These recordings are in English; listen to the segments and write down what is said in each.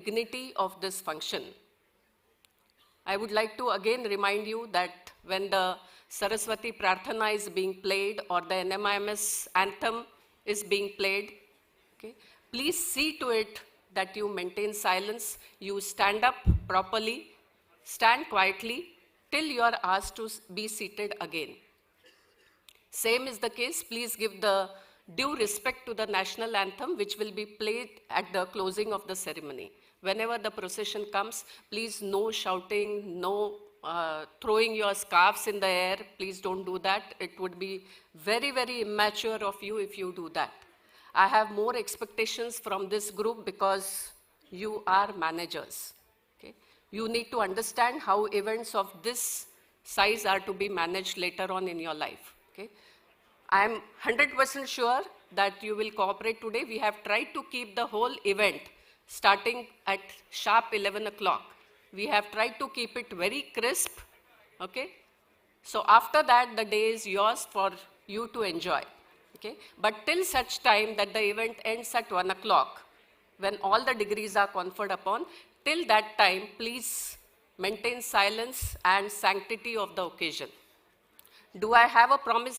dignity of this function. I would like to again remind you that when the Saraswati Prarthana is being played or the NMIMS anthem is being played, okay, please see to it that you maintain silence, you stand up properly, stand quietly till you are asked to be seated again. Same is the case, please give the due respect to the national anthem, which will be played at the closing of the ceremony. Whenever the procession comes, please no shouting, no throwing your scarves in the air. Please don't do that. It would be very, very immature of you if you do that. I have more expectations from this group because you are managers. Okay? You need to understand how events of this size are to be managed later on in your life. Okay? I am 100% sure that you will cooperate today. We have tried to keep the whole event starting at sharp 11 o'clock. We have tried to keep it very crisp, okay? So after that, the day is yours for you to enjoy, okay? But till such time that the event ends at 1 o'clock, when all the degrees are conferred upon, till that time, please maintain silence and sanctity of the occasion. Do I have a promise?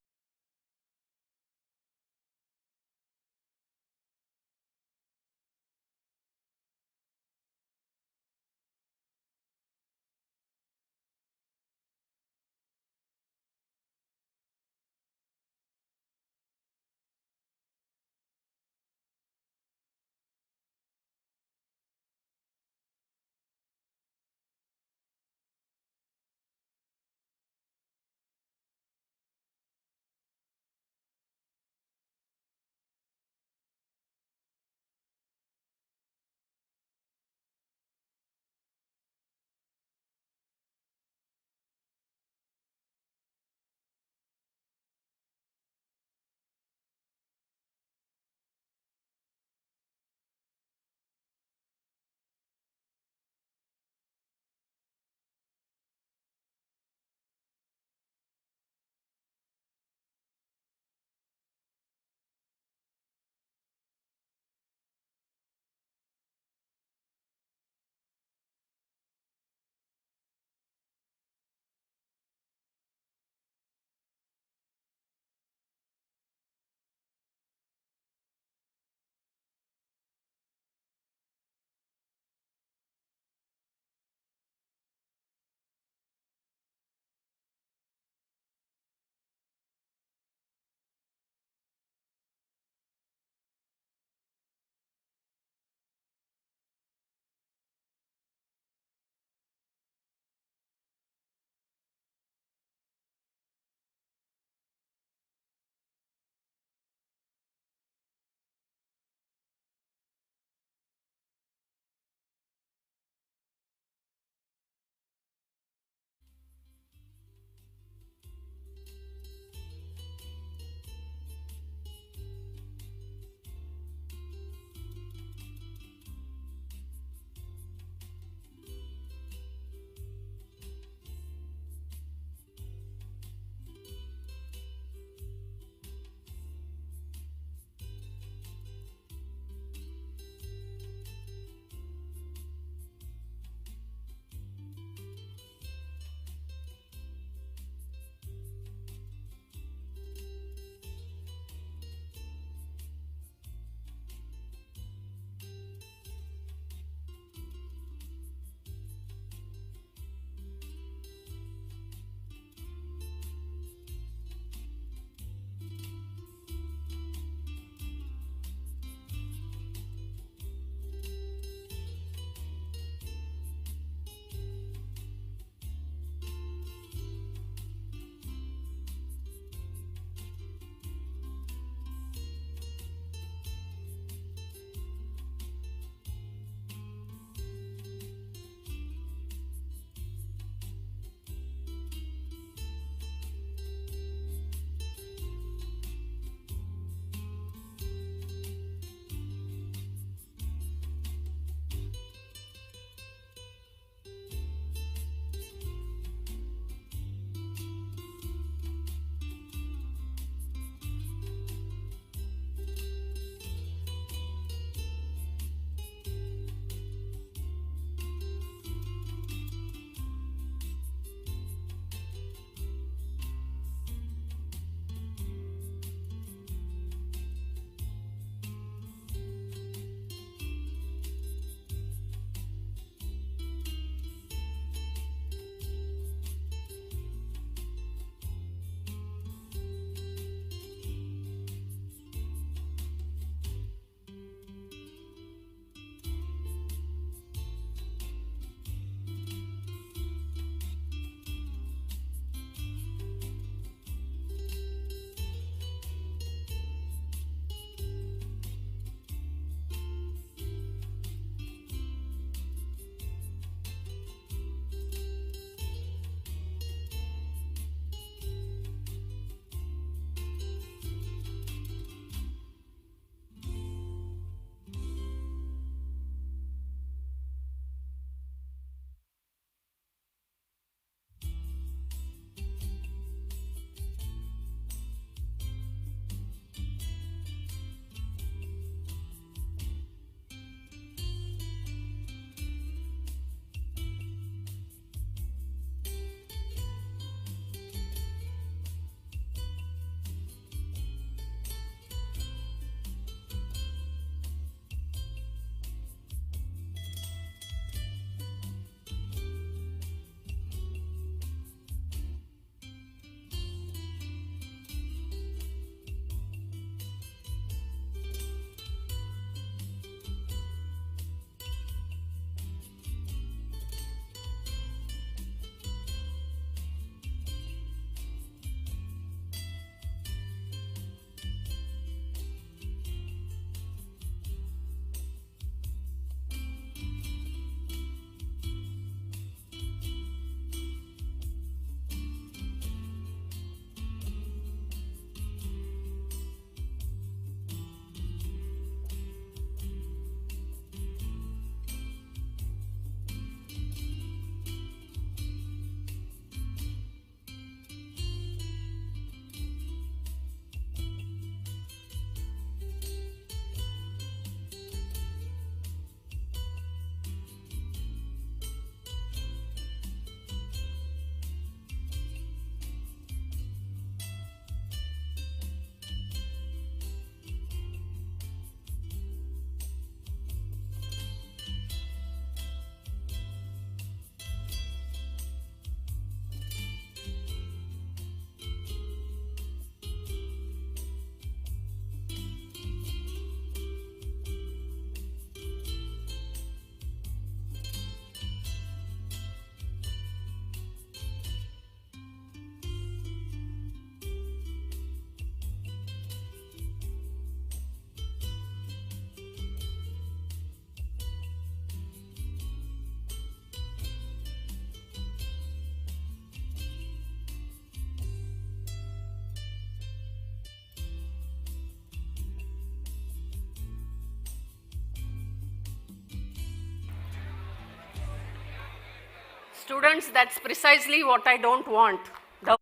Students, that's precisely what I don't want. The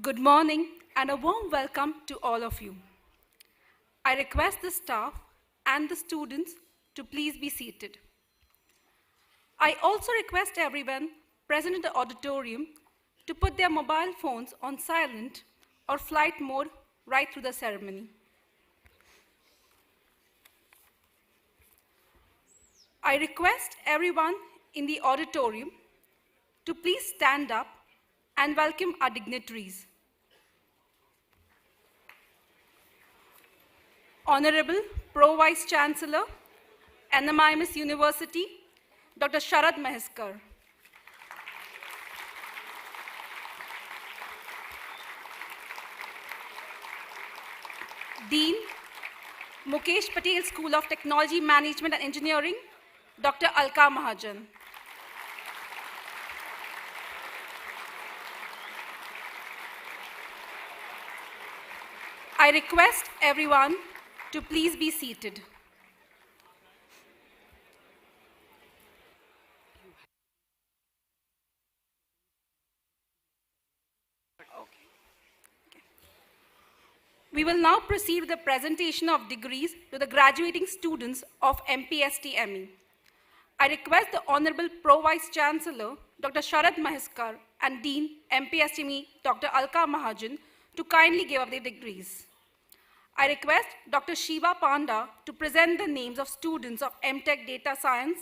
Good morning and a warm welcome to all of you. I request the staff and the students to please be seated. I also request everyone present in the auditorium to put their mobile phones on silent or flight mode right through the ceremony. I request everyone in the auditorium to please stand up and welcome our dignitaries. Honorable Pro Vice Chancellor, NMIMS University, Dr. Sharad Maheskar. Dean, Mukesh Patel School of Technology, Management and Engineering, Dr. Alka Mahajan. I request everyone to please be seated. We will now proceed with the presentation of degrees to the graduating students of MPST-ME. I request the Honorable Pro Vice Chancellor, Dr. Sharad Maheskar, and Dean, MPST-ME, Dr. Alka Mahajan, to kindly give up their degrees. I request Dr. Shiva Panda to present the names of students of MTech Data Science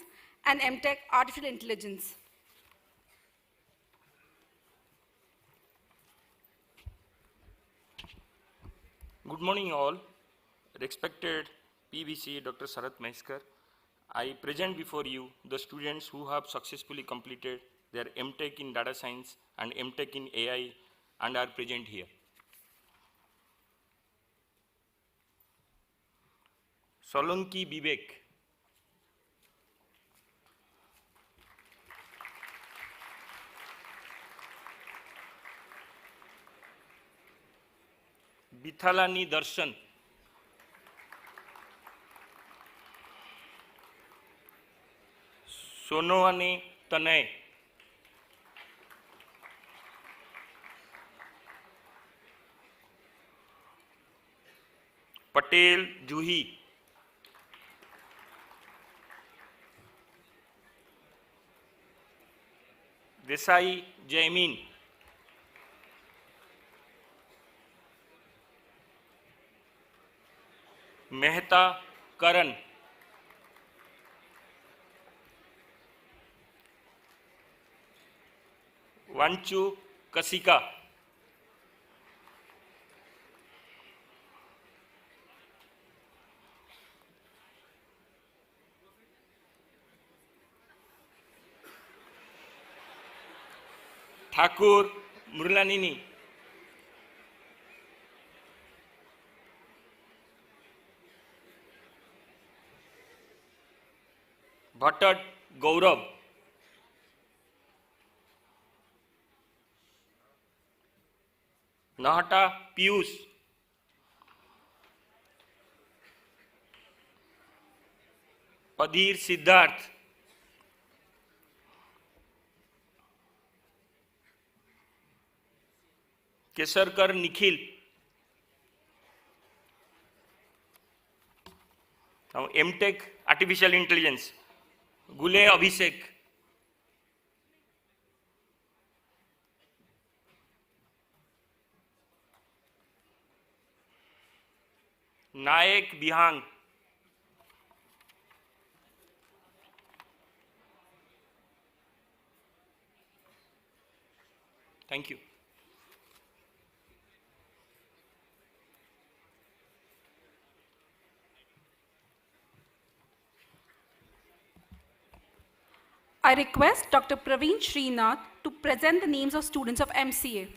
and MTech Artificial Intelligence. Good morning all. Respected PVC Dr. Sarath Maheskar, I present before you the students who have successfully completed their MTech in Data Science and MTech in AI and are present here. Solanki Vivek. Bithalani Darshan. Sonoani Tanay. Patel Juhi. Desai Jaimin. Mehta Karan. Vanchu Kasika. Thakur Murlanini. Bhattat Gaurav. Nahata Piyush. Padhir Siddharth. Kesarkar Nikhil. Now MTech Artificial Intelligence. Gule Abhishek. Nayak Bihang. Thank you. I request Dr. Praveen Srinath to present the names of students of MCA.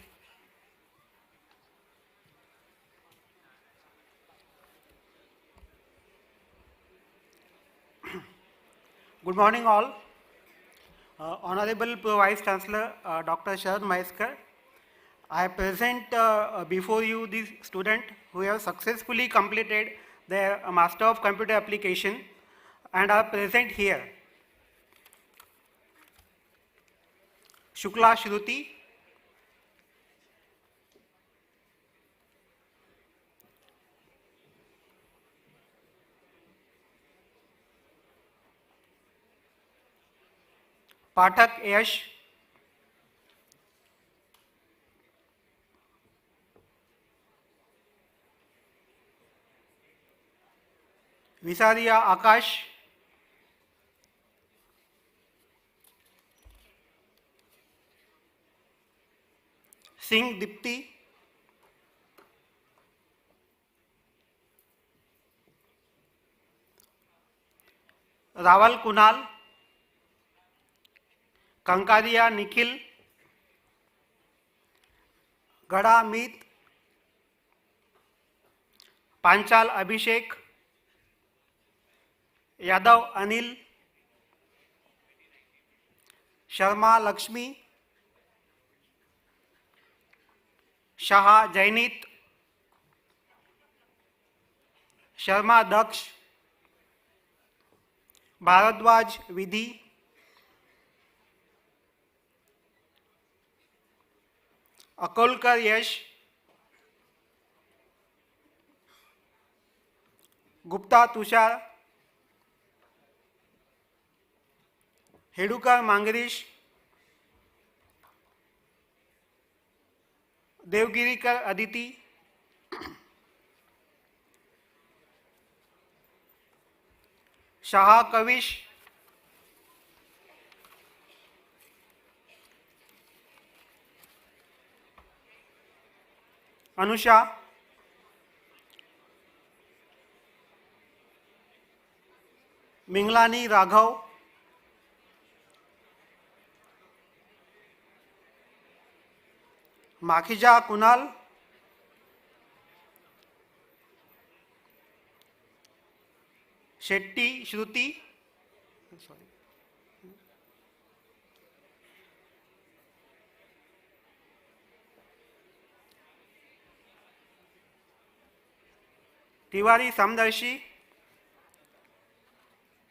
Good morning all. Honorable Pro Vice Chancellor Dr. Sharad Maheskar, I present before you the student who have successfully completed their Master of Computer Application and are present here. Shukla Shruti, Pathak Yash, Visaria Akash, Singh Dipti, Rawal Kunal, Kankaria Nikhil, Gada Meet, Panchal Abhishek, Yadav Anil, Sharma Lakshmi, Shah Jainit, Sharma Daksh, Bharadwaj Vidhi, Akolkar Yash, Gupta Tushar, Hedukar Mangarish, Devgirikar Aditi, Shah Kavish, Anusha, Minglani Raghav, Makhija Kunal, Shetty Shruti, Tiwari Samdarshi,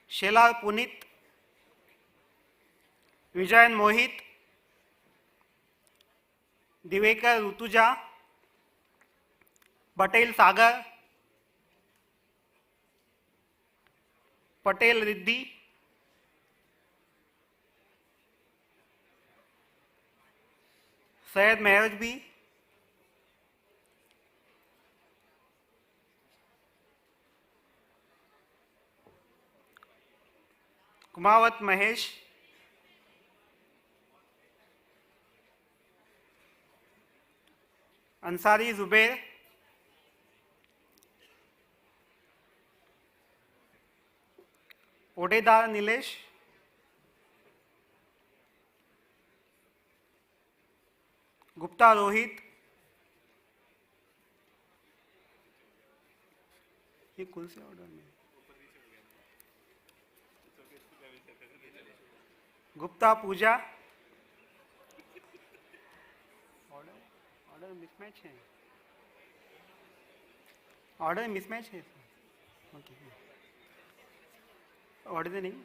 Shelar Punit, Vijayan Mohit, Divekar Rutuja, Patel Sagar, Patel Riddhi, Syed Mehrajbi, Kumawat Mahesh, Ansari Zubair, Odedar Nilesh, Gupta Rohit, ये कौन से order में गुप्ता पूजा order mismatch है order mismatch है okay order नहीं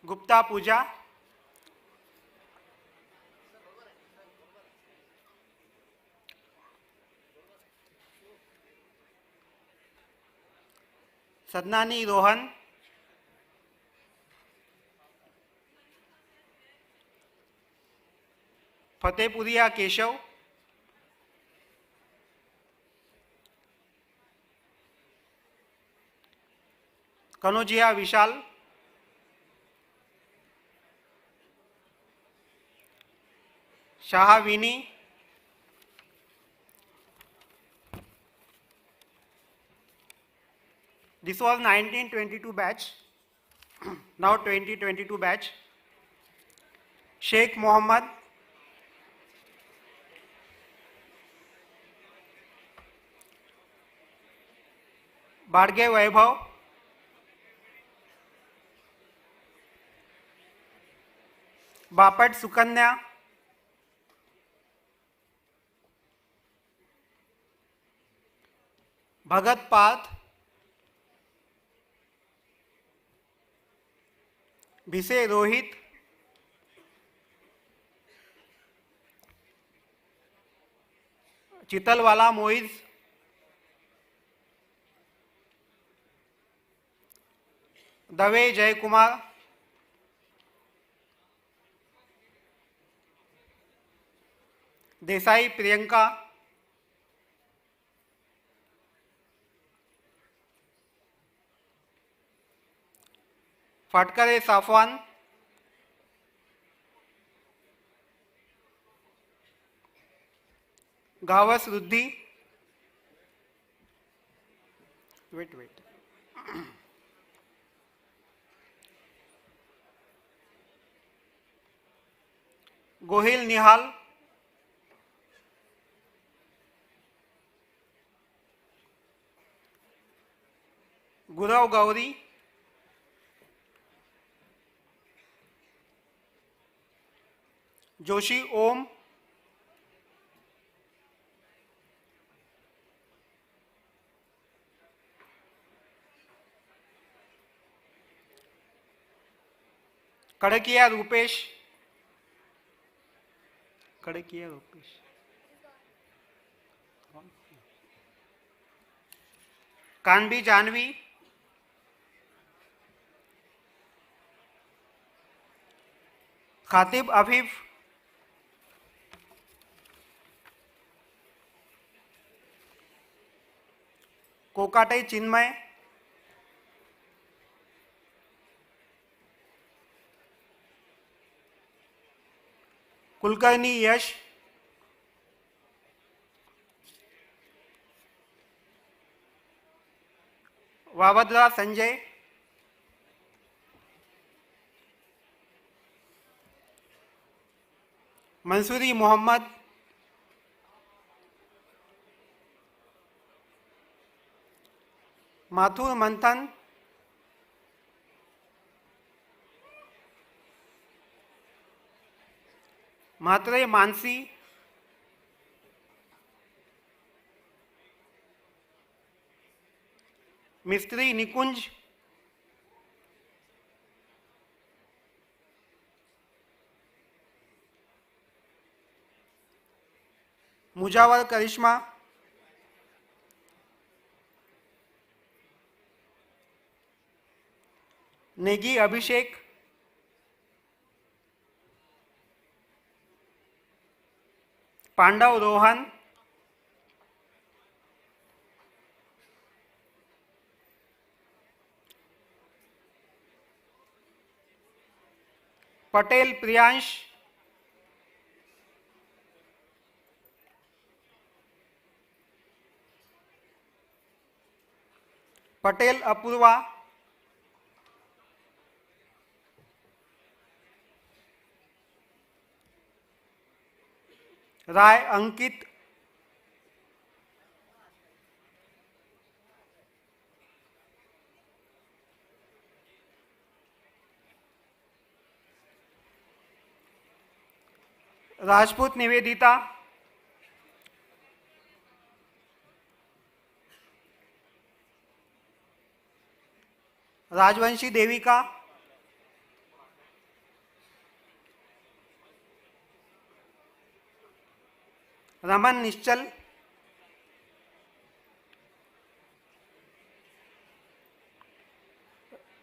गुप्ता पूजा सदनानी रोहन फतेहपुरिया केशव कनोजिया विशाल शाह विनी This was 1922 batch. now 2022 batch. Sheikh Mohammed, Barge Vaibhav, Bapat Sukanya, Bhagat Path, Bhise Rohit, Chitalwala Moiz, Dave Jay Kumar, Desai Priyanka, Fatkare Safwan, Gawas Ruddhi, wait. Gohil Nihal, Gurav Gauri, Joshi Om, Kadakia Rupesh, Kanbi Janvi, Khatib Afif, Kokatai Chinmay, Kulkarni Yash, Vavadra Sanjay, Mansuri Mohammed, Mathur Manthan, Matre Mansi, Mistri Nikunj, Mujawar Karishma, Negi Abhishek, Pandav Rohan, Patel Priyansh, Patel Apurva, Rai Ankit, Rajput Nivedita, Rajvanshi Devika, Raman Nischal,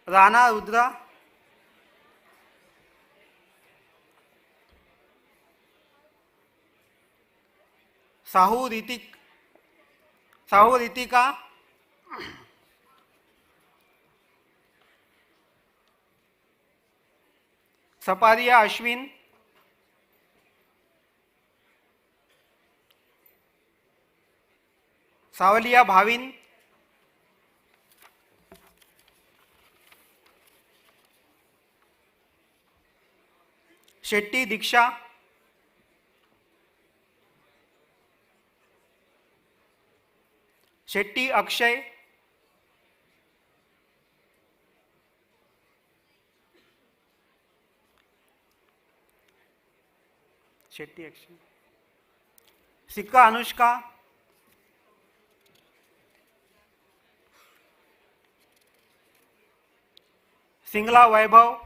Rana Rudra, Sahu Ritika, Saparia Ashwin, Savalia Bhavin, Shetty Diksha, Shetty Akshay, Shetty Akshay, Sikka Anushka, Singla Vaibhav,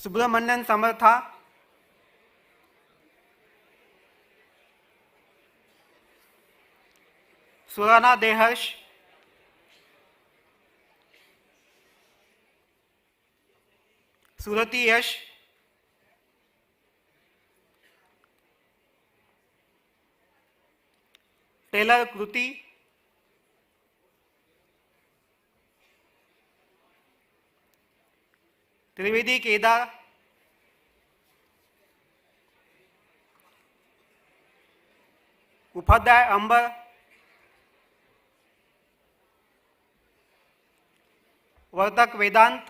Subramanian Samartha, Surana Deharsh, Surati Yash, Taylor Kruti, Trivedi Kedar, Upadhyay Amber, Vartak Vedant,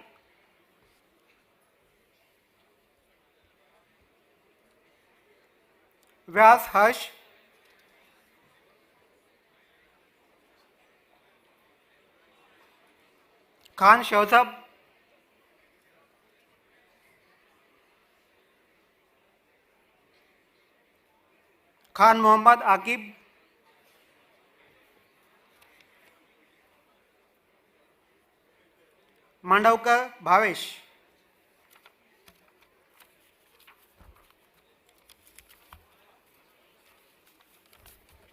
Vyas Harsh, Khan Shautab, Khan Mohammad Akib, Mandavkar Bhavesh.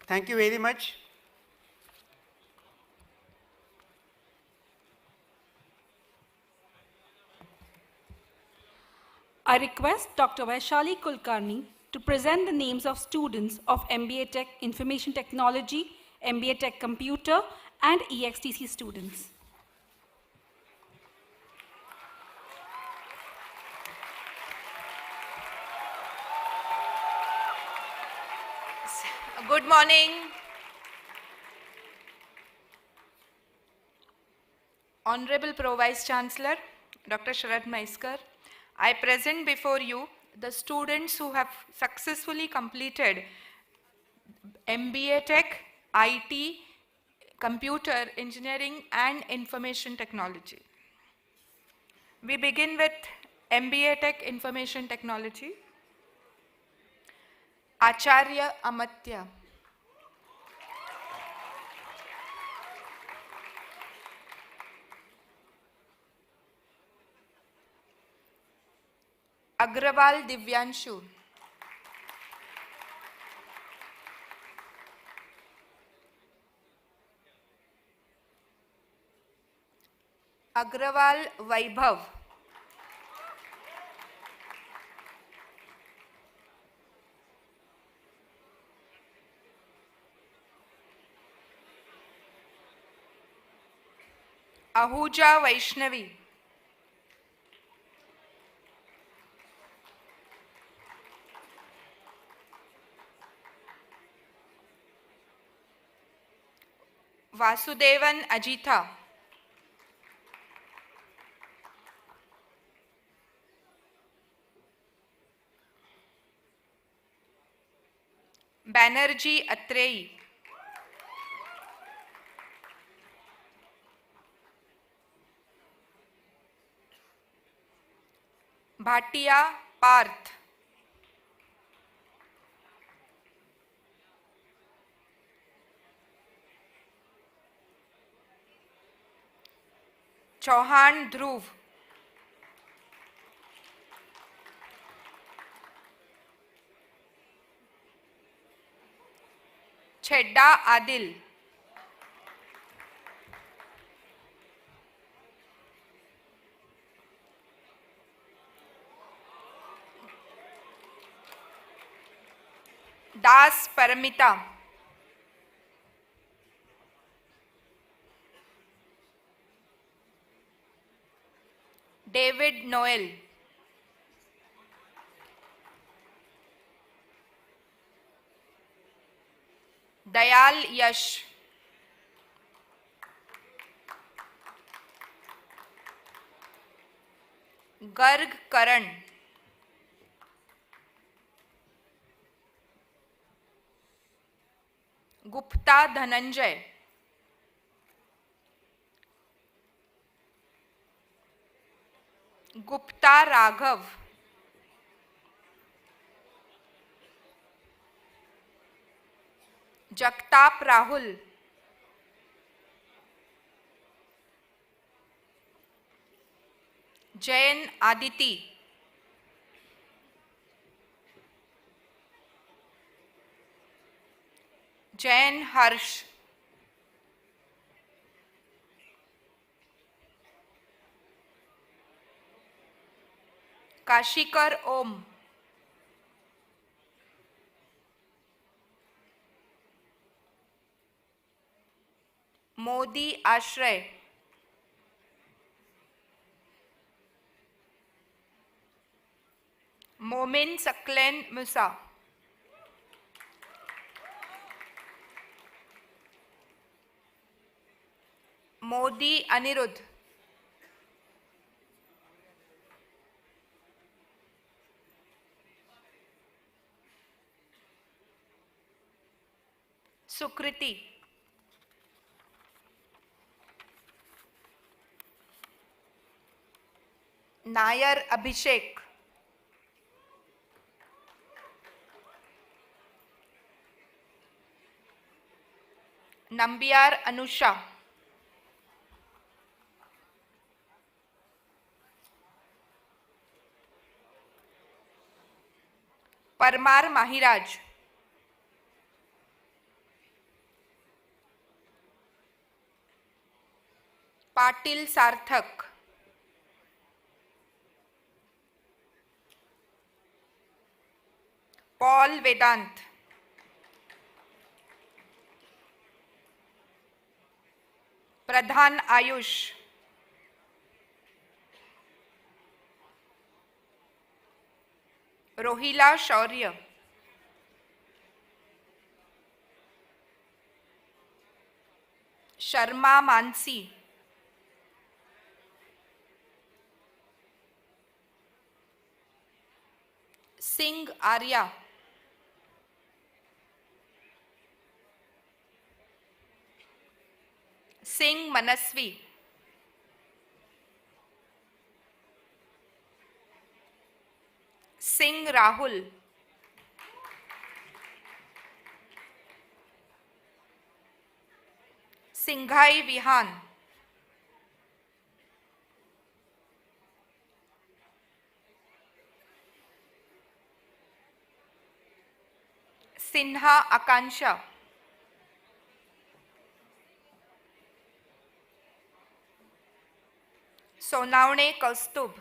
Thank you very much. I request Dr. Vaishali Kulkarni to present the names of students of MBA Tech Information Technology, MBA Tech Computer, and EXTC students. Good morning. Honorable Pro Vice Chancellor, Dr. Sharad Maiskar, I present before you the students who have successfully completed MBA Tech, IT, Computer Engineering and Information Technology. We begin with MBA Tech Information Technology. Acharya Amatya. Agrawal Divyanshu. Agrawal Vaibhav. Ahuja Vaishnavi. Vasudevan Ajitha. Banerjee Atreyi. Bhatia Parth. Chauhan Dhruv. Chedda Adil. Das Paramita. David Noel. Dayal Yash. Garg करण, गुप्ता धनंजय, गुप्ता राघव, जगताप राहुल, जैन आदिति, जैन हर्ष, काशीकर ओम, मोदी आश्रय, मोमिन सकलेन मूसा, मोदी अनिरुद्ध, सुकृति, नायर अभिषेक, नंबियार अनुषा, परमार माहिराज, पाटिल सार्थक, Paul वेदांत, प्रधान आयुष, रोहिला शौर्य, शर्मा मानसी, सिंह आर्या, सिंह मनस्वी, सिंह राहुल, सिंघाई विहान, सिन्हा आकांक्षा, सोनावणे कौस्तुभ,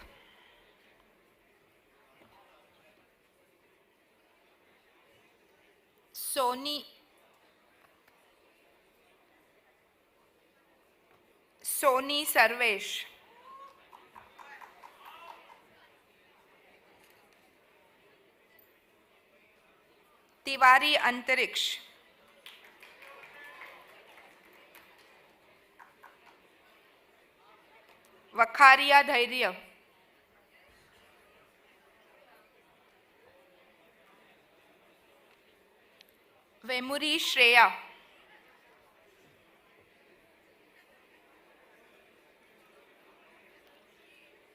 सोनी सर्वेश, तिवारी अंतरिक्ष, वखारिया धैर्य, वेमुरी श्रेया,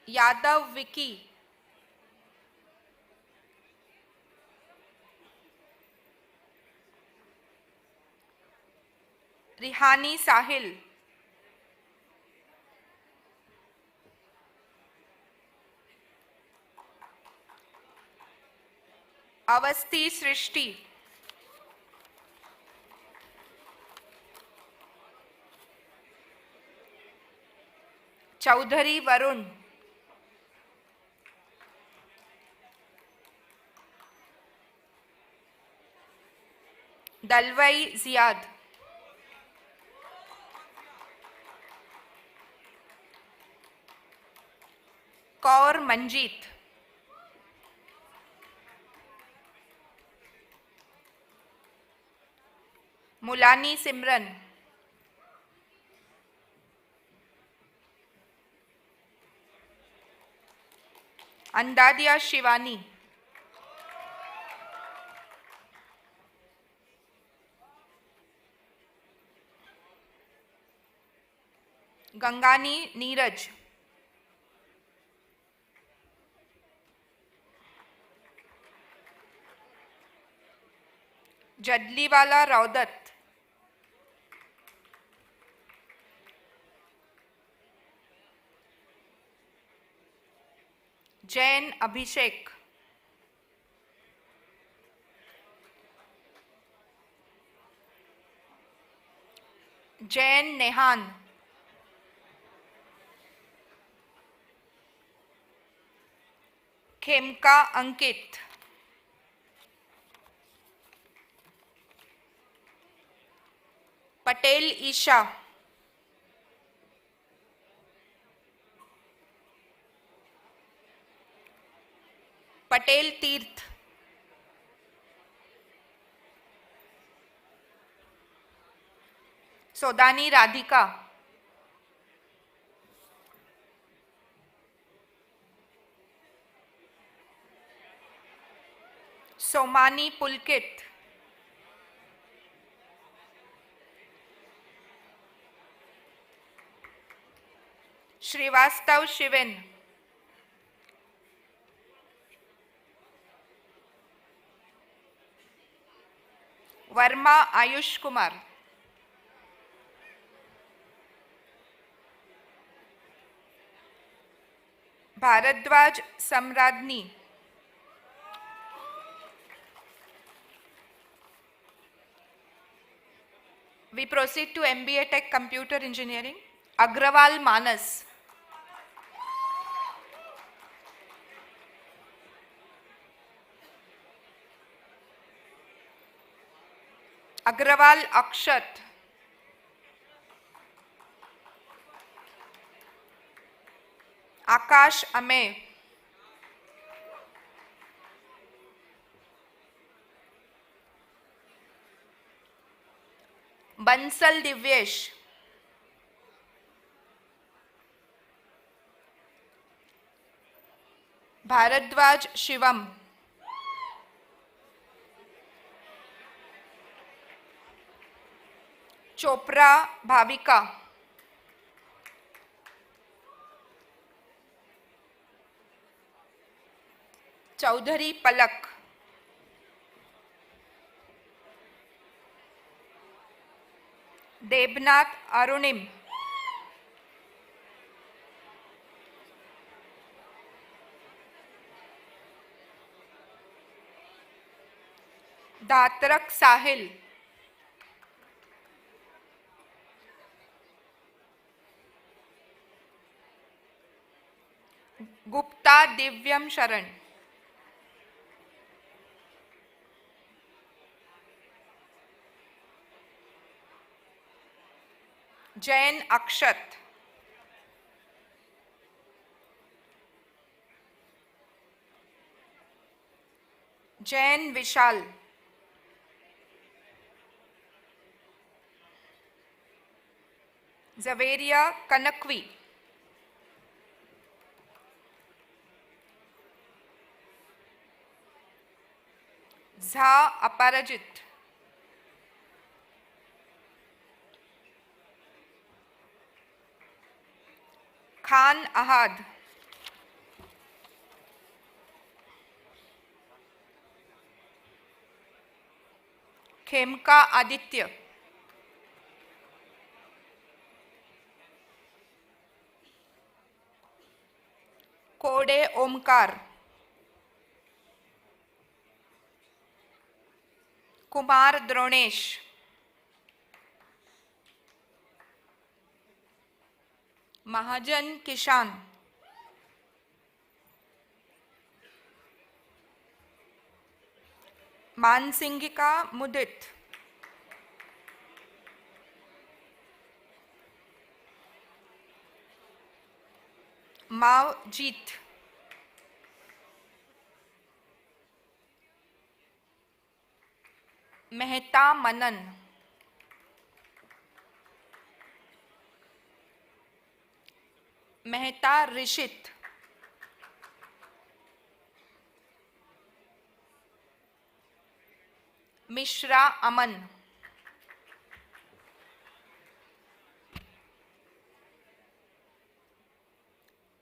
यादव विकी, रिहानी साहिल, अवस्थी सृष्टि, चौधरी वरुण, दलवई जियाद, कौर मंजीत, मुलानी सिमरन, Andadia Shivani, Gangani Neeraj, Jadliwala Raudat, Jain Abhishek, Jain Nehan, Khemka Ankit, Patel Isha, Patel Tirth, Sodani Radhika, Somani Pulkit, Srivastav Shiven, Verma Ayush Kumar, Bharadwaj Samradni, we proceed to MBA Tech Computer Engineering. Agrawal Manas, Agrawal Akshat, Akash Ame, Bansal Divyesh, Bharadwaj Shivam, Chopra Bhavika, Chaudhary Palak, Debnath Arunim, Datrak Sahil, Gupta Divyam Sharan, Jain Akshat, Jain Vishal, Zaveria Kanakvi, Zha Aparajit, Khan Ahad, Khemka Aditya, Kode Omkar, Kumar Dronesh, Mahajan Kishan, Mansingika Mudit, Mav Jeet, Mehta Manan, Mehta Rishit, Mishra Aman,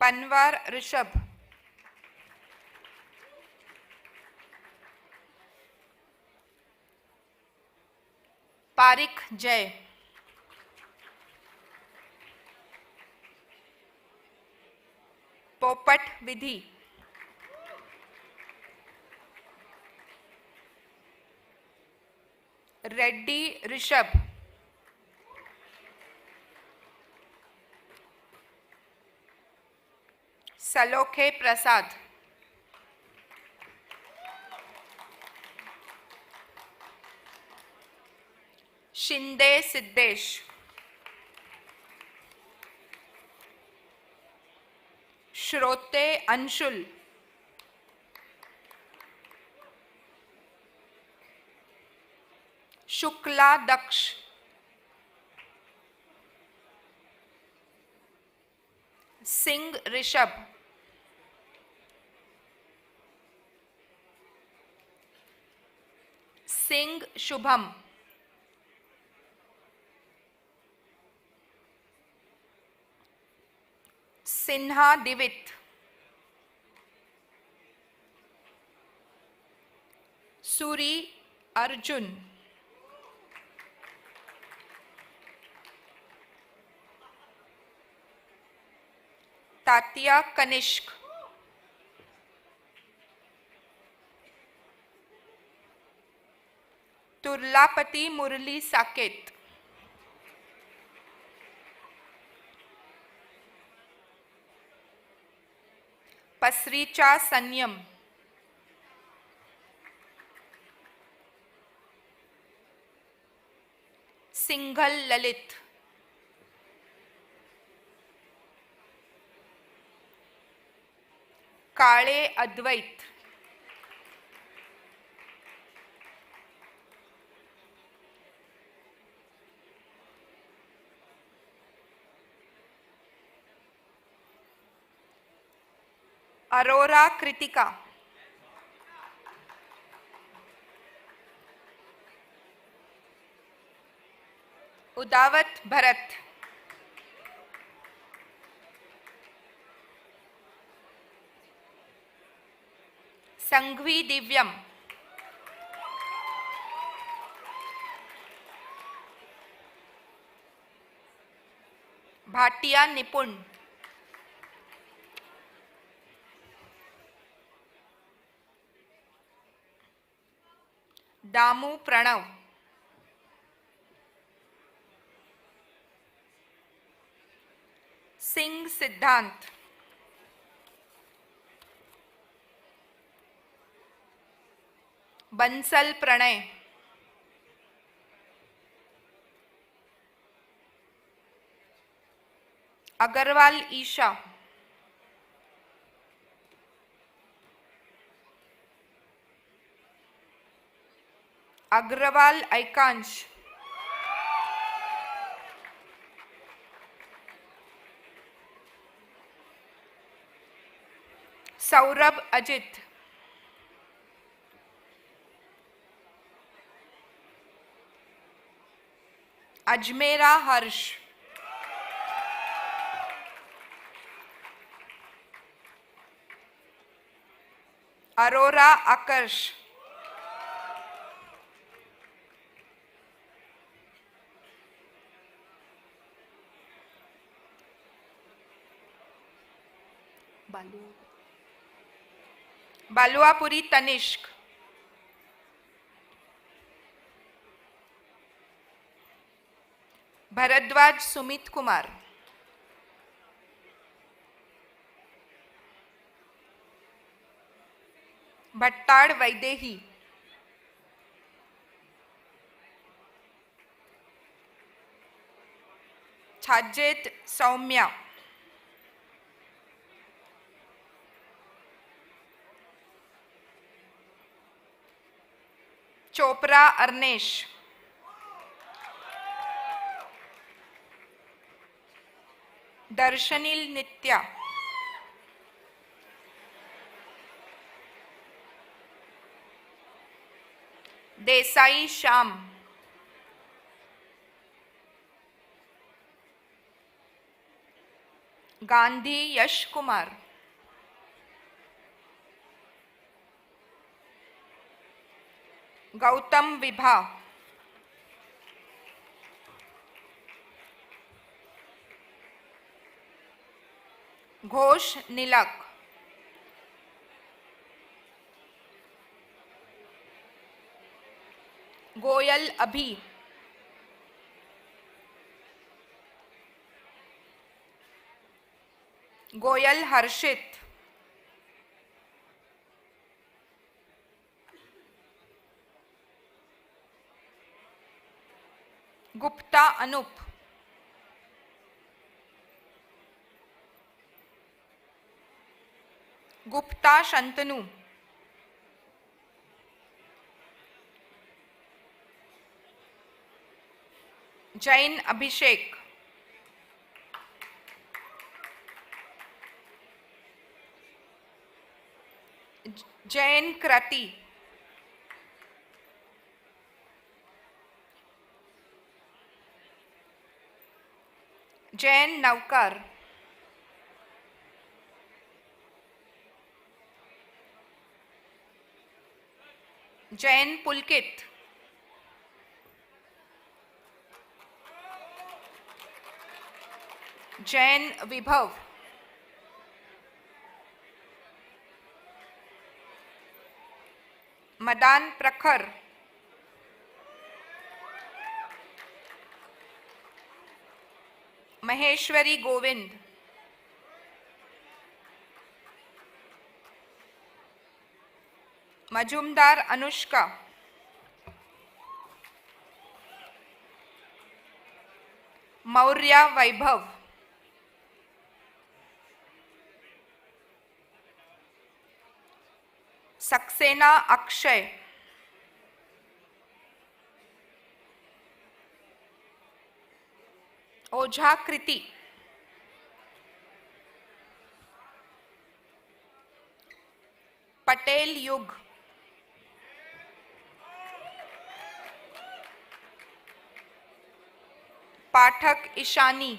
Panwar Rishabh, Parik Jay, Popat Vidhi, Reddy Rishabh, Salokhe Prasad, Shinde Siddesh, Shrote Anshul, Shukla Daksh, Singh Rishabh, Singh Shubham, Sinha Divit, Suri Arjun, Tatya Kanishk, Turlapati Murli Saket, Pasricha Sanyam, Singhal Lalit, Kale Advait, Aurora Kritika, Udavat Bharat, Sanghvi Divyam, Bhatia Nipun, Damu Pranav, Singh Siddhant, Bansal Pranay, Agarwal Isha, Agrawal Aikansh, Saurabh Ajit, Ajmera Harsh, Aurora Akarsh, Baluapuri Tanishk, Bharadwaj Sumit Kumar, Bhattad Vaidehi, Chhajet Saumya, Chopra Arnesh, Darshanil Nitya, Desai Shyam, Gandhi Yash Kumar, Gautam Vibha, Ghosh नीलक, Goyal अभी, गोयल हर्षित, गुप्ता अनूप, गुप्ता शंतनु, जैन अभिषेक, जैन कृति, जैन नवकर, जैन पुलकित, जैन विभव, मदान प्रखर, महेश्वरी गोविंद, मजुमदार अनुष्का, मौर्य वैभव, सक्सेना अक्षय, ओझा कृति, पटेल युग, पाठक ईशानी,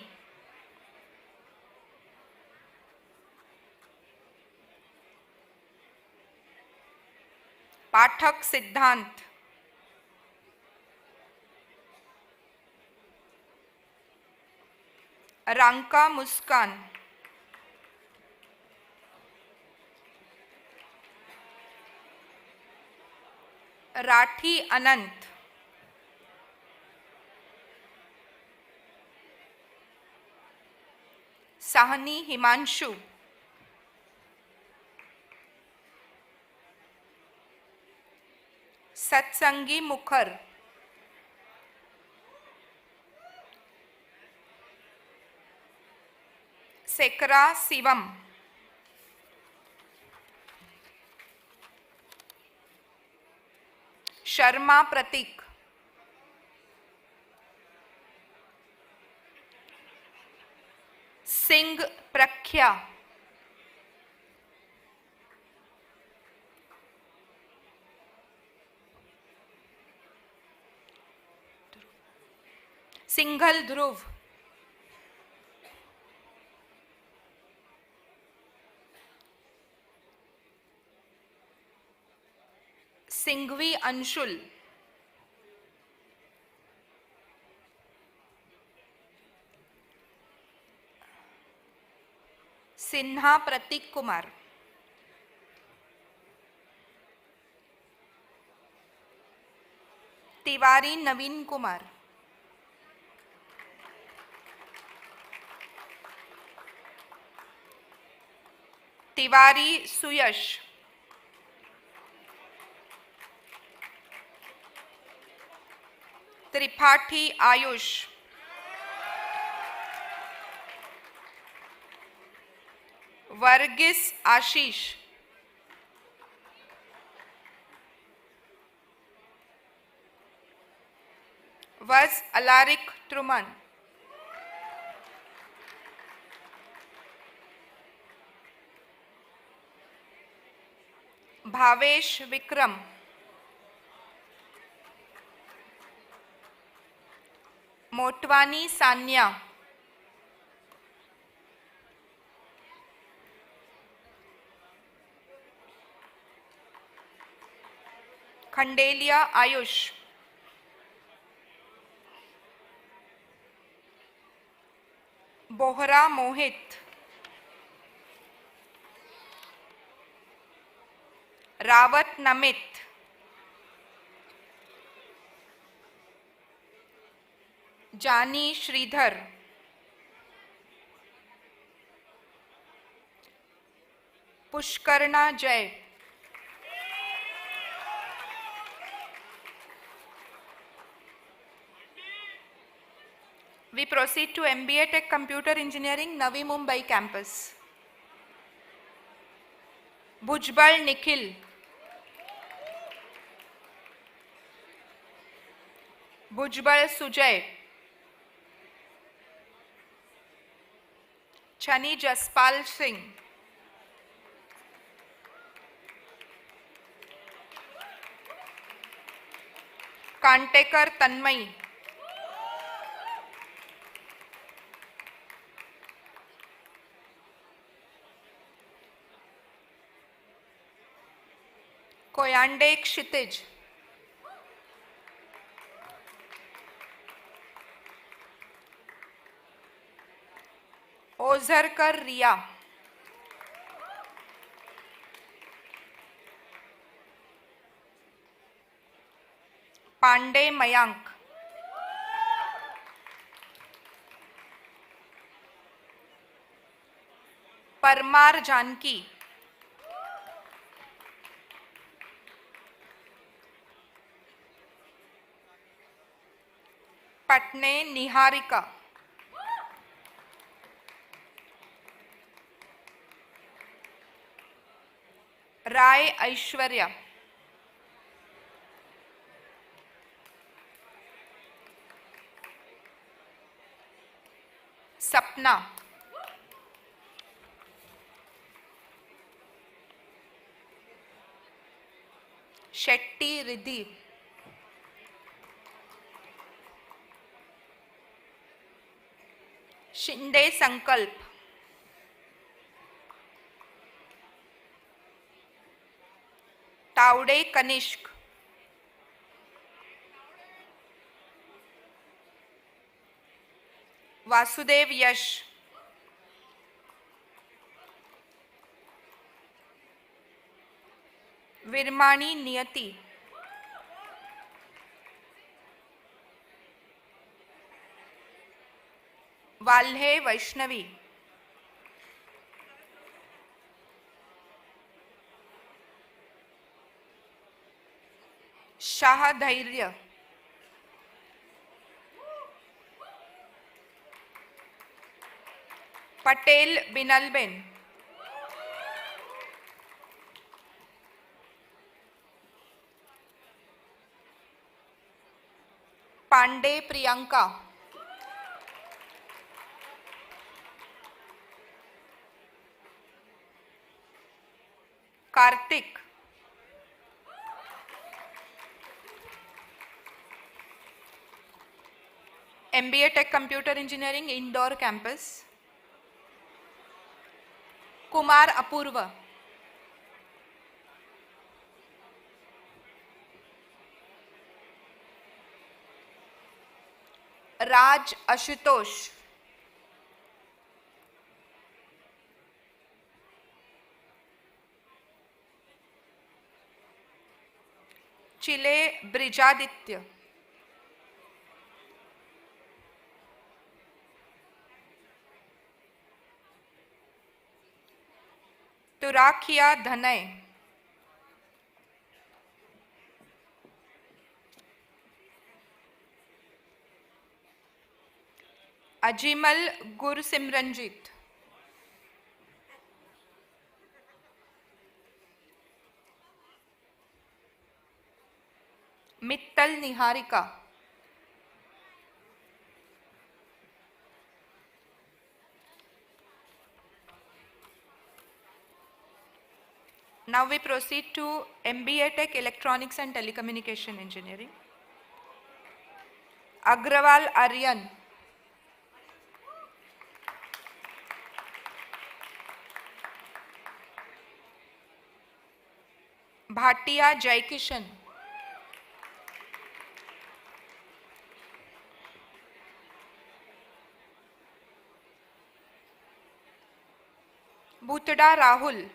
पाठक सिद्धांत, रांका मुस्कान, राठी अनंत, साहनी हिमांशु, सत्संगी मुखर, सेकरा शिवम, शर्मा प्रतीक, सिंह प्रख्या, सिंघल ध्रुव, सिंघवी अंशुल, सिन्हा प्रतीक कुमार, तिवारी नवीन कुमार, तिवारी सुयश, त्रिपाठी आयुष, वर्गीस आशीष, वज Alaric Truman, Bhavesh Vikram, Motwani Sanya. Khandelia Ayush. Bohra Mohit. Rawat Namit. Jani Sridhar. Pushkarna Jay. We proceed to MBA Tech Computer Engineering, Navi Mumbai campus. Bhujbal Nikhil. Bhujbal Sujay. Chani Jaspal Singh. Kantekar Tanmay. Koyande Kshitij. Ozarkar Riya. Pandey Mayank. Parmar Janki. Patne Niharika. Rai Aishwarya. Sapna. Shetty Riddhi. Shinde Sankalp. Taude Kanishk. Vasudev Yash. Virmani Niyati. Valhe Vaishnavi. Shah Dhairya. Patel Binalben. Pandey Priyanka. Karthik. MBA Tech Computer Engineering Indore campus. Kumar Apurva. Raj Ashutosh. Chile Brijaditya. Turakhia Dhanay. Ajimal Gursimranjit. Mittal Niharika. Now we proceed to MBA Tech Electronics and Telecommunication Engineering. Agrawal Aryan, Bhatia Jaikishan, Bhutada Rahul,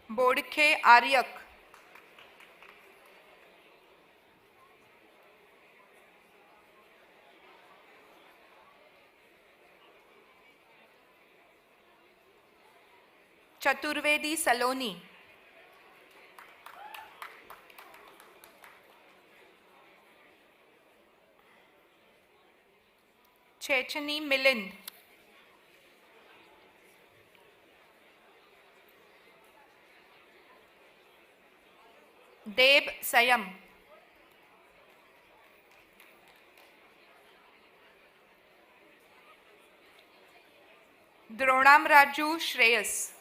Bodkhe Aryak, Chaturvedi Saloni, Chechani Milind, Deb Sayam, Dronam Raju Shreyas,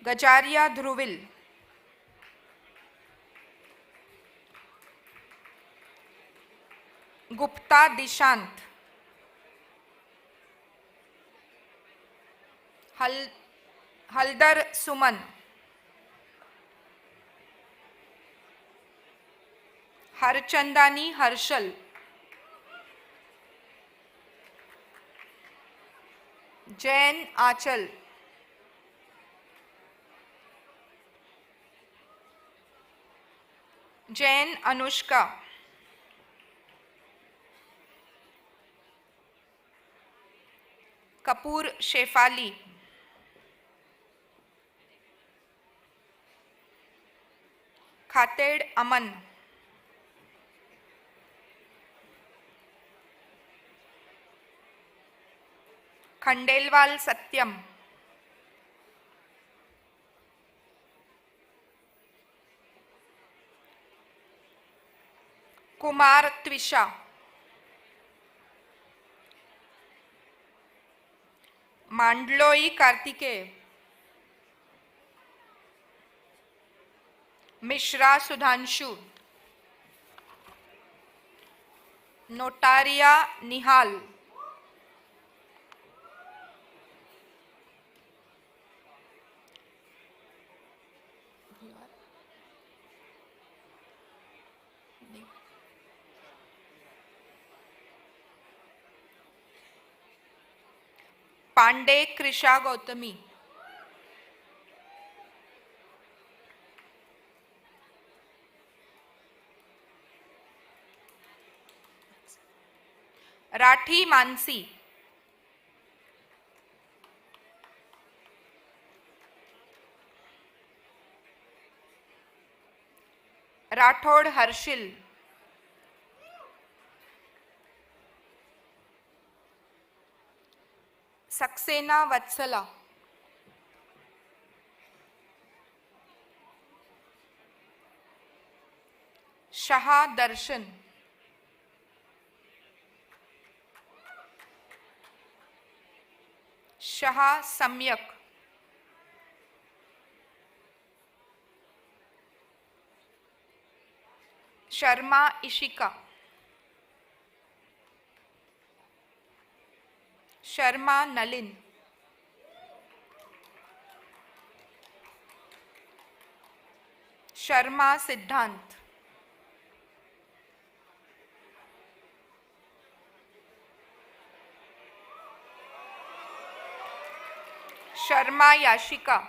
Gajaria Dhruvil, Gupta Dishant, Haldar Suman, Harchandani Harshal, Jain Achal, Jain Anushka, Kapoor Shefali, Khated Aman, Khandelwal Satyam, Kumar Twisha, Mandloi Kartikeya, Mishra Sudhanshu, Notaria Nihal, Pandey Krisha Gautami, Rathi Mansi, Rathod Harshil, Saxena Vatsala, Shaha Darshan, Shaha Samyak, Sharma Ishika, Sharma Nalin, Sharma Siddhant, Sharma Yashika,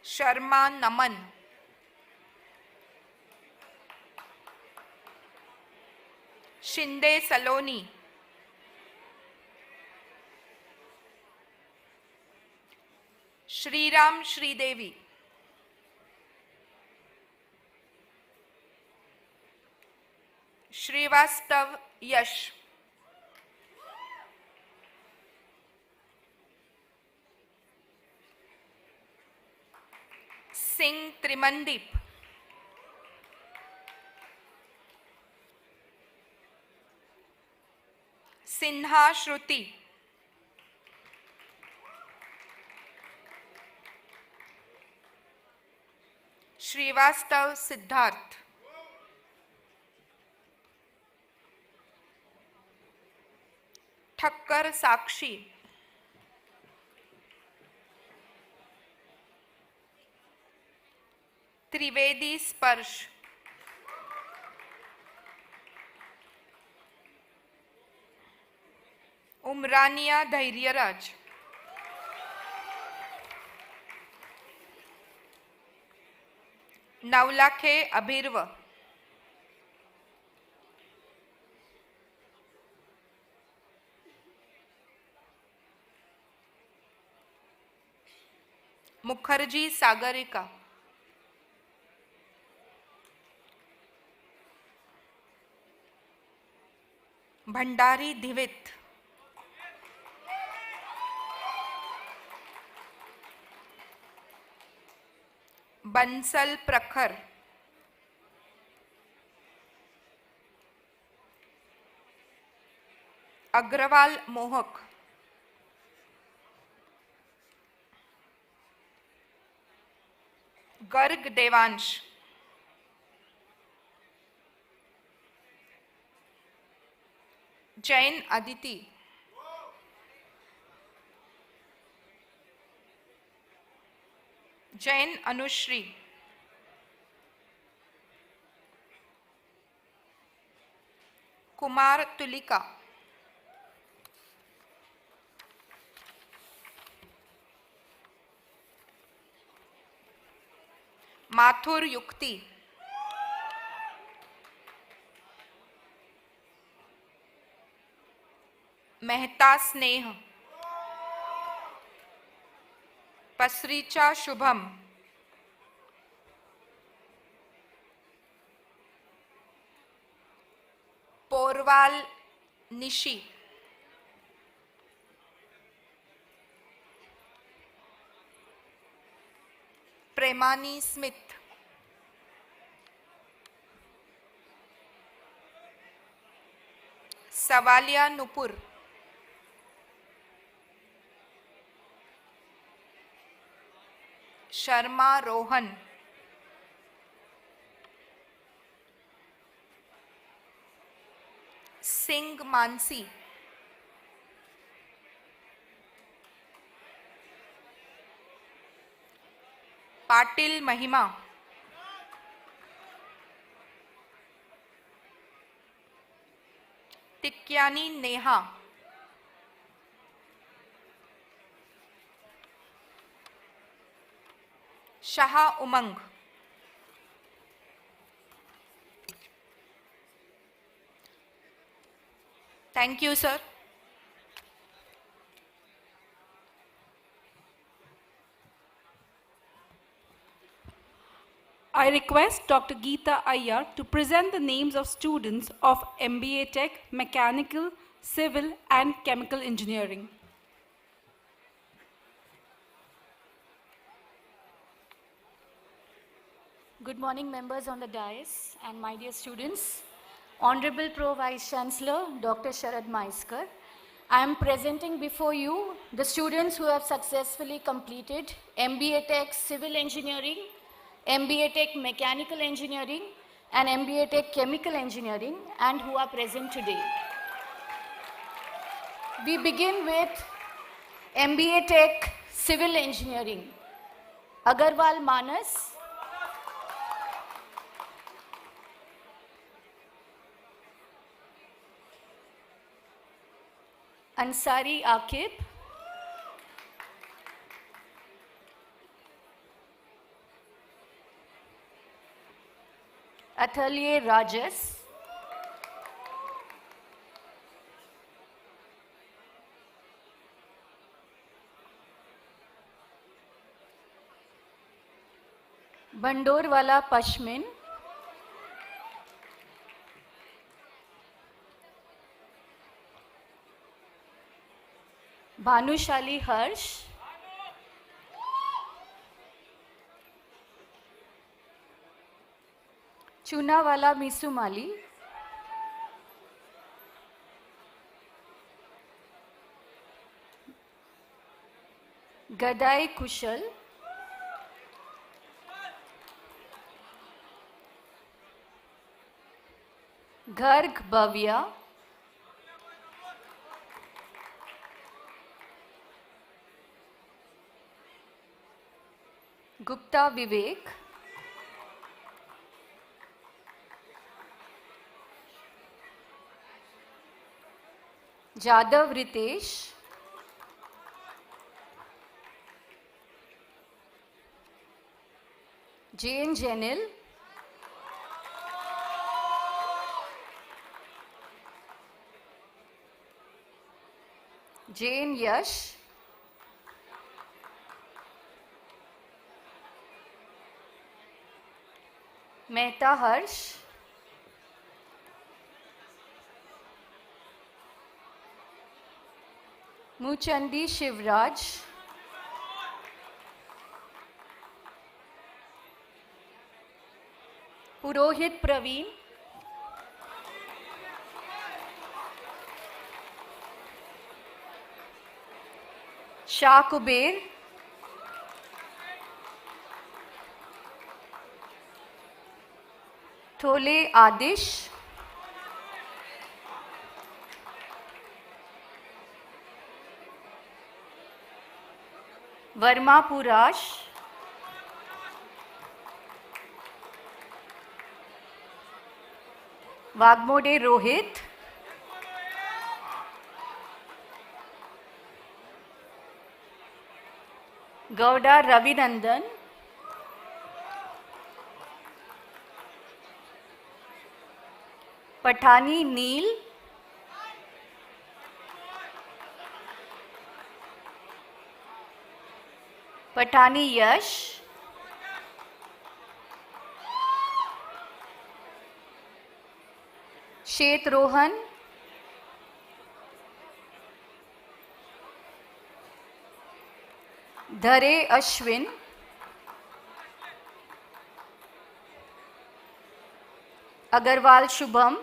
Sharma Naman, Shinde Saloni, Shriram Sridevi, Srivastav Yash, Singh Trimandeep, Sinha Shruti, Srivastava Siddharth, Thakkar Sakshi, Trivedi Sparsh, Umraniya धैर्यराज, नवलाखे अभिर्व, Mukherjee Sagarika, Bhandari धिवित, Bansal प्रखर, अग्रवाल मोहक, Garg Devansh, Jain Aditi, Jain Anushree, Kumar Tulika, Mathur Yukti, Mehta Sneh, Pasricha Shubham, Porwal Nishi, Premani Smith, Sawaliya Nupur, Sharma Rohan, Singh Mansi, Patil Mahima, Tikyani Neha, Shah Umang, thank you sir. I request Dr. Geeta Iyer to present the names of students of MBA Tech, Mechanical, Civil and Chemical Engineering. Good morning, members on the dais and my dear students. Honorable Pro Vice Chancellor, Dr. Sharad Maiskar, I am presenting before you the students who have successfully completed MBA Tech Civil Engineering, MBA Tech Mechanical Engineering, and MBA Tech Chemical Engineering, and who are present today. We begin with MBA Tech Civil Engineering. Agarwal Manas, Ansari Akib, Atelier Rajas, Bandorwala Pashmin, Bhanushali Harsh, Chunawala Misumali, Gadai Kushal, Garg Bhavya, Gupta Vivek, Jadav Ritesh, Jane Jenil, Jane Yash, Mehta Harsh, Muchandi Shivraj, Purohit Praveen, Shah Kuber, Thole Adish, Verma Purash, Wagmode Rohit, Gauda Ravinandan, Patani Neil, Patani Yash, Shet Rohan, Dhare Ashwin, Agarwal Shubham,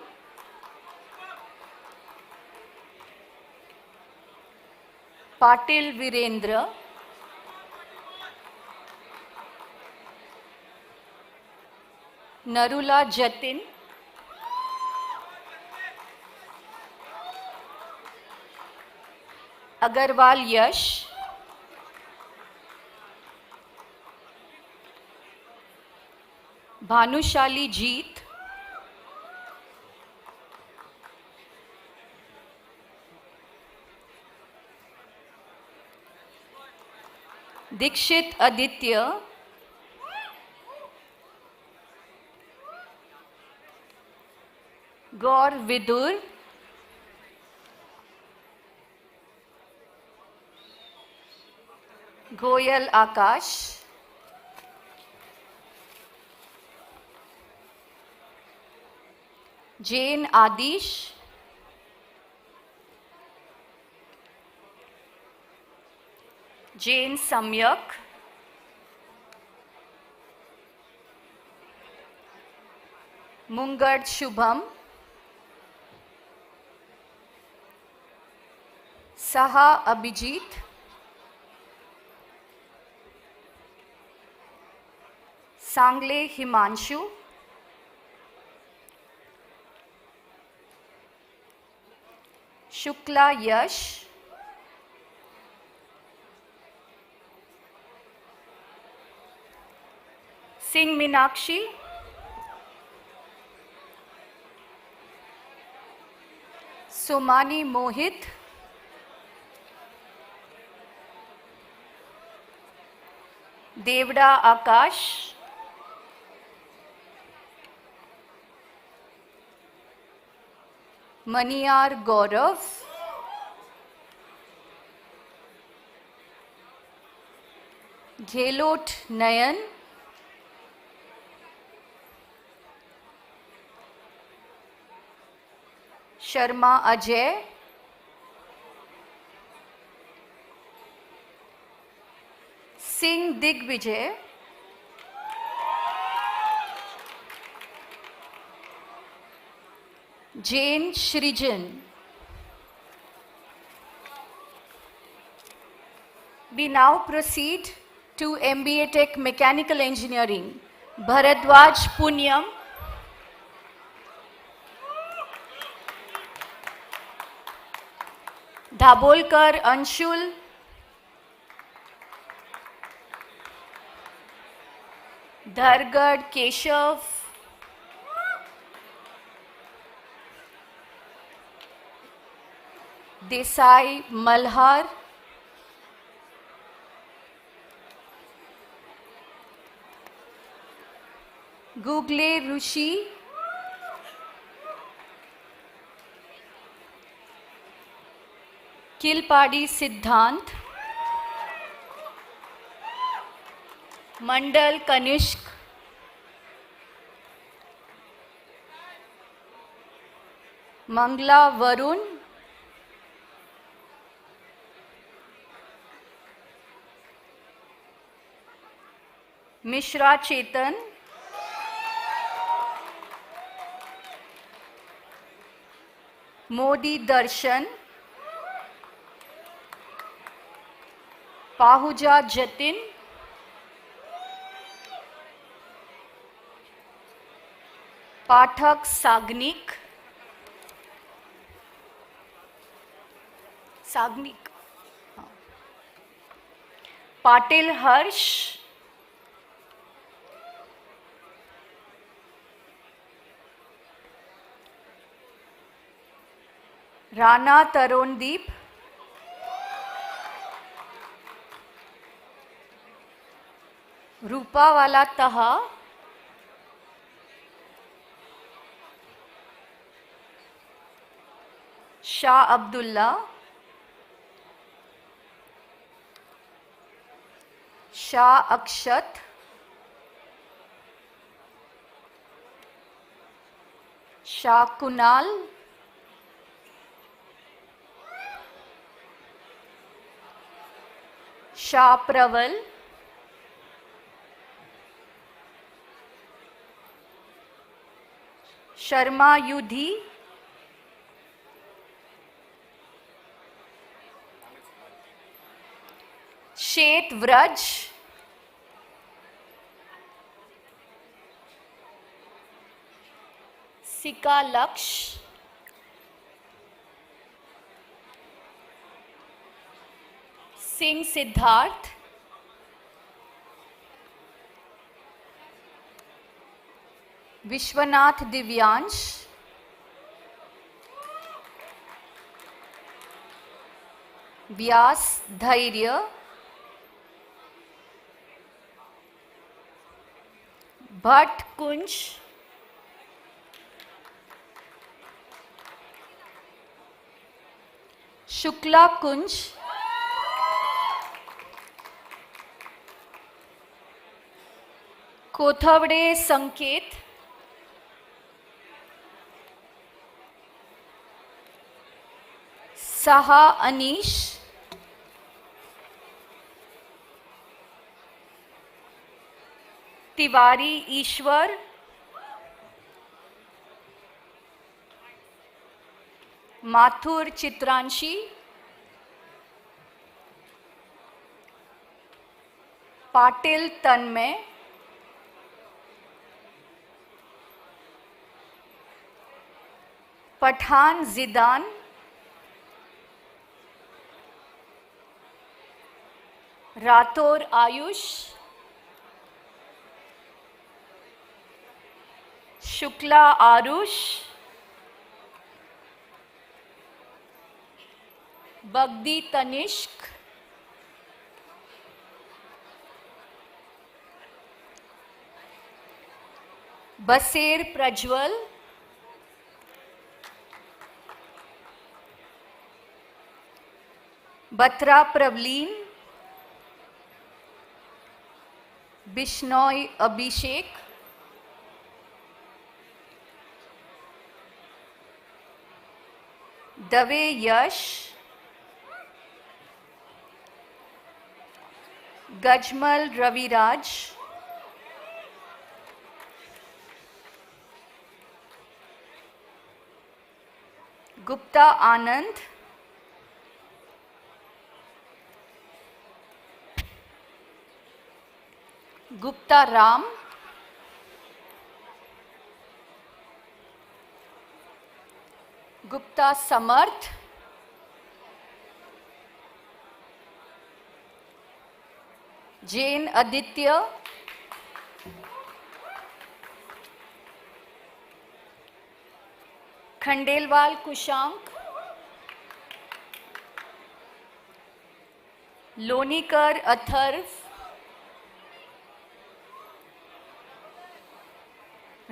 Patil Virendra, Narula Jatin, Agarwal Yash, Bhanushali Jeet, Dikshit Aditya, Gaur Vidur, Goyal Akash, Jane Adish, Jane Samyak, Mungard Shubham, Saha Abhijit, Sangle Himanshu, Shukla Yash, Singh Minakshi, Somani Mohit, Devda Akash, Maniyar Gaurav, Ghelot Nayan, Sharma Ajay, Singh Digvijay, Jane Shrijan, We now proceed to MBA Tech Mechanical Engineering. Bharadwaj Punyam, Dhabolkar Anshul, Dhargad Keshav, Desai Malhar, Google Rushi, Kilpadi Siddhant, Mandal Kanishk, Mangla Varun, Mishra Chetan, Modi Darshan, Pahuja Jatin, Pathak Sagnik, Patil Harsh, Rana Tarondeep, Rupawala Taha, Shah Abdullah, Shah Akshat, Shah Kunal, Shah Praval, Sharma Yudhi, Shet Vraj, Sika Laksh, Singh Siddharth, Vishwanath Divyansh, Vyas Dhairya, Bhatt Kunj, Shukla Kunj, Kothavde Sanket, Saha Anish, Tiwari Ishwar, Mathur Chitranshi, Patil Tanmay, Pathan Zidan, Rathor Ayush, Shukla Arush, Bagdi Tanishk, Baser Prajwal, Batra Pravleen, Bishnoi Abhishek, Dave Yash, Gajmal Raviraj, Gupta Anand, Gupta Ram, Gupta Samarth, Jain Aditya, Khandelwal Kushank, Lonikar Atharv,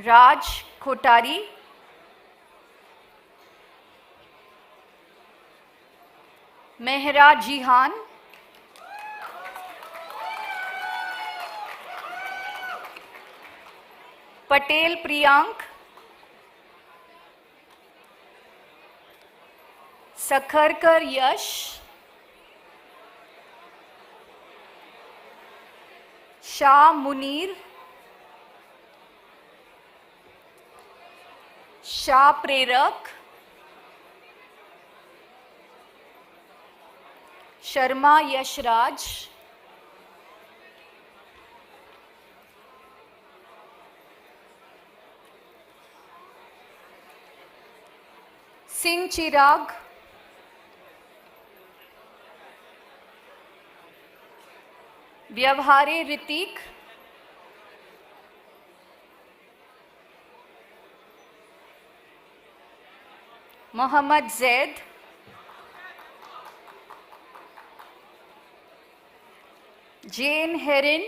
Raj Kotari, Mehra Jihan, Patel Priyank, Sakharkar Yash, Shah Munir, Shah Prerak, Sharma Yashraj, Singh Chirag, Vyavhare Ritik, Mohammad Zaid, Jane Herin,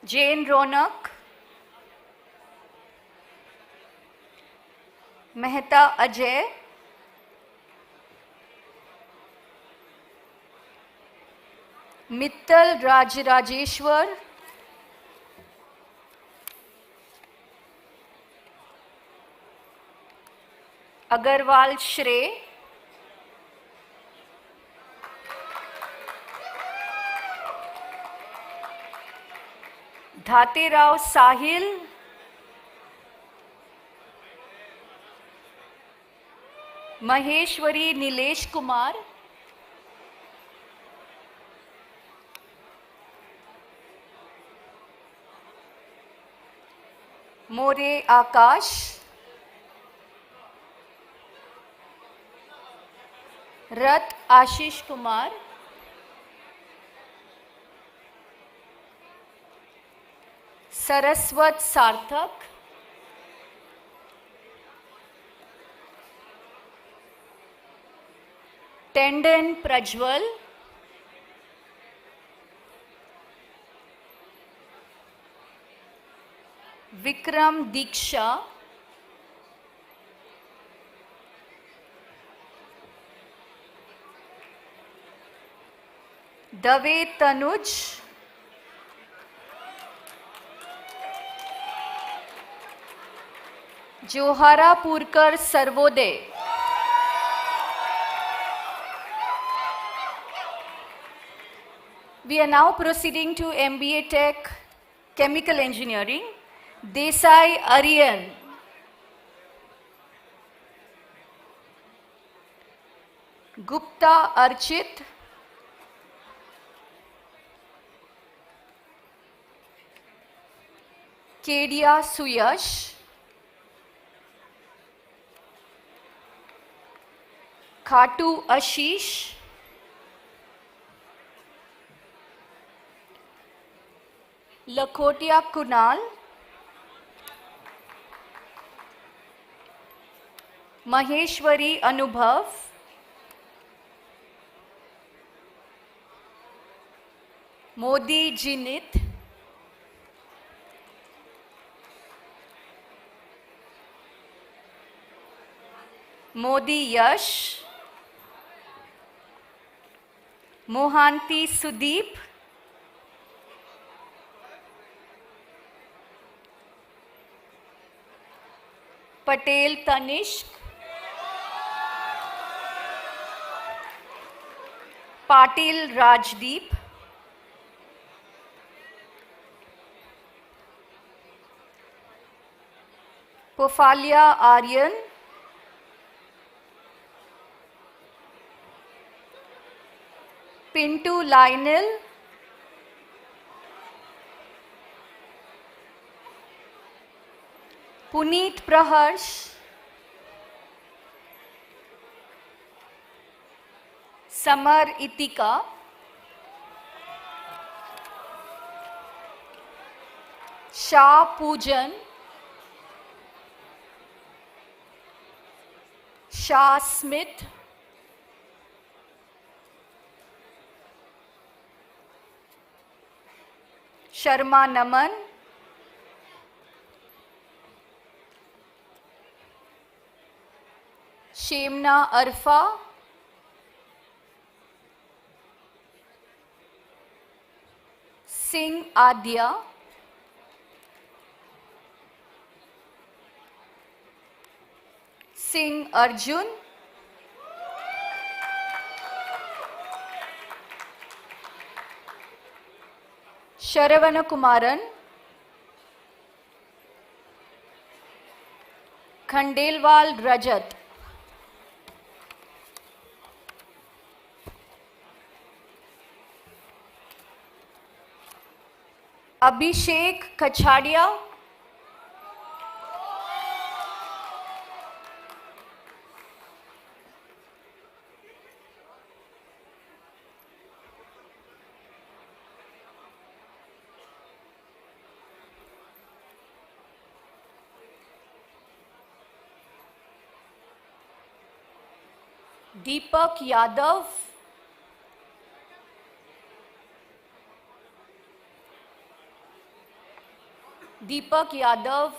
Jane Ronak, Mehta Ajay, Mittal Rajeshwar, Agarwal Shrey, Dhate Rao Sahil, Maheshwari Nilesh Kumar, More Akash, Rat Ashish Kumar, Saraswat Sarthak, Tendon Prajwal, Vikram Diksha, Dave Tanuj, Johara Purkar Sarvodey, we are now proceeding to MBA Tech Chemical Engineering. Desai Aryan, Gupta Archit, Kedia Suyash, Khatu Ashish, Lakhotia Kunal, Maheshwari Anubhav, Modi Jinit, Modi Yash, Mohanty Sudeep, Patel Tanishq, Patil Rajdeep, Pofalia Aryan, Pintu Lionel, Puneet Praharsh, Samar Itika, Shah Poojan, Shah Smith, Sharma Naman, Shemna Arfa, Singh Adya, Singh Arjun, Sharavana Kumaran, Khandelwal Rajat, Abhishek Kachadia, Deepak Yadav, Deepak Yadav,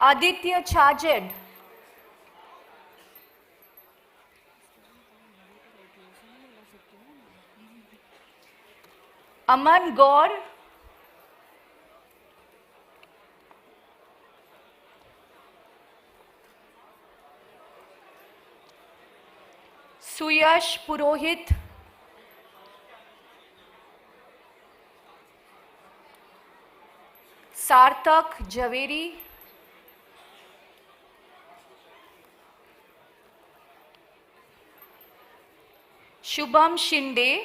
Aditya Chajed, Aman Gaur, Suyash Purohit, Sarthak Javeri, Shubham Shinde,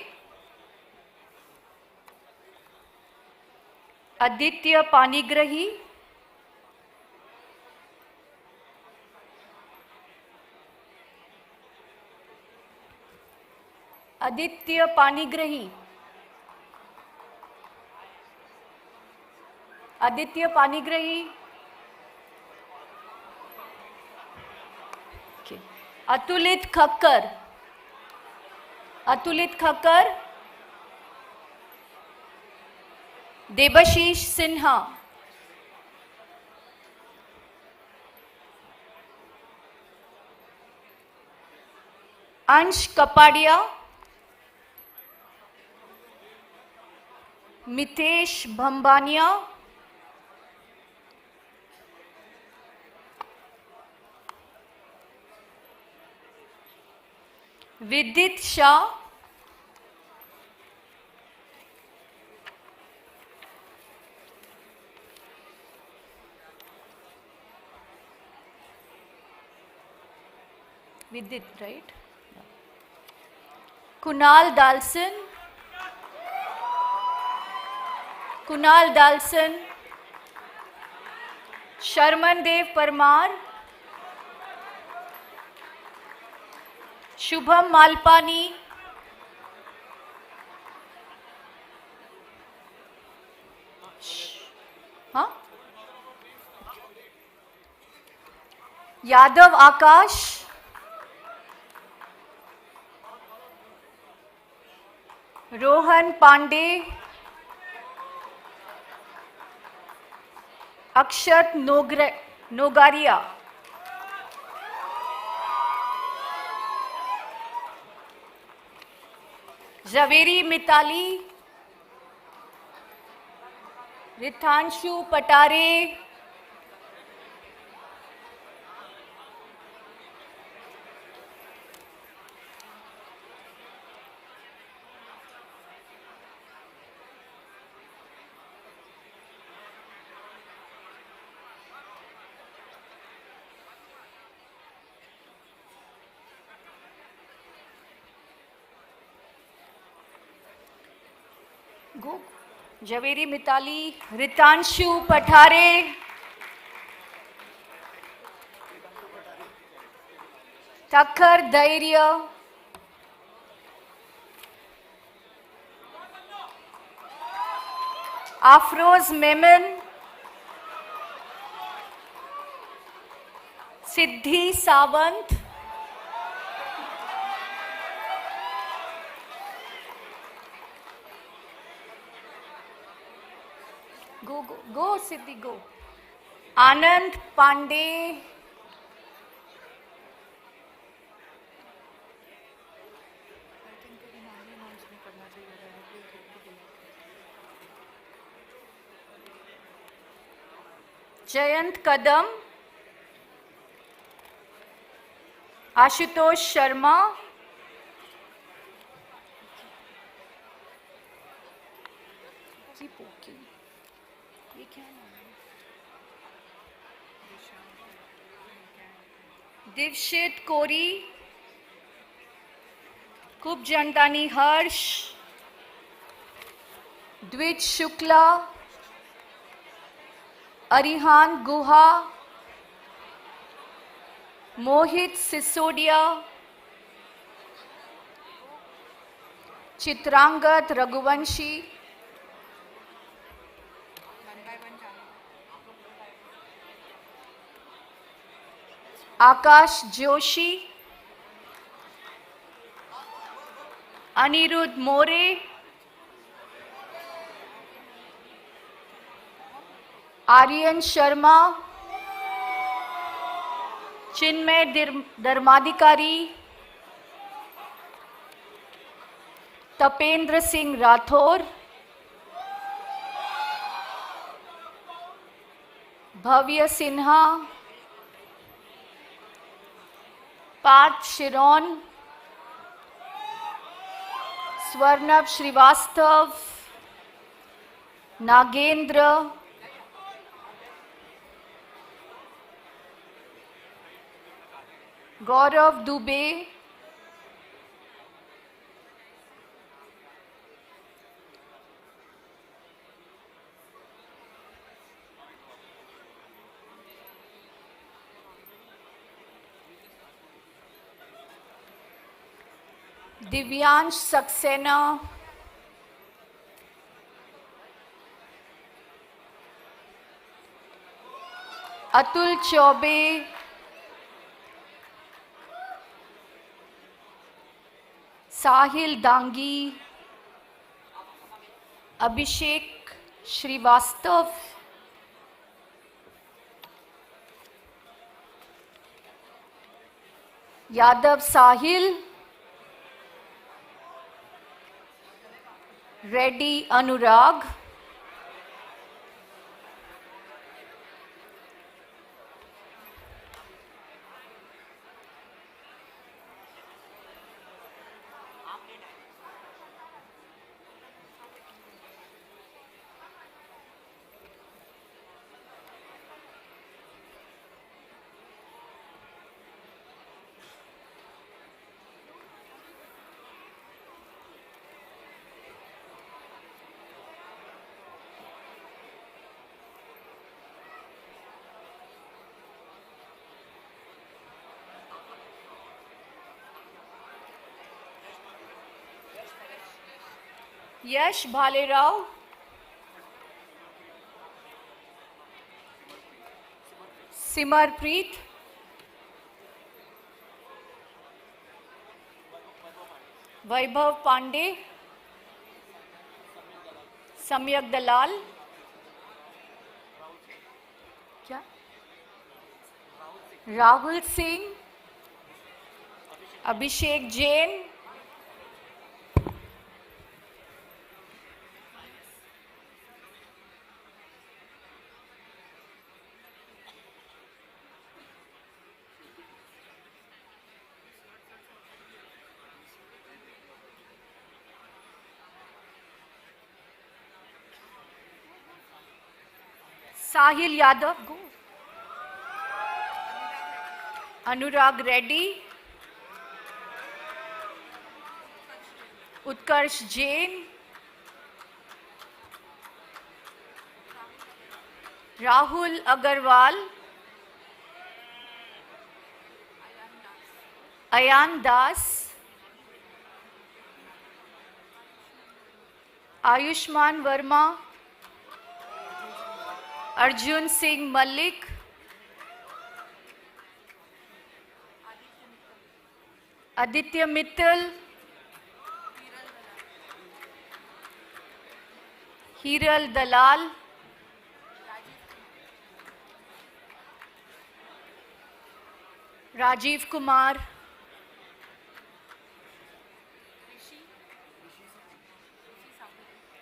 Aditya Panigrahi, Aditya Panigrahi, Aditya Panigrahi, okay. Atulit Khakkar, Atulit Khakkar, Debashish Sinha, Ansh Kapadia, Mitesh Bhambania, Vidit Shah, Vidit, right? Kunal Dalson, Kunal Dalson, Sharman Dev Parmar, Shubham Malpani, हाँ, यादव आकाश, रोहन पांडे, अक्षत नोगारिया, जवेरी मिताली, रिथांशु पटारे, जवेरी मिताली, रितांशु पठारे, तखर धैर्य, आफरोज मेमन, सिद्धि सावंत, गो सिद्धि गो, आनंद पांडे, जयंत कदम, आशुतोष शर्मा, दिवशित कोरी, कुबजंतानी हर्ष, द्विज शुक्ला, अरिहान गुहा, मोहित सिसोदिया, चित्रांगत रघुवंशी, आकाश जोशी, अनिरुद्ध मोरे, आर्यन शर्मा, चिन्मय धर्माधिकारी, तपेंद्र सिंह राठौर, भव्य सिन्हा, पार्थ शिरोन, स्वर्णभ श्रीवास्तव, नागेंद्र, गौरव दुबे, दिव्यांश सक्सेना, अतुल चौबे, साहिल दांगी, अभिषेक श्रीवास्तव, यादव साहिल, रेड्डी अनुराग, Yash Bhalerao, Simarpreet, Vaibhav Pandey, Samyak Dalal, क्या? Rahul Singh, Abhishek Jain, Sahil Yadav, Anurag Reddy, Utkarsh Jain, Rahul Agarwal, Ayan Das, Ayushman Verma, Arjun Singh Malik, Aditya Mittal, Hiral Dalal, Rajiv Kumar,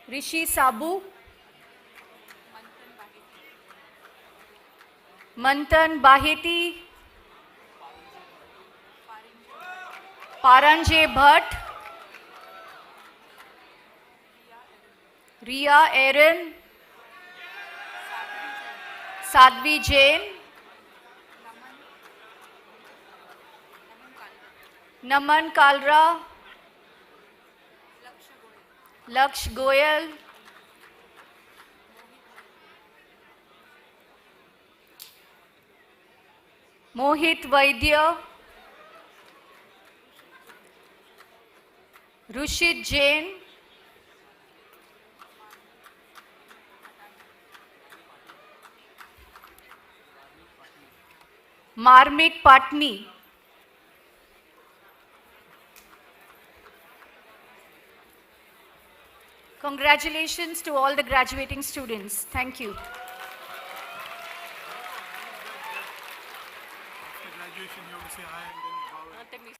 Rishi Sabu, Manthan Baheti, Paranjay Bhatt, Ria Aaron, Sadhvi Jain, Naman Kalra, Laksh Goyal, Mohit Vaidya, Rushit Jain, Marmik Patni. Congratulations to all the graduating students. Thank you. Graduation, you have to say hi and then bow.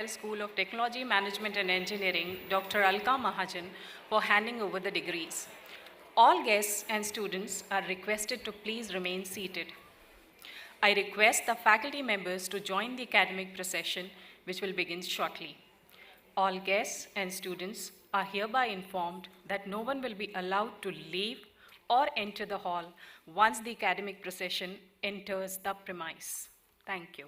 School of Technology, Management and Engineering, Dr. Alka Mahajan, for handing over the degrees. All guests and students are requested to please remain seated. I request the faculty members to join the academic procession, which will begin shortly. All guests and students are hereby informed that no one will be allowed to leave or enter the hall once the academic procession enters the premise. Thank you.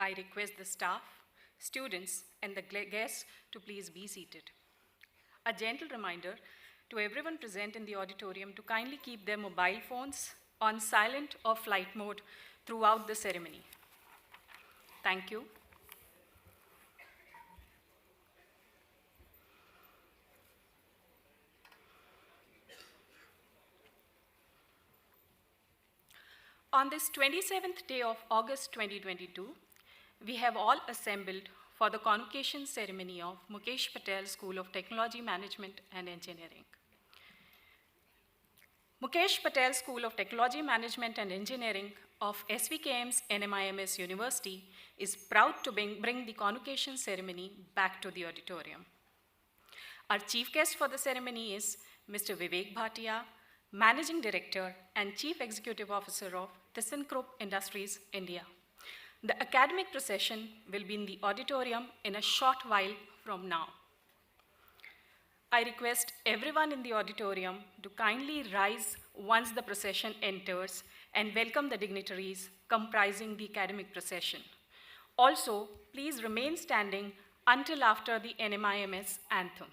I request the staff, students, and the guests to please be seated. A gentle reminder to everyone present in the auditorium to kindly keep their mobile phones on silent or flight mode throughout the ceremony. Thank you. On this 27th day of August 2022, we have all assembled for the convocation ceremony of Mukesh Patel School of Technology, Management and Engineering. Mukesh Patel School of Technology, Management and Engineering of SVKM's NMIMS University is proud to bring the convocation ceremony back to the auditorium. Our chief guest for the ceremony is Mr. Vivek Bhatia, Managing Director and Chief Executive Officer of ThyssenKrupp Industries, India. The academic procession will be in the auditorium in a short while from now. I request everyone in the auditorium to kindly rise once the procession enters and welcome the dignitaries comprising the academic procession. Also, please remain standing until after the NMIMS anthem.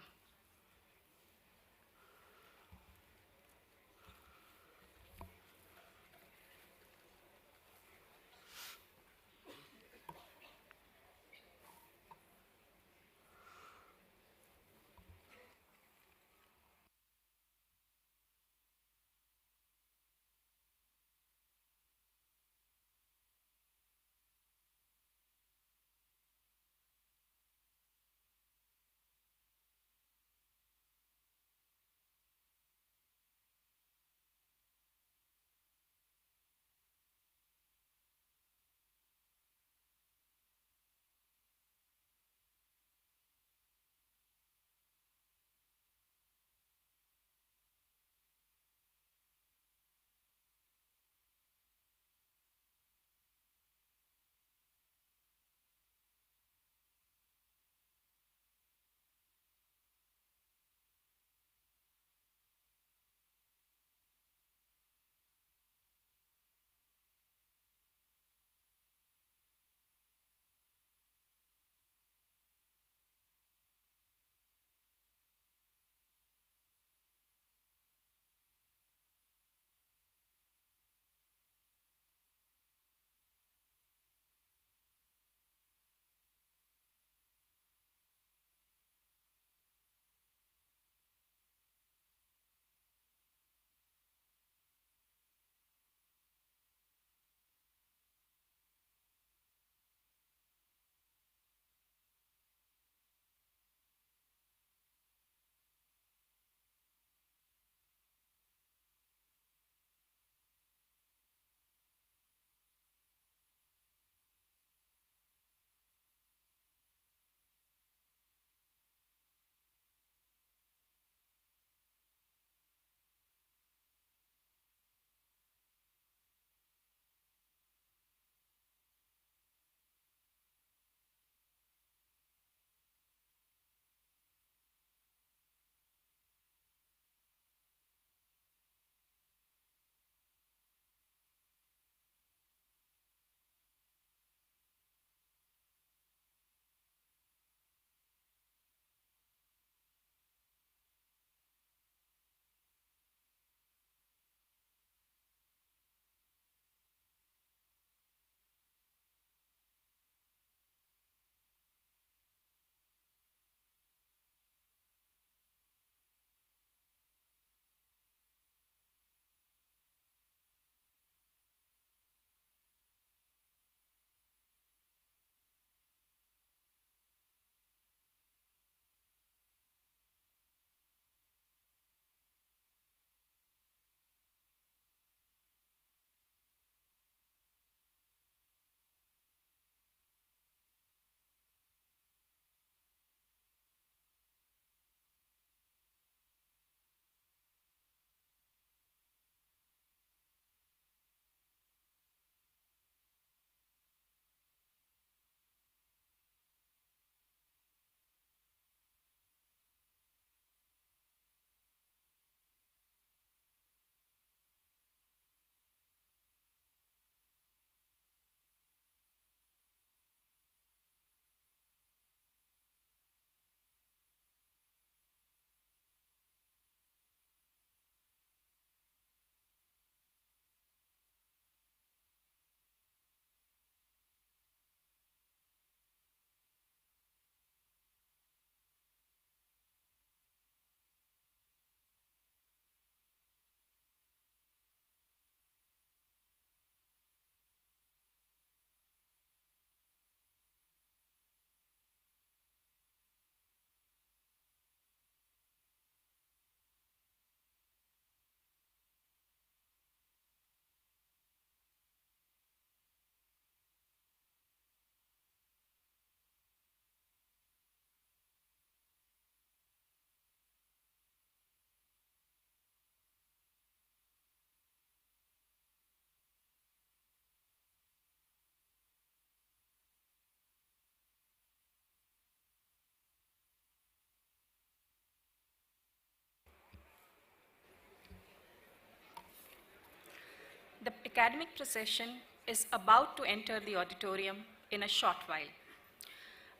academic procession is about to enter the auditorium in a short while.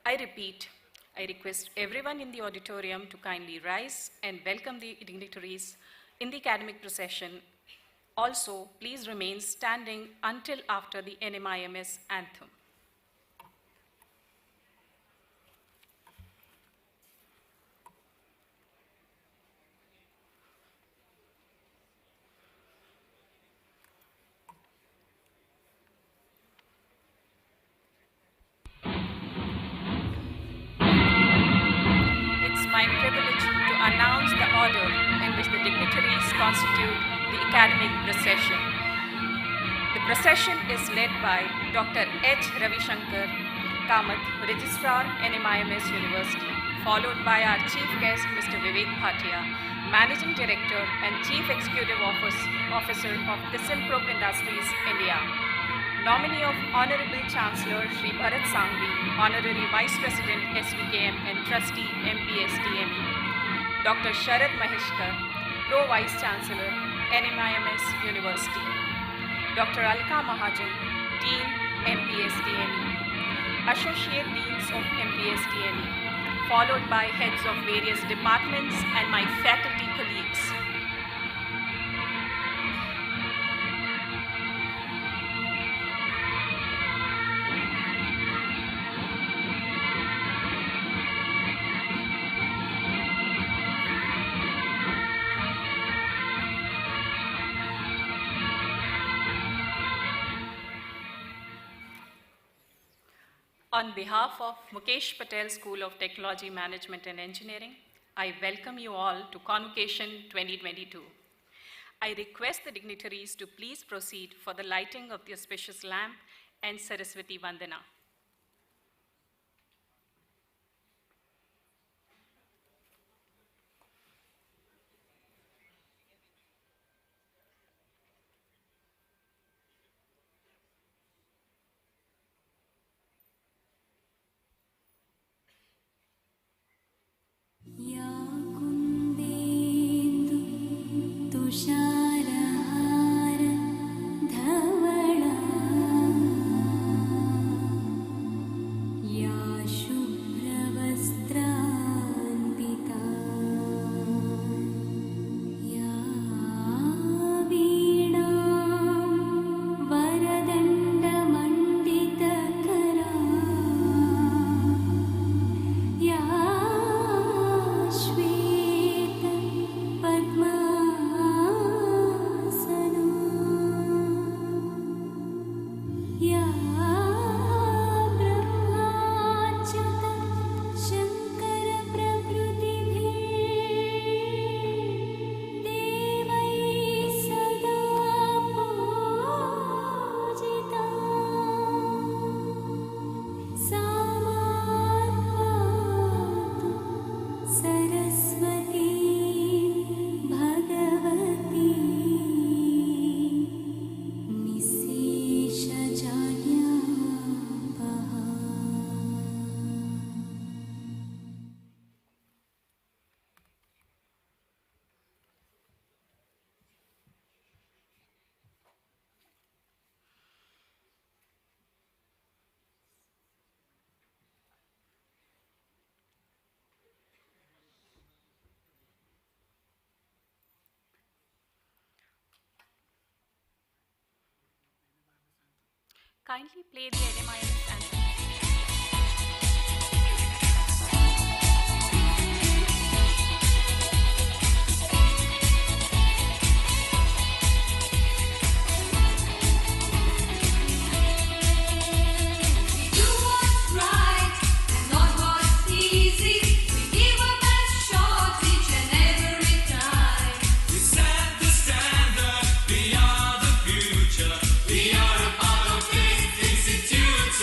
I repeat, I request everyone in the auditorium to kindly rise and welcome the dignitaries in the academic procession. Also, please remain standing until after the NMIMS anthem. It's my privilege to announce the order in which the dignitaries constitute the academic procession. The procession is led by Dr. H. Ravishankar Kamath, Registrar, NMIMS University, followed by our Chief Guest, Mr. Vivek Bhatia, Managing Director and Chief Executive Officer of ThyssenKrupp Industries, India. Nominee of Honorable Chancellor Shri Bharat Sangvi, Honorary Vice President SVKM and Trustee MPSTME. Dr. Sharad Maheshkar, Pro Vice Chancellor, NMIMS University. Dr. Alka Mahajan, Dean, MPSTME. Associate Deans of MPSTME, followed by heads of various departments and my faculty colleagues. On behalf of Mukesh Patel School of Technology, Management and Engineering, I welcome you all to Convocation 2022. I request the dignitaries to please proceed for the lighting of the auspicious lamp and Saraswati Vandana. या कुन्देन्दु तुषारहार धवला या शुभ्रवस्त्रान्विता या वीणां वरदण्डमण्डितकरा या श्वेत पद्मासना या ब्रह्माच्युत शङ्कर प्रभृतिभिः देवैः सदा पूजिता सा मातु Saraswati Bhagwati निःशेषजाड्यापहा। Kindly play the NMIMS anthem. Do what's right and not what's easy. We give our best shot each and every time. We set the standard, we are the future. We are a part of this institute.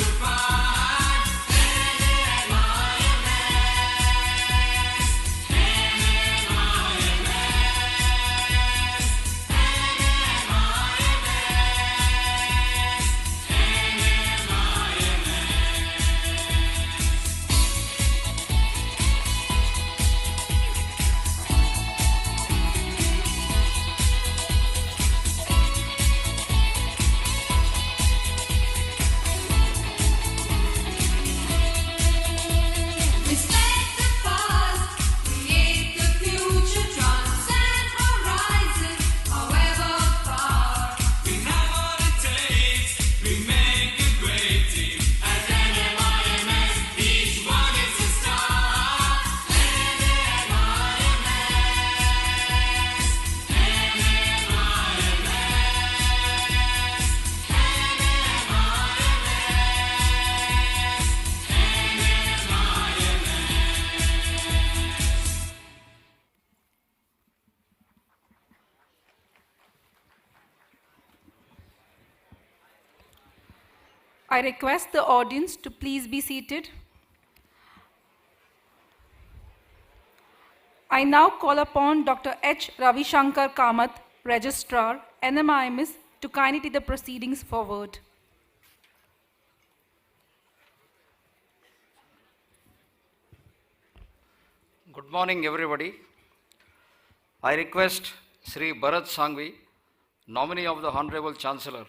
I request the audience to please be seated. I now call upon Dr. H. Ravishankar Kamath, Registrar, NMIMS, to kindly take the proceedings forward. Good morning, everybody. I request Sri Bharat Sangvi, nominee of the Honorable Chancellor,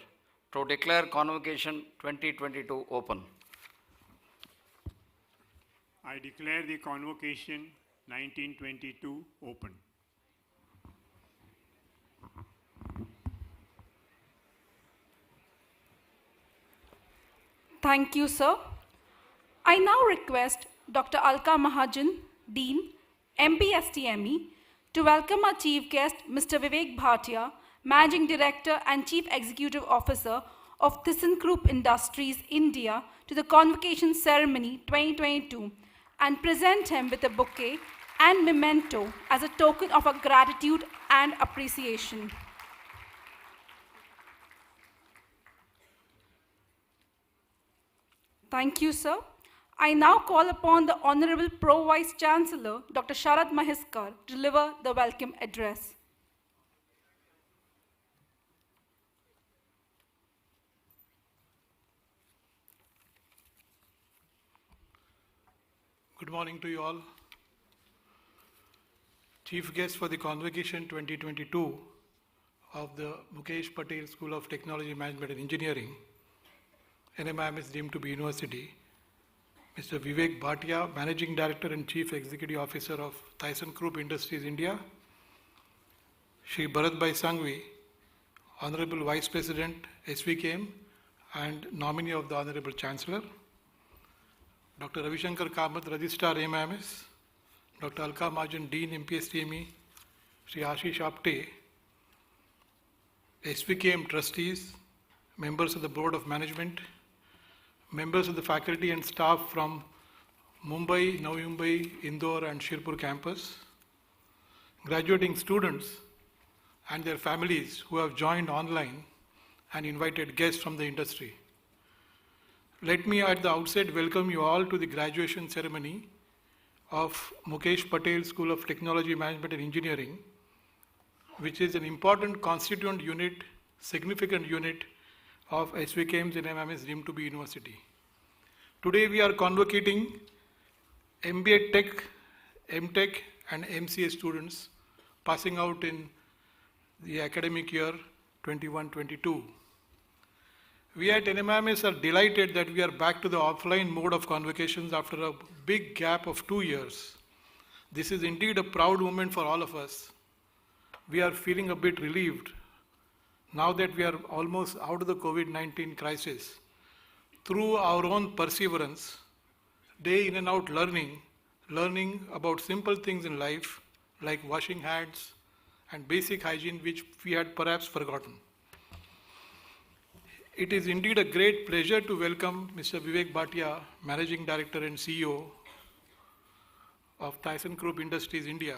to declare Convocation 2022 open. I declare the Convocation 1922 open. Thank you, sir. I now request Dr. Alka Mahajan, Dean, MPSTME, to welcome our chief guest, Mr. Vivek Bhatia, Managing Director and Chief Executive Officer of ThyssenKrupp Industries India, to the Convocation Ceremony 2022 and present him with a bouquet and memento as a token of our gratitude and appreciation. Thank you, sir. I now call upon the Honorable Pro Vice Chancellor, Dr. Sharad Mahiskar, to deliver the welcome address. Good morning to you all. Chief guest for the Convocation 2022 of the Mukesh Patel School of Technology, Management and Engineering, NMIMS deemed to be university, Mr. Vivek Bhatia, Managing Director and Chief Executive Officer of ThyssenKrupp Industries India, Shri Bharatbhai Sangvi, Honorable Vice President SVKM and nominee of the Honorable Chancellor, Dr. Ravishankar Kamath, Registrar MIMS, Dr. Alka Mahajan, Dean MPSTME, Shri Ashish Apte, SVKM trustees, members of the Board of Management, members of the faculty and staff from Mumbai, Navi Mumbai, Indore and Shirpur campus, graduating students and their families who have joined online, and invited guests from the industry. Let me at the outset welcome you all to the graduation ceremony of Mukesh Patel School of Technology, Management and Engineering, which is an important constituent unit, significant unit of SVKM's and MMS deemed to be university. Today we are convocating MBA Tech, MTech and MCA students passing out in the academic year 21-22. We at NMIMS are delighted that we are back to the offline mode of convocations after a big gap of 2 years. This is indeed a proud moment for all of us. We are feeling a bit relieved now that we are almost out of the COVID-19 crisis. Through our own perseverance, day in and out learning about simple things in life like washing hands and basic hygiene which we had perhaps forgotten. It is indeed a great pleasure to welcome Mr. Vivek Bhatia, Managing Director and CEO of ThyssenKrupp Industries India.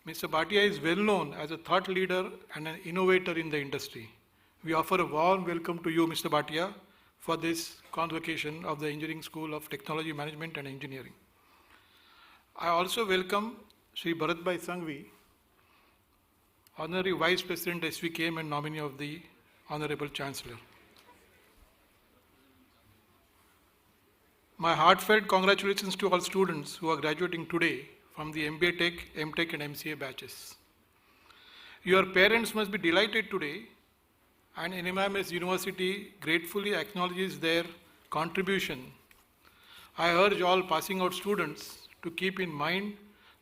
Mr. Bhatia is well known as a thought leader and an innovator in the industry. We offer a warm welcome to you, Mr. Bhatia, for this convocation of the Engineering School of Technology, Management and Engineering. I also welcome Shri Bharatbhai Sangvi, Honorary Vice President SVKM and nominee of the Honorable Chancellor. My heartfelt congratulations to all students who are graduating today from the MBA Tech, MTech and MCA batches. Your parents must be delighted today, and NMIMS University gratefully acknowledges their contribution. I urge all passing out students to keep in mind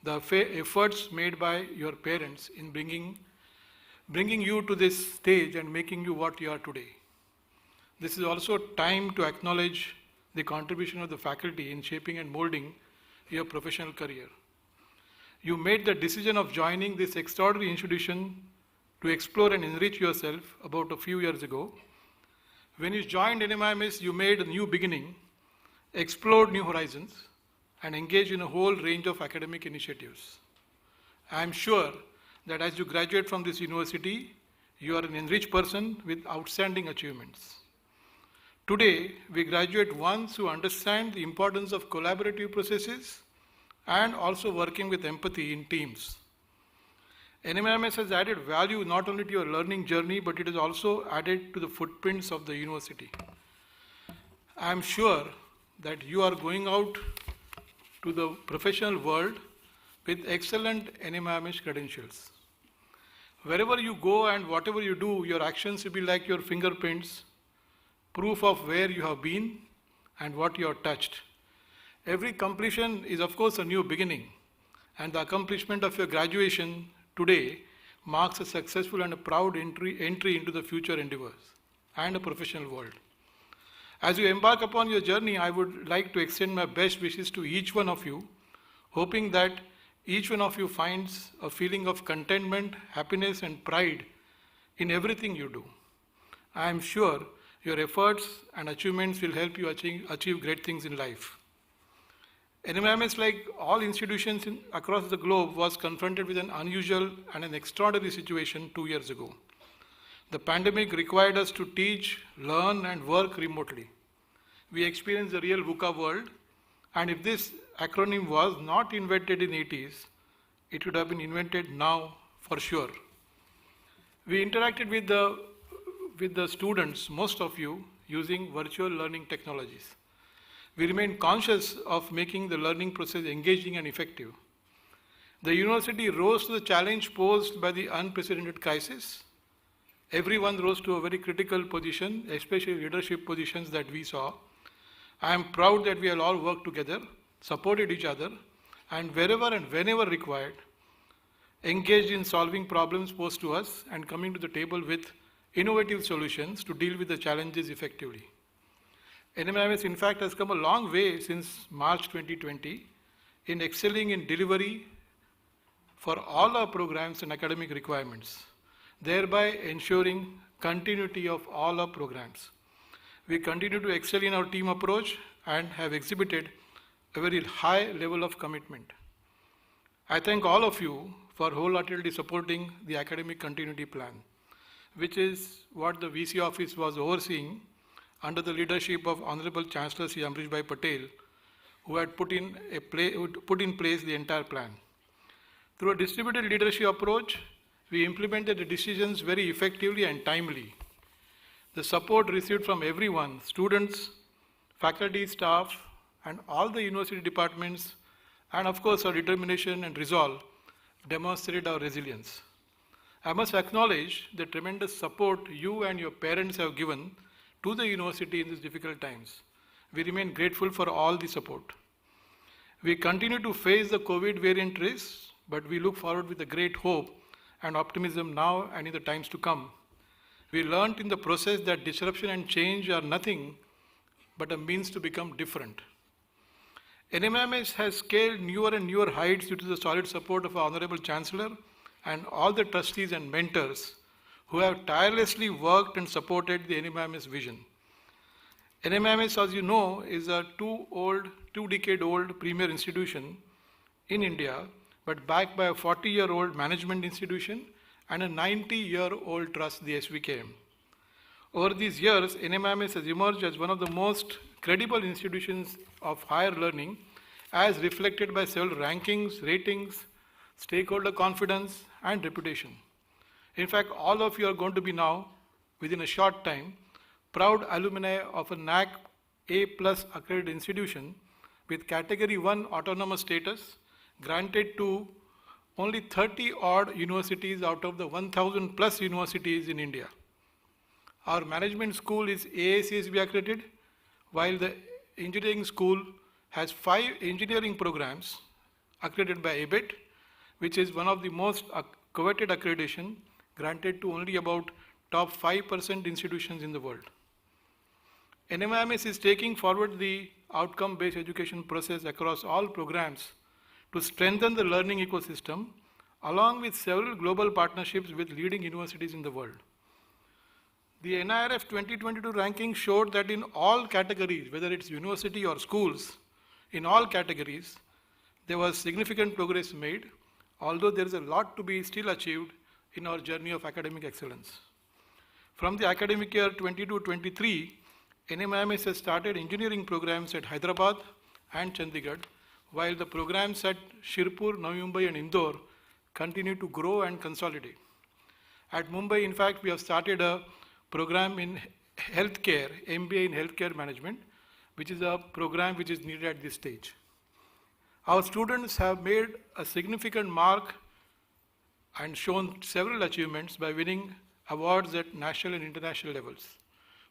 the efforts made by your parents in bringing you to this stage and making you what you are today. This is also time to acknowledge the contribution of the faculty in shaping and molding your professional career. You made the decision of joining this extraordinary institution to explore and enrich yourself about a few years ago. When you joined NMIMS, you made a new beginning, explored new horizons, and engaged in a whole range of academic initiatives. I am sure that as you graduate from this university, you are an enriched person with outstanding achievements. Today, we graduate ones who understand the importance of collaborative processes and also working with empathy in teams. NMIMS has added value not only to your learning journey, but it has also added to the footprints of the university. I am sure that you are going out to the professional world with excellent NMIMS credentials. Wherever you go and whatever you do, your actions will be like your fingerprints, proof of where you have been and what you have touched. Every completion is of course a new beginning, and the accomplishment of your graduation today marks a successful and a proud entry into the future endeavors and a professional world. As you embark upon your journey, I would like to extend my best wishes to each one of you, hoping that each one of you finds a feeling of contentment, happiness and pride in everything you do. I am sure your efforts and achievements will help you achieve great things in life. NMIMS, like all institutions across the globe, was confronted with an unusual and an extraordinary situation 2 years ago. The pandemic required us to teach, learn and work remotely. We experienced the real VUCA world, and if this acronym was not invented in 80s, it would have been invented now for sure. We interacted with the students, most of you, using virtual learning technologies. We remain conscious of making the learning process engaging and effective. The university rose to the challenge posed by the unprecedented crisis. Everyone rose to a very critical position, especially leadership positions that we saw. I am proud that we have all worked together, supported each other, and wherever and whenever required, engaged in solving problems posed to us and coming to the table with innovative solutions to deal with the challenges effectively. NMIMS, in fact, has come a long way since March 2020 in excelling in delivery for all our programs and academic requirements, thereby ensuring continuity of all our programs. We continue to excel in our team approach and have exhibited a very high level of commitment. I thank all of you for wholeheartedly supporting the academic continuity plan, which is what the VC office was overseeing under the leadership of Honorable Chancellor Sri Amrish Bhai Patel, who had put in place the entire plan. Through a distributed leadership approach, we implemented the decisions very effectively and timely. The support received from everyone, students, faculty, staff, and all the university departments, and of course our determination and resolve, demonstrated our resilience. I must acknowledge the tremendous support you and your parents have given to the university in these difficult times. We remain grateful for all the support. We continue to face the COVID variant risks, but we look forward with a great hope and optimism now and in the times to come. We learned in the process that disruption and change are nothing but a means to become different. NMIMS has scaled newer and newer heights due to the solid support of our Honorable Chancellor and all the trustees and mentors who have tirelessly worked and supported the NMIMS vision. NMIMS, as you know, is a two-decade-old premier institution in India, but backed by a 40-year-old management institution and a 90-year-old trust, the SVKM. Over these years, NMIMS has emerged as one of the most credible institutions of higher learning, as reflected by several rankings, ratings, stakeholder confidence, and reputation. In fact, all of you are going to be now, within a short time, proud alumni of a NAAC A+ accredited institution with Category 1 autonomous status granted to only 30-odd universities out of the 1,000 plus universities in India. Our management school is AICSB accredited, while the engineering school has 5 engineering programs accredited by ABET, which is one of the most coveted accreditation granted to only about top 5% institutions in the world. NMIMS is taking forward the outcome-based education process across all programs to strengthen the learning ecosystem, along with several global partnerships with leading universities in the world. The NIRF 2022 ranking showed that in all categories, whether it's university or schools, in all categories, there was significant progress made, although there is a lot to be still achieved in our journey of academic excellence. From the academic year 22-23, NMIMS has started engineering programs at Hyderabad and Chandigarh, while the programs at Shirpur, Navi Mumbai and Indore continue to grow and consolidate. At Mumbai, in fact, we have started a program in healthcare, MBA in healthcare management, which is a program which is needed at this stage. Our students have made a significant mark and shown several achievements by winning awards at national and international levels.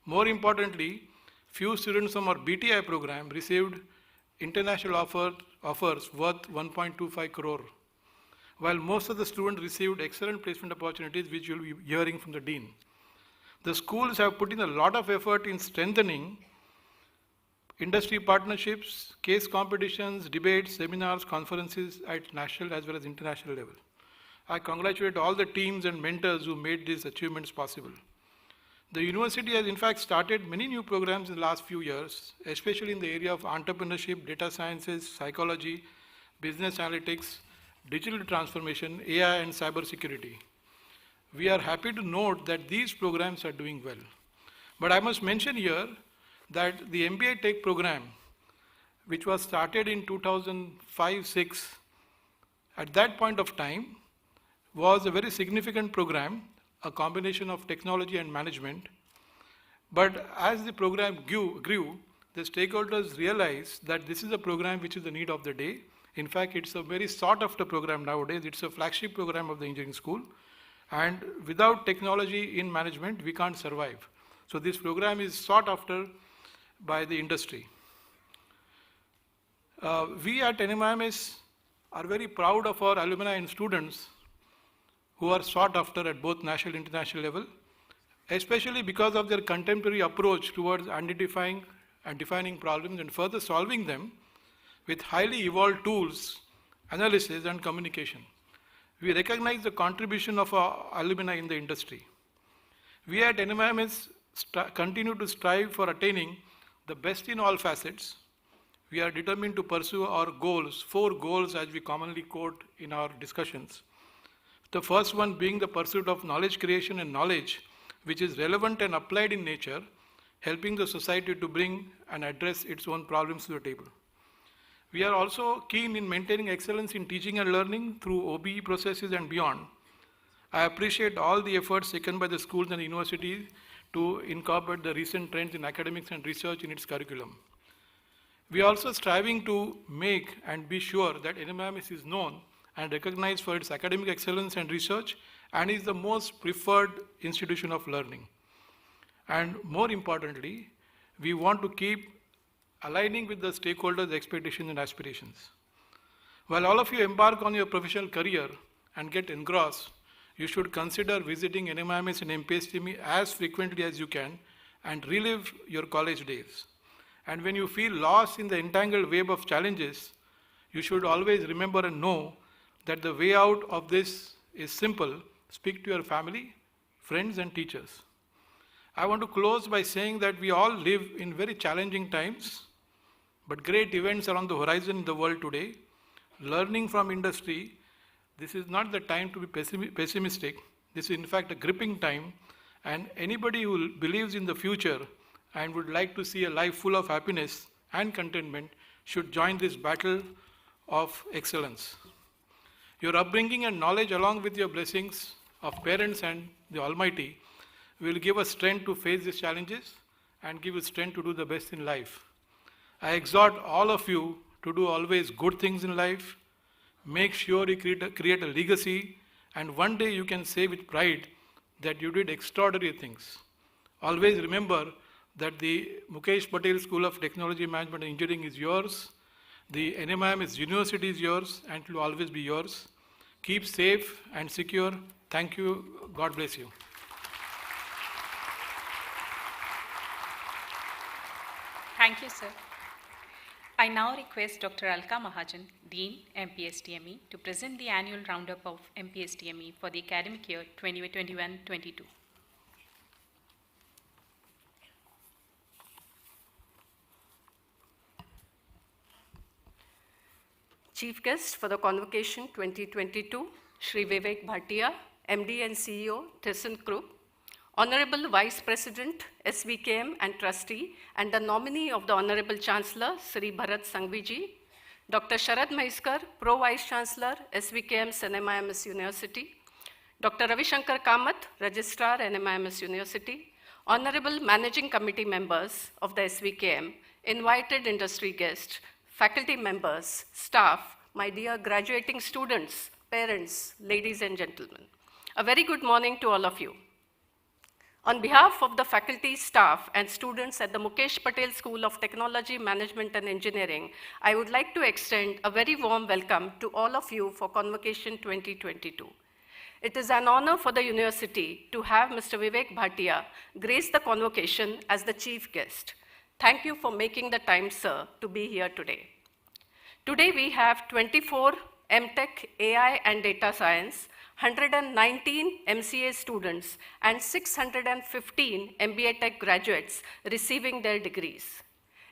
More importantly, few students from our BTI program received international offers worth 1.25 crore, while most of the students received excellent placement opportunities, which you'll be hearing from the dean. The schools have put in a lot of effort in strengthening industry partnerships, case competitions, debates, seminars, conferences at national as well as international level. I congratulate all the teams and mentors who made these achievements possible. The university has in fact started many new programs in the last few years, especially in the area of entrepreneurship, data sciences, psychology, business analytics, digital transformation, AI and cyber security. We are happy to note that these programs are doing well. But I must mention here that the MBA Tech program, which was started in 2005-06, at that point of time, was a very significant program, a combination of technology and management. But as the program grew, the stakeholders realized that this is a program which is the need of the day. In fact, it's a very sought after program nowadays. It's a flagship program of the engineering school. And without technology in management, we can't survive. So this program is sought after by the industry. We at NMIMS are very proud of our alumni and students who are sought after at both national and international level, especially because of their contemporary approach towards identifying and defining problems and further solving them with highly evolved tools, analysis and communication. We recognize the contribution of our alumni in the industry. We at NMIMS continue to strive for attaining the best in all facets. We are determined to pursue our goals, 4 goals as we commonly quote in our discussions. The first one being the pursuit of knowledge creation and knowledge which is relevant and applied in nature, helping the society to bring and address its own problems to the table. We are also keen in maintaining excellence in teaching and learning through OBE processes and beyond. I appreciate all the efforts taken by the schools and universities to incorporate the recent trends in academics and research in its curriculum. We are also striving to make and be sure that NMIMS is known and recognized for its academic excellence and research and is the most preferred institution of learning. And more importantly, we want to keep aligning with the stakeholders' expectations and aspirations. While all of you embark on your professional career and get engrossed, you should consider visiting NMIMS and MPSTME as frequently as you can and relive your college days. And when you feel lost in the entangled web of challenges, you should always remember and know that the way out of this is simple. Speak to your family, friends and teachers. I want to close by saying that we all live in very challenging times, but great events are on the horizon in the world today. Learning from industry, this is not the time to be pessimistic. This is in fact a gripping time, and anybody who believes in the future and would like to see a life full of happiness and contentment should join this battle of excellence. Your upbringing and knowledge along with your blessings of parents and the Almighty will give us strength to face these challenges and give us strength to do the best in life. I exhort all of you to do always good things in life. Make sure you create a legacy, and one day you can say with pride that you did extraordinary things. Always remember that the Mukesh Patel School of Technology, Management and Engineering is yours. The NMIMS University is yours and it will always be yours. Keep safe and secure. Thank you. God bless you. Thank you, sir. I now request Dr. Alka Mahajan, Dean, MPSTME, to present the annual roundup of MPSTME for the academic year 2021-22. Chief guest for the Convocation 2022, Shri Vivek Bhatia, MD and CEO, Thyssen Group. Honorable Vice President, SVKM and Trustee, and the nominee of the Honorable Chancellor, Sri Bharat Sanghvi ji, Dr. Sharad Mahiskar, Pro Vice Chancellor, SVKM, NMIMS University, Dr. Ravi Shankar Kamath, Registrar, NMIMS University, Honorable Managing Committee members of the SVKM, invited industry guests, faculty members, staff, my dear graduating students, parents, ladies and gentlemen. A very good morning to all of you. On behalf of the faculty, staff, and students at the Mukesh Patel School of Technology, Management and Engineering, I would like to extend a very warm welcome to all of you for Convocation 2022. It is an honor for the university to have Mr. Vivek Bhatia grace the convocation as the chief guest. Thank you for making the time, sir, to be here today. Today we have 24 MTech, AI and Data Science, 119 MCA students, and 615 MBA Tech graduates receiving their degrees.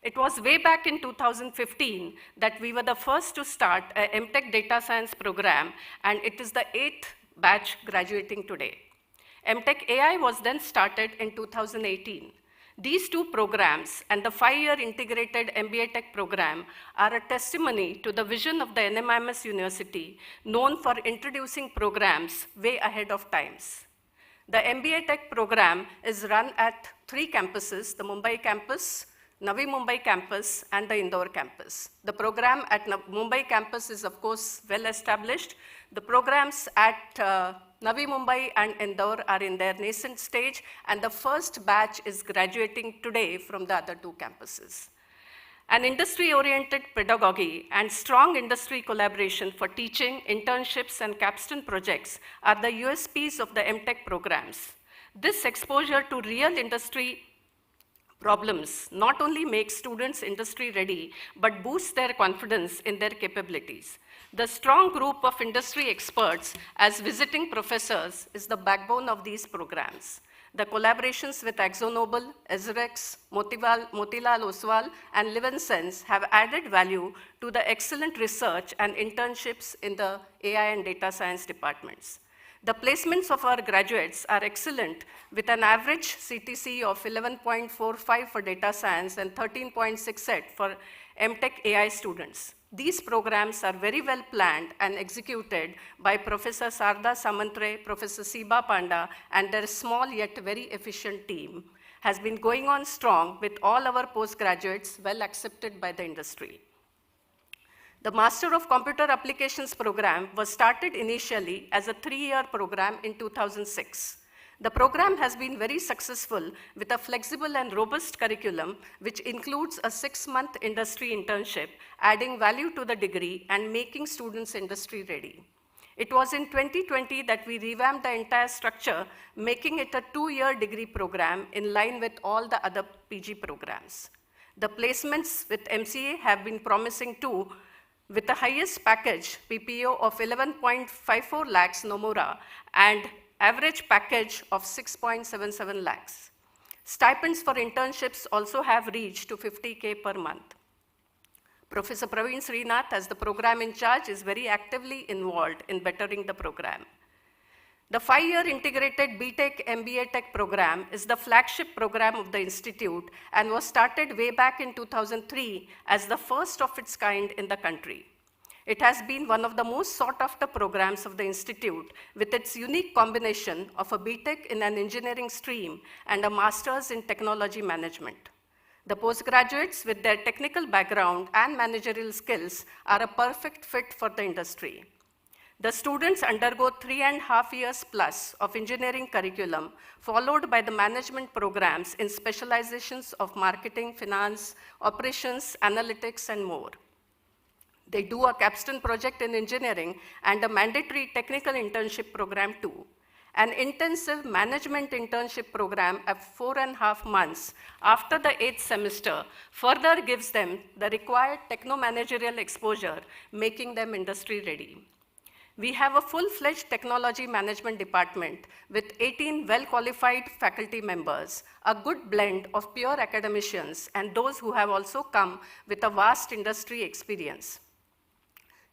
It was way back in 2015 that we were the first to start a MTech Data Science program, and it is the 8th batch graduating today. MTech AI was then started in 2018. These two programs and the 5-year integrated MBA Tech program are a testimony to the vision of the NMIMS University, known for introducing programs way ahead of times. The MBA Tech program is run at 3 campuses, the Mumbai campus, Navi Mumbai campus, and the Indore campus. The program at Mumbai campus is, of course, well established. The programs at Navi Mumbai and Indore are in their nascent stage, and the first batch is graduating today from the other 2 campuses. An industry-oriented pedagogy and strong industry collaboration for teaching, internships, and capstone projects are the USPs of the MTech programs. This exposure to real industry problems not only makes students industry ready, but boosts their confidence in their capabilities. The strong group of industry experts as visiting professors is the backbone of these programs. The collaborations with AkzoNobel, Ezrex, Motilal Oswal, and Livensense have added value to the excellent research and internships in the AI and data science departments. The placements of our graduates are excellent, with an average CTC of 11.45 for data science and 13.68 for MTech AI students. These programs are very well planned and executed by Professor Sarda Samantre, Professor Siba Panda, and their small yet very efficient team has been going on strong with all our postgraduates well accepted by the industry. The Master of Computer Applications program was started initially as a 3-year program in 2006. The program has been very successful with a flexible and robust curriculum, which includes a 6-month industry internship, adding value to the degree and making students industry ready. It was in 2020 that we revamped the entire structure, making it a 2-year degree program in line with all the other PG programs. The placements with MCA have been promising too, with the highest package, PPO of 11.54 lakhs Nomura, and average package of 6.77 lakhs. Stipends for internships also have reached to 50K per month. Professor Praveen Srinath, as the program in charge, is very actively involved in bettering the program. The 5-year integrated BTech MBA Tech program is the flagship program of the institute and was started way back in 2003 as the first of its kind in the country. It has been one of the most sought after programs of the institute with its unique combination of a BTech in an engineering stream and a master's in technology management. The postgraduates with their technical background and managerial skills are a perfect fit for the industry. The students undergo 3.5 years plus of engineering curriculum, followed by the management programs in specializations of marketing, finance, operations, analytics, and more. They do a capstone project in engineering and a mandatory technical internship program too. An intensive management internship program of 4.5 months after the 8th semester further gives them the required techno-managerial exposure, making them industry ready. We have a full-fledged technology management department with 18 well-qualified faculty members, a good blend of pure academicians and those who have also come with a vast industry experience.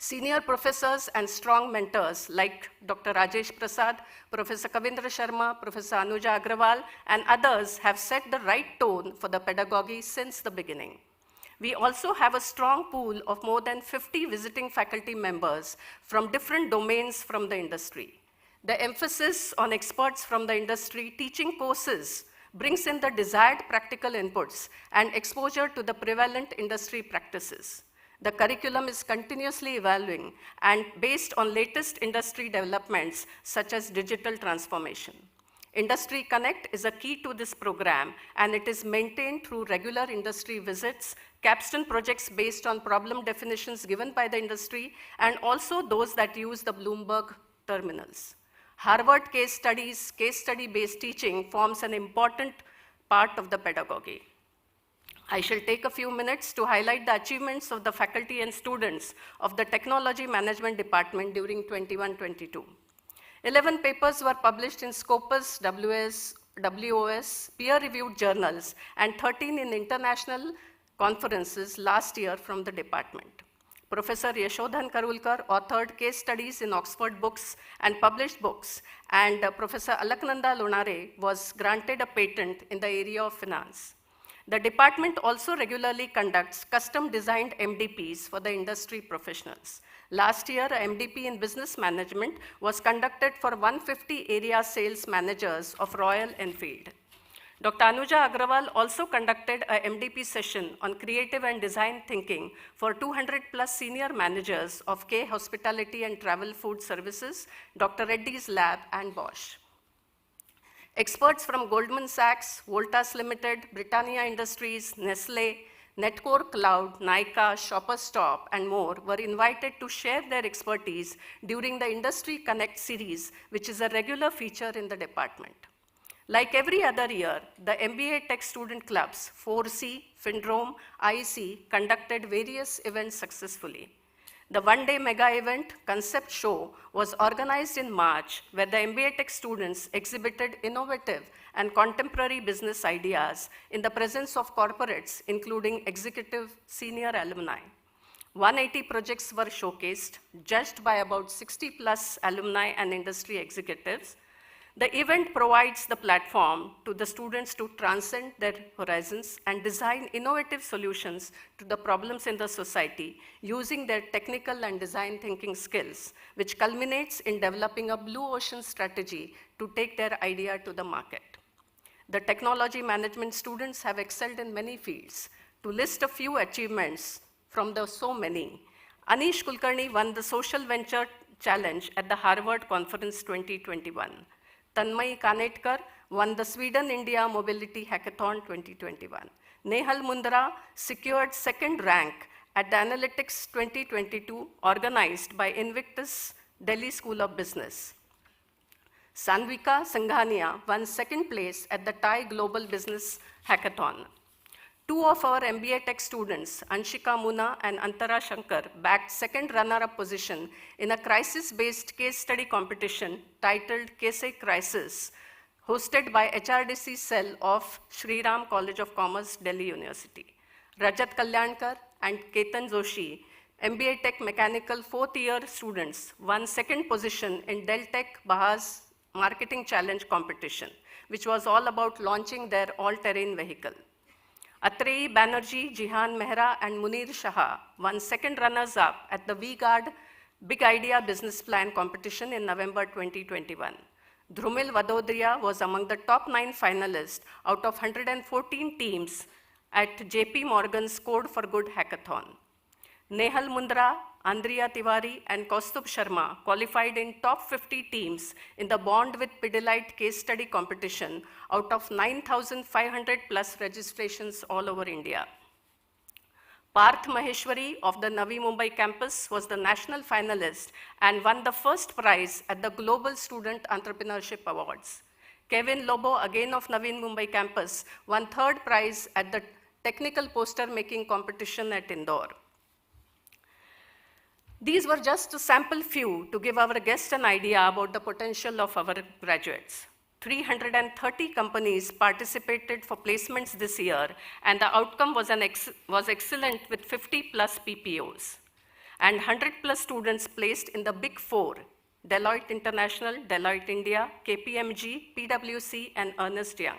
Senior professors and strong mentors like Dr. Rajesh Prasad, Professor Kavindra Sharma, Professor Anuja Agrawal, and others have set the right tone for the pedagogy since the beginning. We also have a strong pool of more than 50 visiting faculty members from different domains from the industry. The emphasis on experts from the industry teaching courses brings in the desired practical inputs and exposure to the prevalent industry practices. The curriculum is continuously evolving and based on latest industry developments such as digital transformation. Industry Connect is a key to this program, and it is maintained through regular industry visits, capstone projects based on problem definitions given by the industry, and also those that use the Bloomberg terminals. Harvard case study-based teaching forms an important part of the pedagogy. I shall take a few minutes to highlight the achievements of the faculty and students of the Technology Management Department during 21-22. 11 papers were published in Scopus, WOS, peer-reviewed journals, and 13 in international conferences last year from the department. Professor Yashodhan Karulkar authored case studies in Oxford books and published books, and Professor Alaknanda Lunare was granted a patent in the area of finance. The department also regularly conducts custom-designed MDPs for the industry professionals. Last year, a MDP in business management was conducted for 150 area sales managers of Royal Enfield. Dr. Anuja Agrawal also conducted a MDP session on creative and design thinking for 200 plus senior managers of K Hospitality and Travel Food Services, Dr. Reddy's Lab, and Bosch. Experts from Goldman Sachs, Voltas Limited, Britannia Industries, Nestle, Netcore Cloud, Nykaa, Shoppers Stop, and more were invited to share their expertise during the Industry Connect series, which is a regular feature in the department. Like every other year, the MBA Tech student clubs, 4C, Findrome, IEC, conducted various events successfully. The one-day mega event, Concept Show, was organized in March, where the MBA Tech students exhibited innovative and contemporary business ideas in the presence of corporates, including executive senior alumni. 180 projects were showcased, judged by about 60 plus alumni and industry executives. The event provides the platform to the students to transcend their horizons and design innovative solutions to the problems in the society using their technical and design thinking skills, which culminates in developing a blue ocean strategy to take their idea to the market. The technology management students have excelled in many fields. To list a few achievements from the so many, Anish Kulkarni won the Social Venture Challenge at the Harvard Conference 2021. Tanmay Kanetkar won the Sweden-India Mobility Hackathon 2021. Nehal Mundra secured second rank at the Analytics 2022 organized by Invictus Delhi School of Business. Sanvika Sanghania won second place at the Thai Global Business Hackathon. Two of our MBA Tech students, Anshika Muna and Antara Shankar, bagged second runner-up position in a crisis-based case study competition titled Case Crisis, hosted by HRDC cell of Shri Ram College of Commerce, Delhi University. Rajat Kalyankar and Ketan Joshi, MBA Tech Mechanical fourth-year students, won second position in Dell Tech Baha's Marketing Challenge competition, which was all about launching their all-terrain vehicle. Atreyi Banerjee, Jihan Mehra, and Munir Shah won second runners-up at the V-Guard Big Idea Business Plan competition in November 2021. Dhrumil Vadodria was among the top 9 finalists out of 114 teams at JP Morgan's Code for Good hackathon. Nehal Mundra, Andrea Tiwari, and Kaustubh Sharma qualified in top 50 teams in the Bond with Pidilite case study competition out of 9,500 plus registrations all over India. Parth Maheshwari of the Navi Mumbai campus was the national finalist and won the first prize at the Global Student Entrepreneurship Awards. Kevin Lobo, again of Navi Mumbai campus, won third prize at the technical poster making competition at Indore. These were just a sample few to give our guests an idea about the potential of our graduates. 330 companies participated for placements this year, and the outcome was excellent with 50 plus PPOs. and 100 plus students placed in the Big Four, Deloitte International, Deloitte India, KPMG, PwC, and Ernst Young.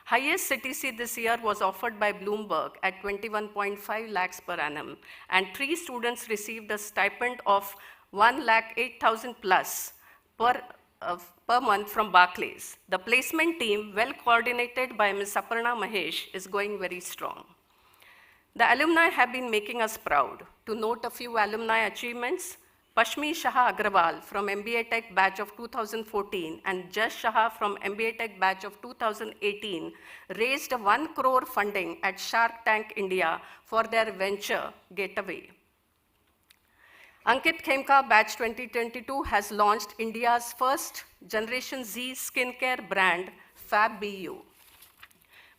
Highest CTC this year was offered by Bloomberg at 21.5 lakhs per annum, and 3 students received a stipend of 1,08,000 plus per month from Barclays. The placement team, well coordinated by Ms. Aparna Mahesh, is going very strong. The alumni have been making us proud. To note a few alumni achievements, Pashmi Shah Agrawal from MBA Tech batch of 2014 and Jash Shah from MBA Tech batch of 2018 raised 1 crore funding at Shark Tank India for their venture Getaway. Ankit Khemka batch 2022 has launched India's first Generation Z skincare brand, FabBU.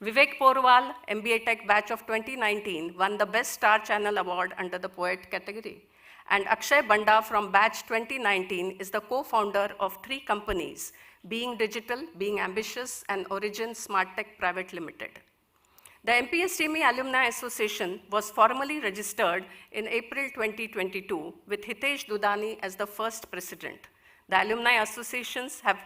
Vivek Porwal, MBA Tech batch of 2019, won the Best Star Channel Award under the Poet category. And Akshay Banda from batch 2019 is the co-founder of 3 companies, Being Digital, Being Ambitious, and Origin Smart Tech Private Limited. The MPSTME Alumni Association was formally registered in April 2022 with Hitesh Dudani as the first president. The alumni associations have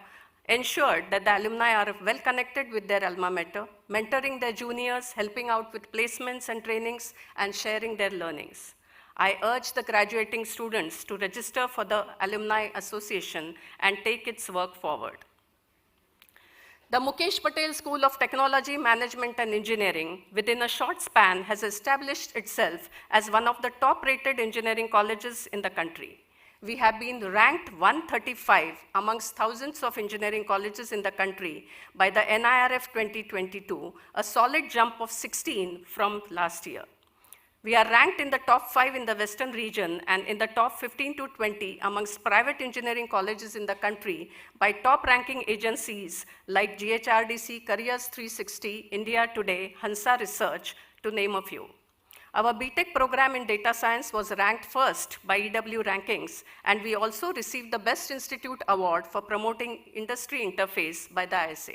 ensured that the alumni are well connected with their alma mater, mentoring their juniors, helping out with placements and trainings, and sharing their learnings. I urge the graduating students to register for the Alumni Association and take its work forward. The Mukesh Patel School of Technology, Management and Engineering, within a short span, has established itself as one of the top-rated engineering colleges in the country. We have been ranked 135 amongst thousands of engineering colleges in the country by the NIRF 2022, a solid jump of 16 from last year. We are ranked in the top 5 in the Western region and in the top 15 to 20 amongst private engineering colleges in the country by top ranking agencies like GHRDC, Careers 360, India Today, Hansa Research, to name a few. Our BTech program in data science was ranked first by EW rankings, and we also received the Best Institute Award for promoting industry interface by the ISA.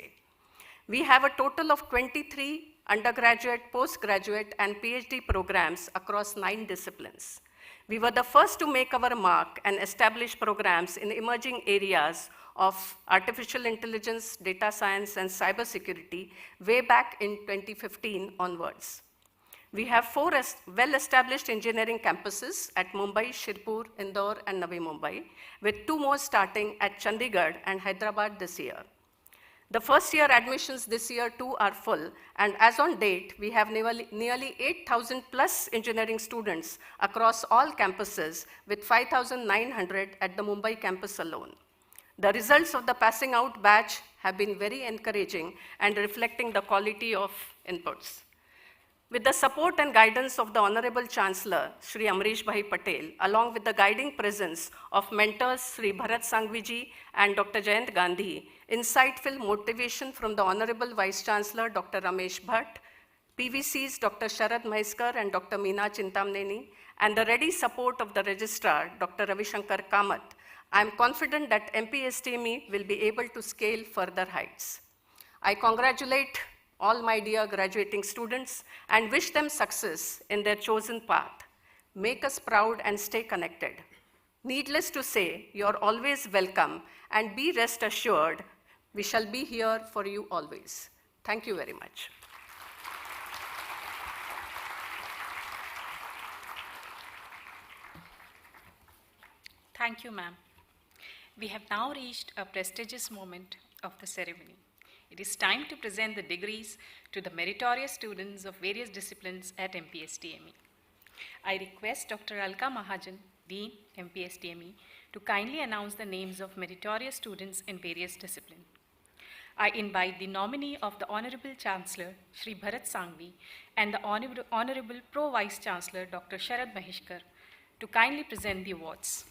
We have a total of 23 undergraduate, postgraduate, and PhD programs across 9 disciplines. We were the first to make our mark and establish programs in emerging areas of artificial intelligence, data science, and cybersecurity way back in 2015 onwards. We have 4 well-established engineering campuses at Mumbai, Shirpur, Indore, and Navi Mumbai, with 2 more starting at Chandigarh and Hyderabad this year. The first-year admissions this year too are full, and as on date, we have nearly 8,000 plus engineering students across all campuses, with 5,900 at the Mumbai campus alone. The results of the passing out batch have been very encouraging and reflecting the quality of inputs. With the support and guidance of the Honorable Chancellor, Shri Amrish Bhai Patel, along with the guiding presence of mentors Shri Bharat Sanghviji and Dr. Jayant Gandhi, insightful motivation from the Honorable Vice Chancellor, Dr. Ramesh Bhatt, PVCs Dr. Sharad Maheskar and Dr. Meena Chintamneni, and the ready support of the Registrar, Dr. Ravi Shankar Kamath, I am confident that MPSTME will be able to scale further heights. I congratulate all my dear graduating students and wish them success in their chosen path. Make us proud and stay connected. Needless to say, you're always welcome, and be rest assured, we shall be here for you always. Thank you very much. Thank you, ma'am. We have now reached a prestigious moment of the ceremony. It is time to present the degrees to the meritorious students of various disciplines at MPSTME. I request Dr. Alka Mahajan, Dean, MPSTME, to kindly announce the names of meritorious students in various disciplines. I invite the nominee of the Honorable Chancellor, Shri Bharat Sanghvi, and the Honorable Pro Vice Chancellor, Dr. Sharad Maheshkar, to kindly present the awards.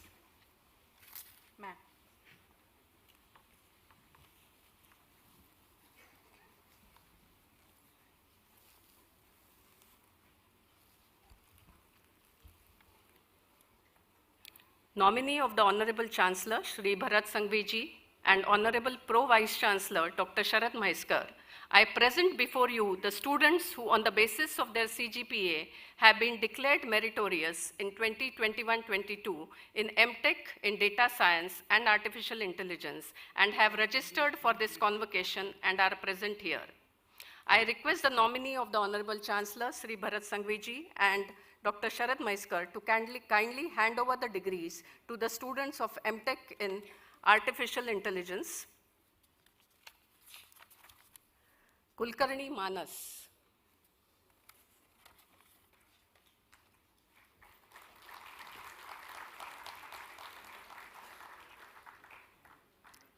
Ma'am. Nominee of the Honorable Chancellor, Shri Bharat Sanghvi ji, and Honorable Pro Vice Chancellor, Dr. Sharad Maheskar, I present before you the students who, on the basis of their CGPA, have been declared meritorious in 2021-22 in MTech in Data Science and Artificial Intelligence and have registered for this convocation and are present here. I request the nominee of the Honorable Chancellor, Sri Bharat Sanghviji, and Dr. Sharad Maiskar to kindly hand over the degrees to the students of MTech in Artificial Intelligence. Kulkarni Manas.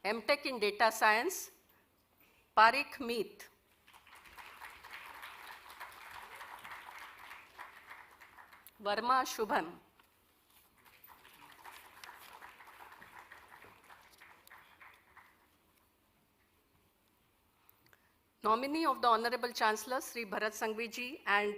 MTech in Data Science, Parik Meet. Verma Shubham. Nominee of the Honorable Chancellor, Sri Bharat Sanghviji, and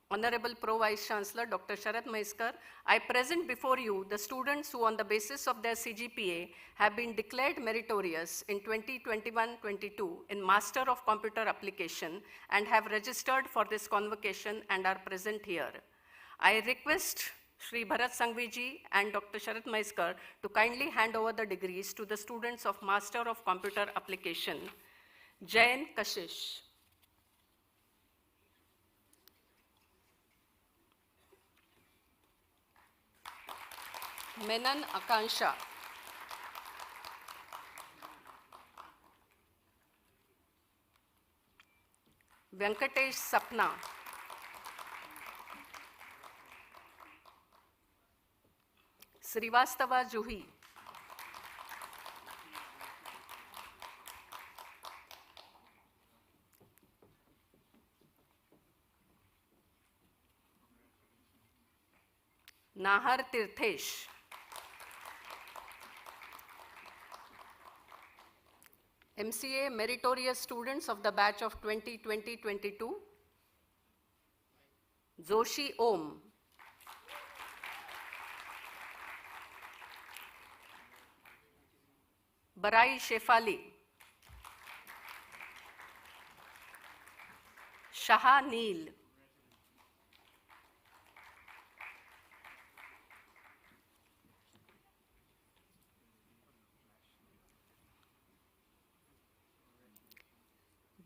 Honorable Pro Vice Chancellor, Dr. Sharad Maiskar, I present before you the students who, on the basis of their CGPA, have been declared meritorious in 2021-22 in Master of Computer Application and have registered for this convocation and are present here. I request Sri Bharat Sanghviji and Dr. Sharad Maiskar to kindly hand over the degrees to the students of Master of Computer Application. Jain Kashish. Menan Akansha. Venkatesh Sapna. Srivastava Juhi. Nahar Tirthesh. MCA meritorious students of the batch of 2020-22. Joshi Om. Barai Shefali. Shaha Neel.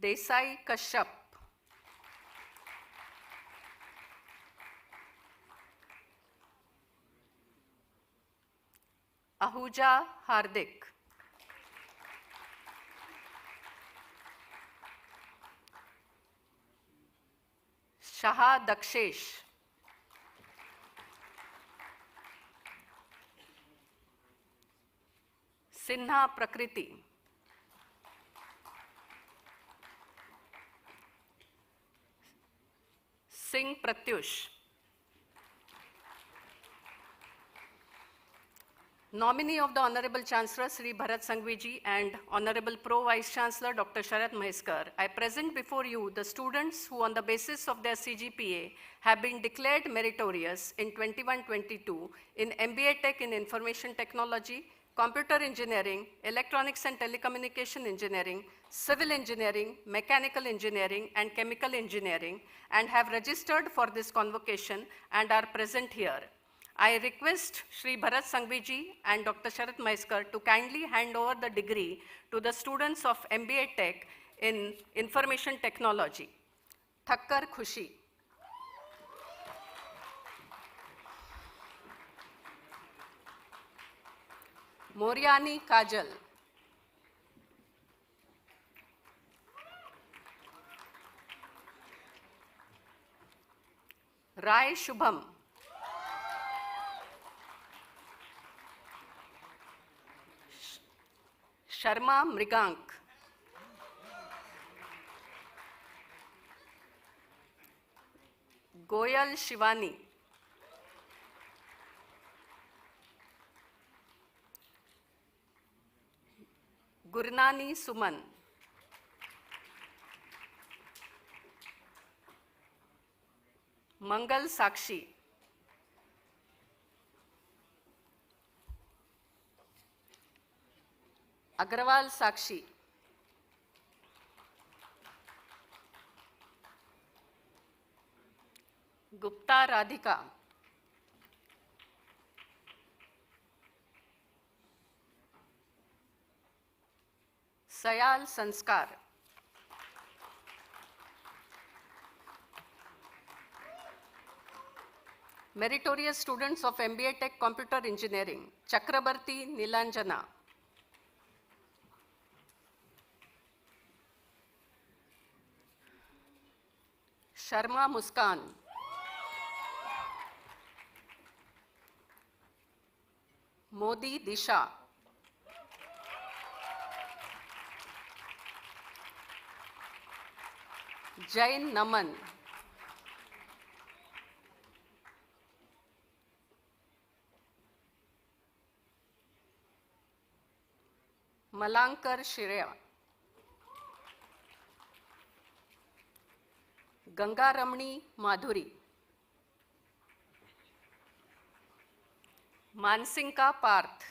Desai Kashyap. Ahuja Hardik. Shaha Dakshesh. Sinha Prakriti. Singh Pratyush. Nominee of the Honorable Chancellor Sri Bharat Sanghviji and Honorable Pro Vice Chancellor Dr. Sharad Maiskar, I present before you the students who, on the basis of their CGPA, have been declared meritorious in 21-22 in MBA Tech in Information Technology, Computer Engineering, Electronics and Telecommunication Engineering, Civil Engineering, Mechanical Engineering, and Chemical Engineering, and have registered for this convocation and are present here. I request Sri Bharat Sanghviji and Dr. Sharad Maiskar to kindly hand over the degree to the students of MBA Tech in Information Technology. Thakkar Khushi. Moriani Kajal. Rai Shubham. Sharma Mrigank. Goyal Shivani. Gurnani Suman. Mangal Sakshi. Agrawal Sakshi. Gupta Radhika, Sayal संस्कार, meritorious students of MBA Tech Computer Engineering, Chakrabarti Nilanjana, Sharma Muskan, Modi Disha, Jain Naman, Malankar Shreya, Ganga Ramani Madhuri, Mansinka Parth,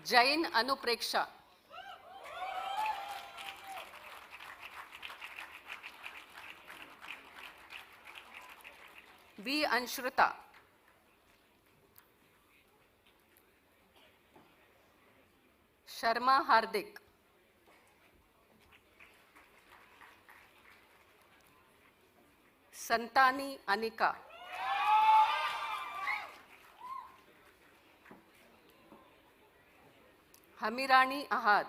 Jain Anupreksha, V. Anshruta, Sharma Hardik, Santani Anika, Hamirani Ahad,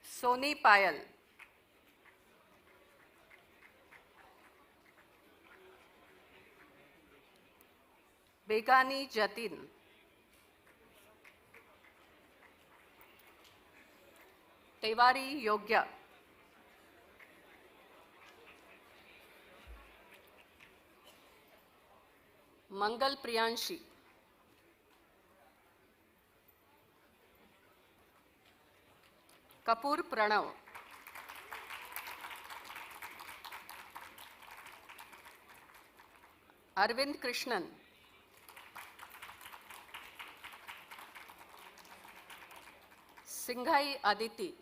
Soni Payal, Begani Jatin, Tewari Yogya, Mangal Priyanshi, Kapoor Pranav, Arvind Krishnan, Singhai Aditi,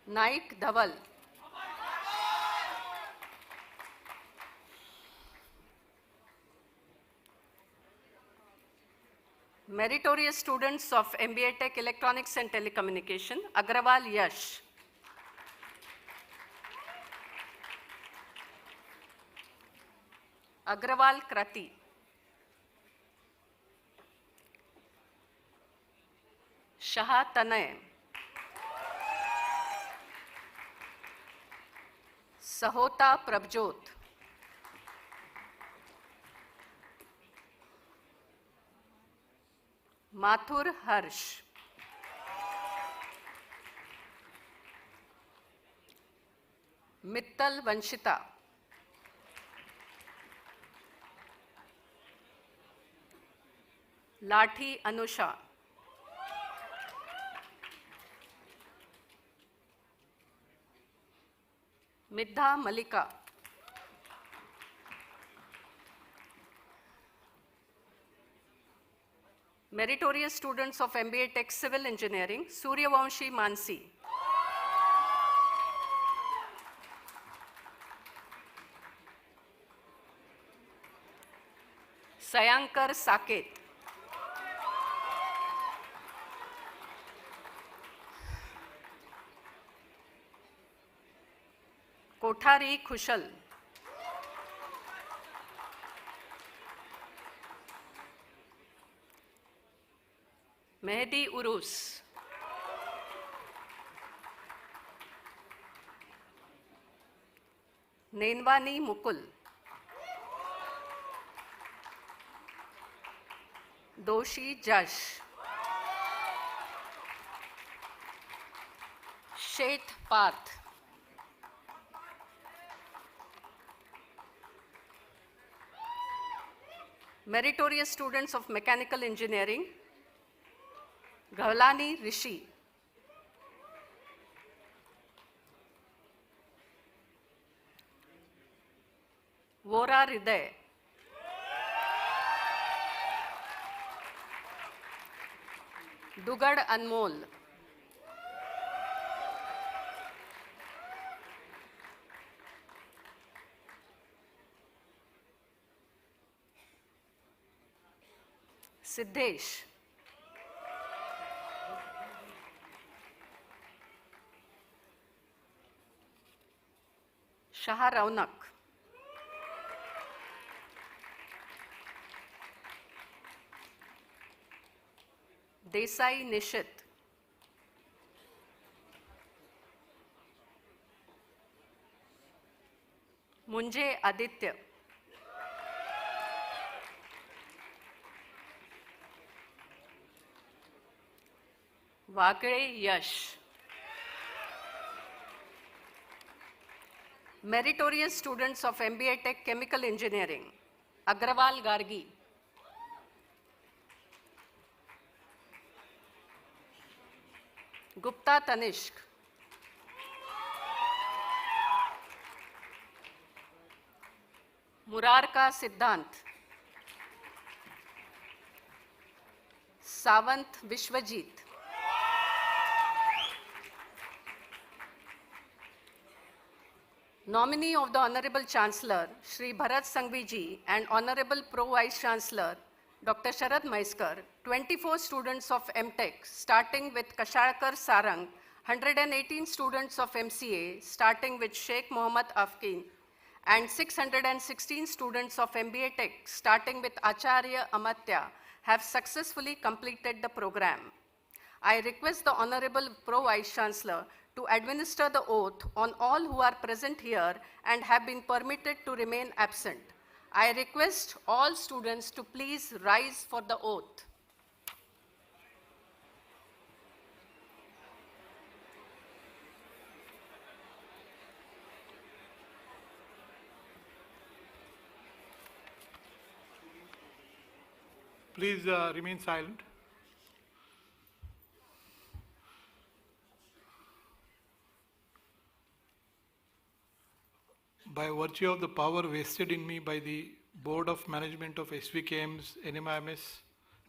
Naik Dhaval, meritorious students of MBA Tech Electronics and Telecommunication, Agrawal Yash, Agrawal Krati, Shah Tanay, Sahota Prabjot, Mathur Harsh, Mittal Vanshita, Lathi Anusha, Middha Malika, meritorious students of MBA Tech Civil Engineering, Suryavamshi Mansi, Sayankar Saket, Kothari Khushal, Mehdi Urus, Nenwani Mukul, Doshi Jash, Sheth Parth, meritorious students of Mechanical Engineering, Ghavlani Rishi, Vora Hriday, Dugad Anmol, Siddhesh, Shah Raunak, Desai Nishit, Munje Aditya, Vagre Yash, meritorious students of MBA Tech Chemical Engineering, Agrawal Gargi, Gupta Tanishk, Murarka Siddhant, Savant Vishwajit, nominee of the Honorable Chancellor, Shri Bharat Sanghvi ji, and Honorable Pro Vice Chancellor, Dr. Sharad Maiskar, 24 students of MTech, starting with Kasharkar Sarang, 118 students of MCA, starting with Sheikh Mohammad Afkin, and 616 students of MBA Tech, starting with Acharya Amatya, have successfully completed the program. I request the Honorable Pro Vice Chancellor to administer the oath on all who are present here and have been permitted to remain absent. I request all students to please rise for the oath. Please remain silent. By virtue of the power vested in me by the Board of Management of SVKM's NMIMS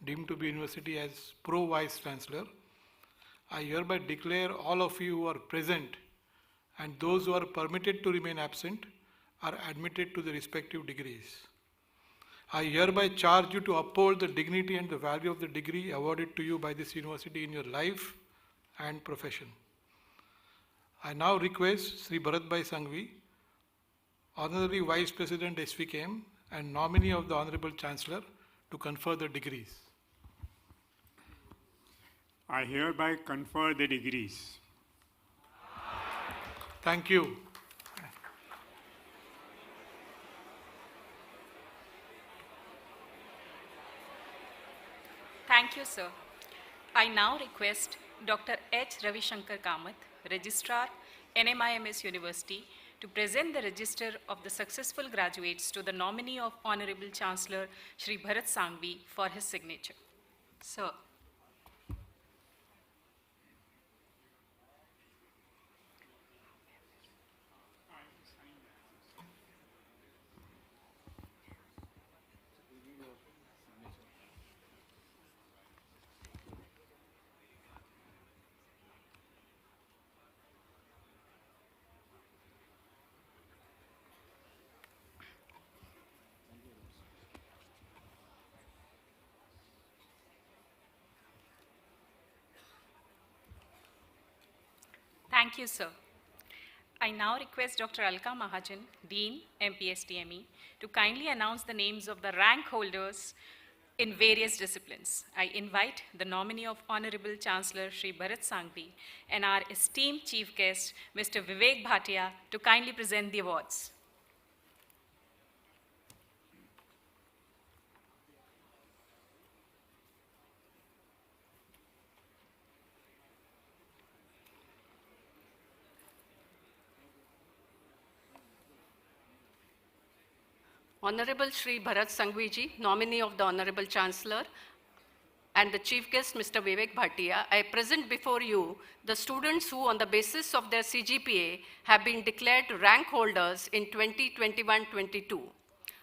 deemed to be university as Pro Vice Chancellor, I hereby declare all of you who are present and those who are permitted to remain absent are admitted to the respective degrees. I hereby charge you to uphold the dignity and the value of the degree awarded to you by this university in your life and profession. I now request Sri Bharatbhai Sanghvi, Honorary Vice President SVKM and nominee of the Honorable Chancellor, to confer the degrees. I hereby confer the degrees. Thank you. Thank you, sir. I now request Dr. H. Ravishankar Kamath, Registrar, NMIMS University, to present the register of the successful graduates to the nominee of Honorable Chancellor Shri Bharat Sanghvi for his signature. Sir. Thank you, sir. I now request Dr. Alka Mahajan, Dean, MPSTME, to kindly announce the names of the rank holders in various disciplines. I invite the nominee of Honorable Chancellor Shri Bharat Sanghvi and our esteemed chief guest, Mr. Vivek Bhatia, to kindly present the awards. Honorable Shri Bharat Sanghvi ji, nominee of the Honorable Chancellor, and the chief guest, Mr. Vivek Bhatia, I present before you the students who, on the basis of their CGPA, have been declared rank holders in 2021-22.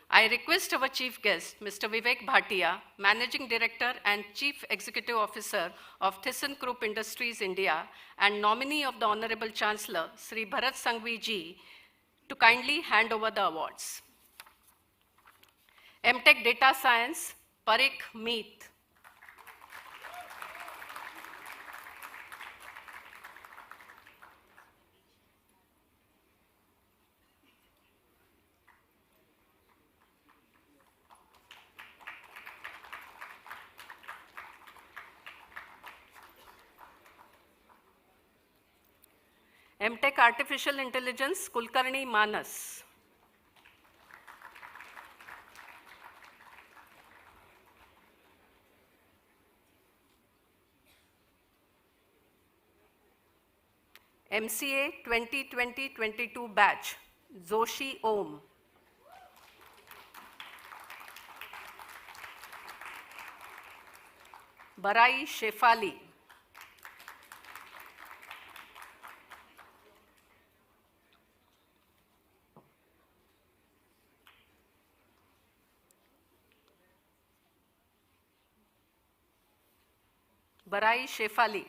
I request our chief guest, Mr. Vivek Bhatia, Managing Director and Chief Executive Officer of Thyssen Group Industries India and nominee of the Honorable Chancellor, Sri Bharat Sanghvi ji, to kindly hand over the awards. MTech Data Science, Parik Meet. MTech Artificial Intelligence, Kulkarni Manas. MCA 2020-22 batch, Zoshi Om. Barai Shefali. Barai Shefali.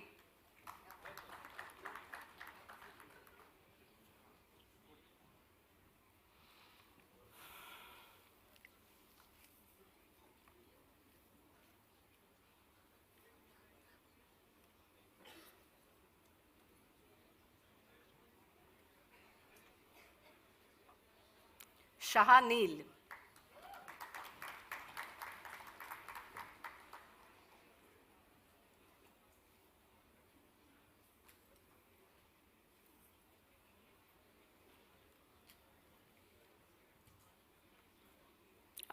Shaha Neel.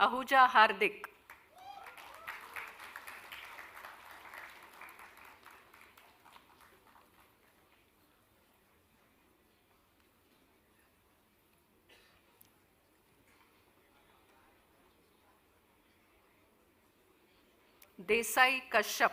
Ahuja Hardik. Desai Kashyap.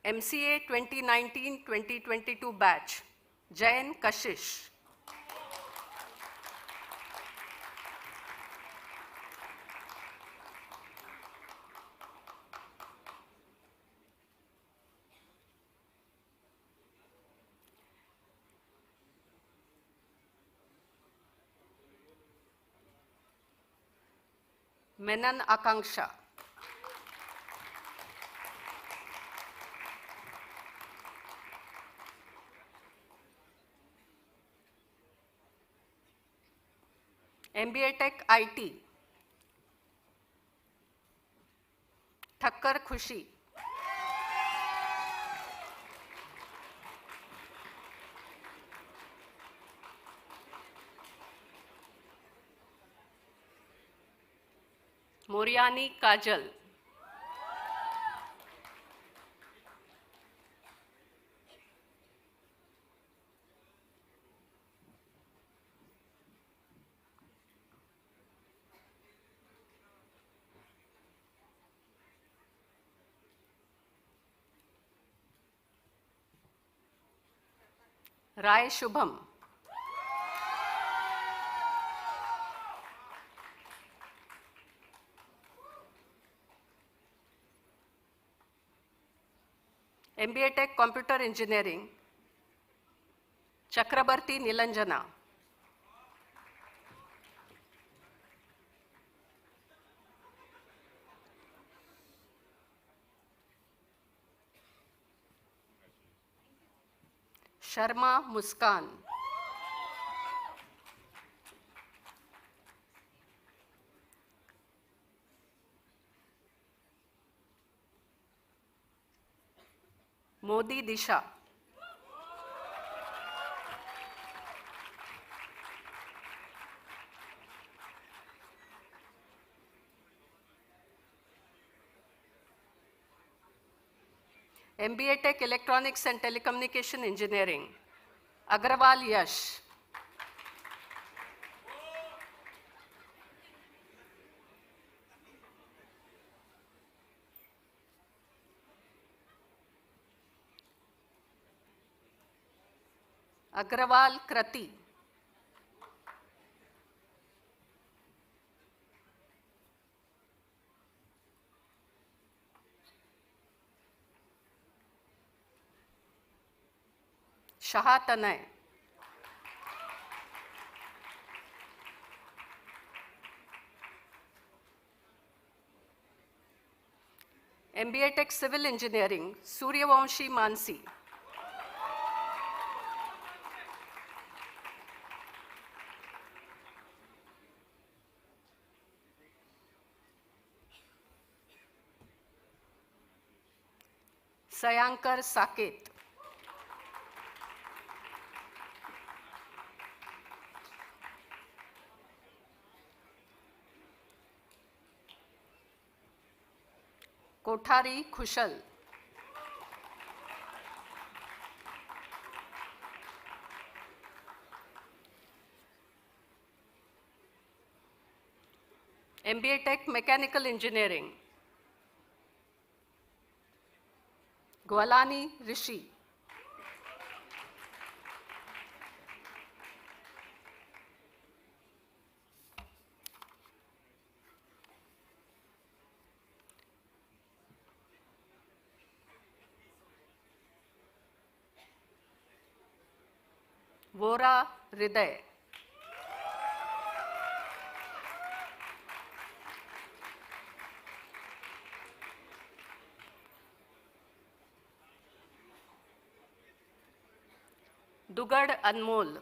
MCA 2019-2022 batch, Jain Kashish. Menan Akanksha. MBA Tech IT. Thakkar Khushi. Moriani Kajal. Rai Shubham. MBA Tech Computer Engineering, Chakrabarti Nilanjana. Sharma Muskan. Modi Disha. MBA Tech Electronics and Telecommunication Engineering, Agrawal Yash. Agrawal Krati. Shah Tanay. MBA Tech Civil Engineering, Suryavamshi Mansi. Sayankar Saket. Kothari Khushal. MBA Tech Mechanical Engineering. Gwalani Rishi. Vora Hriday. Dugad Anmol.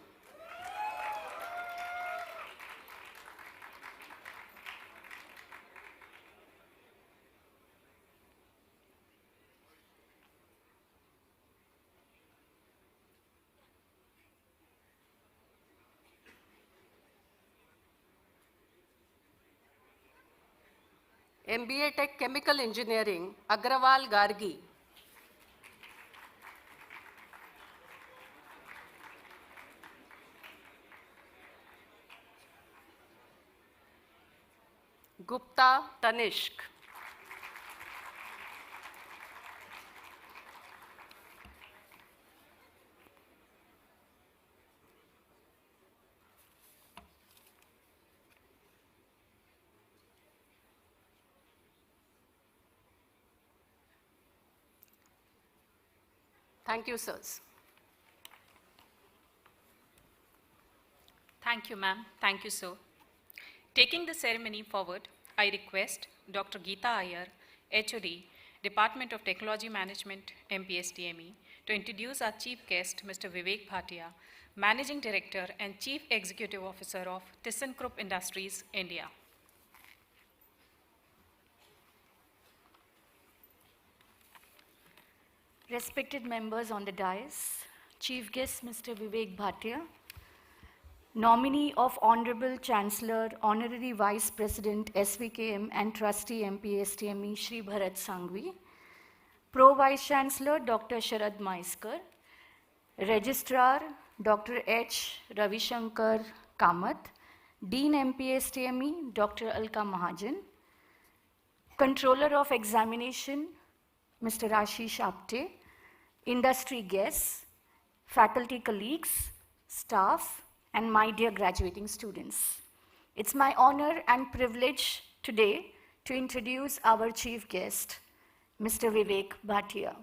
MBA Tech Chemical Engineering, Agrawal Gargi. Gupta Tanishk. Thank you, sirs. Thank you, ma'am. Thank you, sir. Taking the ceremony forward, I request Dr. Geeta Iyer, HOD, Department of Technology Management, MPSTME, to introduce our chief guest, Mr. Vivek Bhatia, Managing Director and Chief Executive Officer of ThyssenKrupp Industries, India. Respected members on the dais, Chief Guest Mr. Vivek Bhatia, nominee of Honorable Chancellor, Honorary Vice President SVKM and Trustee MPSTME Shri Bharat Sanghvi, Pro Vice Chancellor Dr. Sharad Maiskar, Registrar Dr. H. Ravishankar Kamath, Dean MPSTME Dr. Alka Mahajan, Controller of Examination Mr. Ashish Apte, industry guests, faculty colleagues, staff, and my dear graduating students. It's my honor and privilege today to introduce our chief guest, Mr. Vivek Bhatia.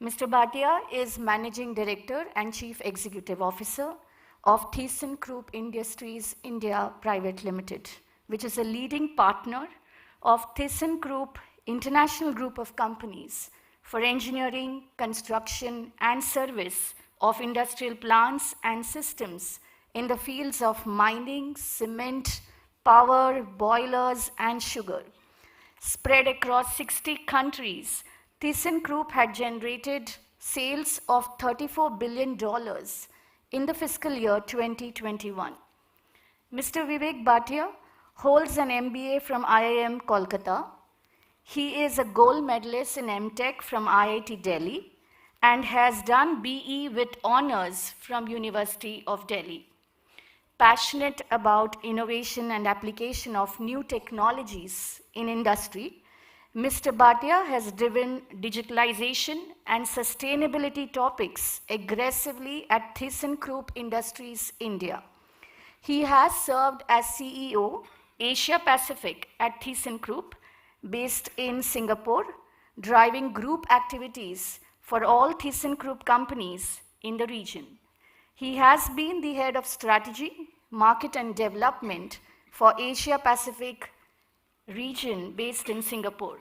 Mr. Bhatia is Managing Director and Chief Executive Officer of ThyssenKrupp Industries India Private Limited, which is a leading partner of ThyssenKrupp International Group of Companies for engineering, construction, and service of industrial plants and systems in the fields of mining, cement, power, boilers, and sugar. Spread across 60 countries, ThyssenKrupp had generated sales of $34 billion in the fiscal year 2021. Mr. Vivek Bhatia holds an MBA from IIM Kolkata. He is a gold medalist in MTech from IIT Delhi and has done BE with honors from University of Delhi. Passionate about innovation and application of new technologies in industry, Mr. Bhatia has driven digitalization and sustainability topics aggressively at ThyssenKrupp Industries India. He has served as CEO, Asia Pacific at ThyssenKrupp, based in Singapore, driving group activities for all ThyssenKrupp companies in the region. He has been the head of strategy, market and development for Asia Pacific region based in Singapore.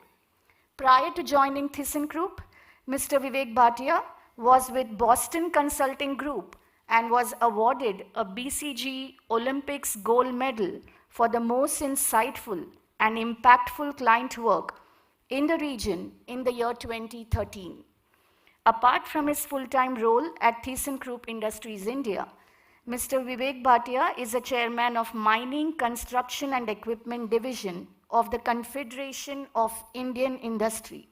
Prior to joining ThyssenKrupp, Mr. Vivek Bhatia was with Boston Consulting Group and was awarded a BCG Olympics gold medal for the most insightful and impactful client work in the region in the year 2013. Apart from his full-time role at ThyssenKrupp Industries India, Mr. Vivek Bhatia is a chairman of Mining, Construction and Equipment Division of the Confederation of Indian Industry,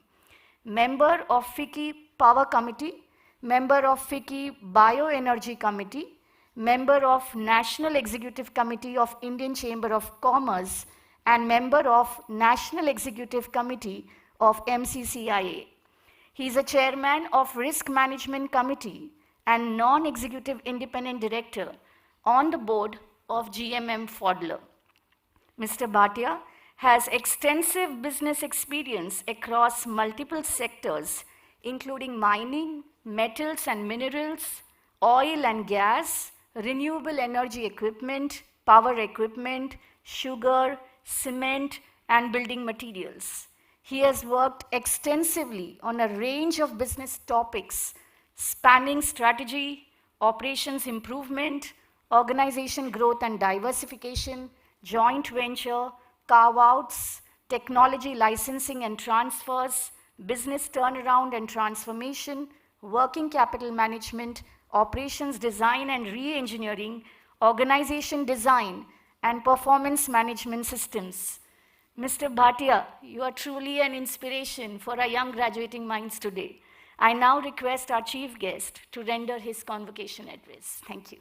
member of FICCI Power Committee, member of FICCI Bioenergy Committee, member of National Executive Committee of Indian Chamber of Commerce, and member of National Executive Committee of MCCIA. He is a chairman of Risk Management Committee and non-executive independent director on the board of GMM Pfaudler. Mr. Bhatia has extensive business experience across multiple sectors, including mining, metals and minerals, oil and gas, renewable energy equipment, power equipment, sugar, cement, and building materials. He has worked extensively on a range of business topics spanning strategy, operations improvement, organization growth and diversification, joint venture, carve-outs, technology licensing and transfers, business turnaround and transformation, working capital management, operations design and re-engineering, organization design, and performance management systems. Mr. Bhatia, you are truly an inspiration for our young graduating minds today. I now request our chief guest to render his convocation address. Thank you.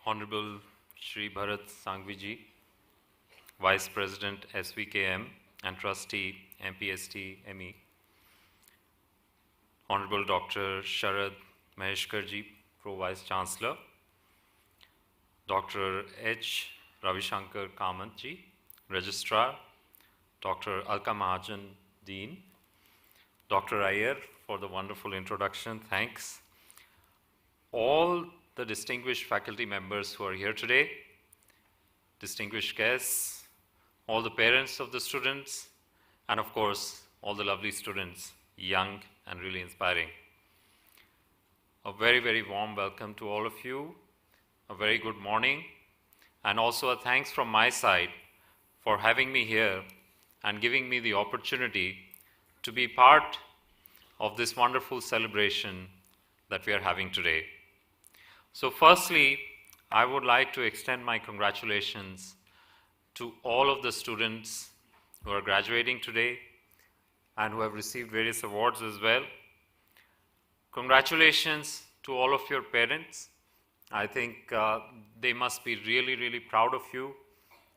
Honorable Shri Bharat Sanghvi, Vice President SVKM and Trustee MPST ME, Honorable Dr. Sharad Maheshkarji, Pro Vice Chancellor, Dr. H. Ravishankar Kamantji, Registrar, Dr. Alka Mahajan, Dean, Dr. Iyer for the wonderful introduction, thanks. All the distinguished faculty members who are here today, distinguished guests, all the parents of the students, and of course, all the lovely students, young and really inspiring. A very, very warm welcome to all of you, a very good morning, and also a thanks from my side for having me here and giving me the opportunity to be part of this wonderful celebration that we are having today. So firstly, I would like to extend my congratulations to all of the students who are graduating today and who have received various awards as well. Congratulations to all of your parents. I think they must be really, really proud of you.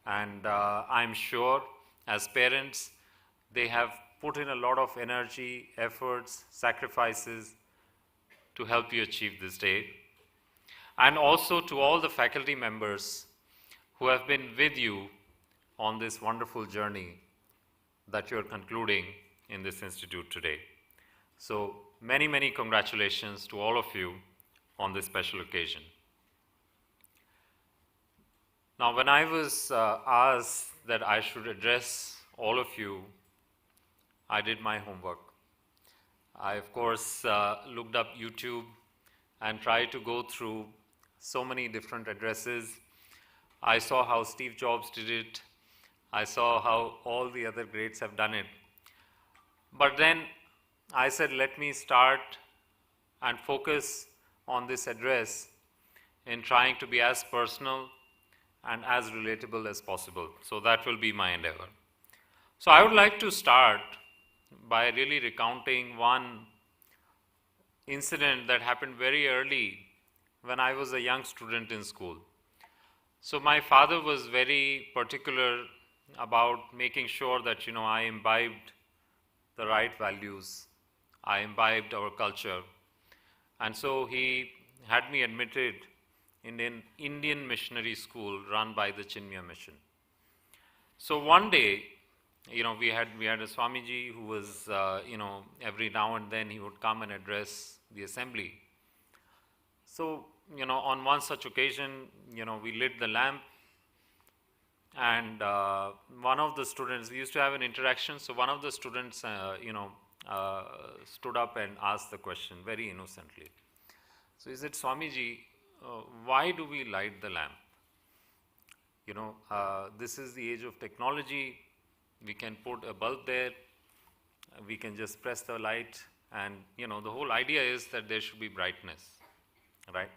And I'm sure as parents, they have put in a lot of energy, efforts, sacrifices to help you achieve this day. And also to all the faculty members who have been with you on this wonderful journey that you're concluding in this institute today. So many, many congratulations to all of you on this special occasion. Now, when I was asked that I should address all of you, I did my homework. I, of course, looked up YouTube and tried to go through so many different addresses. I saw how Steve Jobs did it. I saw how all the other greats have done it. But then I said, let me start and focus on this address in trying to be as personal and as relatable as possible. So that will be my endeavor. So I would like to start by really recounting one incident that happened very early when I was a young student in school. So my father was very particular about making sure that, I imbibed the right values, I imbibed our culture. And so he had me admitted in an Indian missionary school run by the Chinmaya Mission. So one day, we had a Swamiji who was, every now and then he would come and address the assembly. So, on one such occasion, we lit the lamp, and one of the students, we used to have an interaction, so one of the students, stood up and asked the question very innocently. So he said, Swamiji, why do we light the lamp? This is the age of technology. We can put a bulb there. We can just press the light. And, the whole idea is that there should be brightness, right?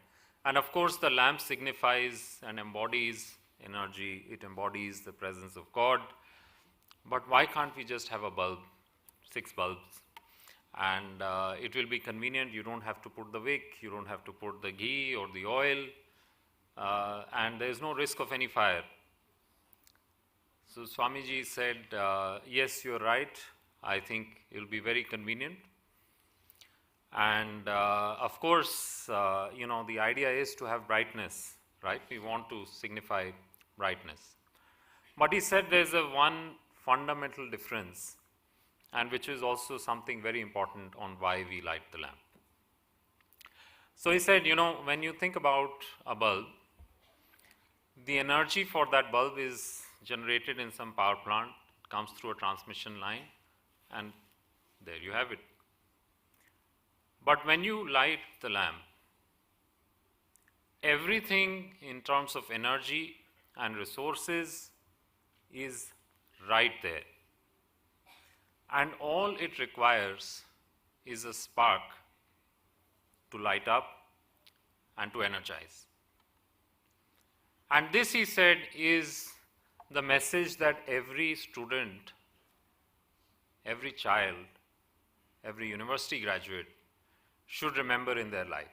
And of course, the lamp signifies and embodies energy. It embodies the presence of God. But why can't we just have a bulb, 6 bulbs? And it will be convenient. You don't have to put the wick. You don't have to put the ghee or the oil. And there is no risk of any fire. So Swamiji said, yes, you're right. I think it will be very convenient. And of course, the idea is to have brightness, right? We want to signify brightness. But he said there's one fundamental difference, and which is also something very important on why we light the lamp. So he said, when you think about a bulb, the energy for that bulb is generated in some power plant, comes through a transmission line, and there you have it. But when you light the lamp, everything in terms of energy and resources is right there. And all it requires is a spark to light up and to energize. And this, he said, is the message that every student, every child, every university graduate should remember in their life.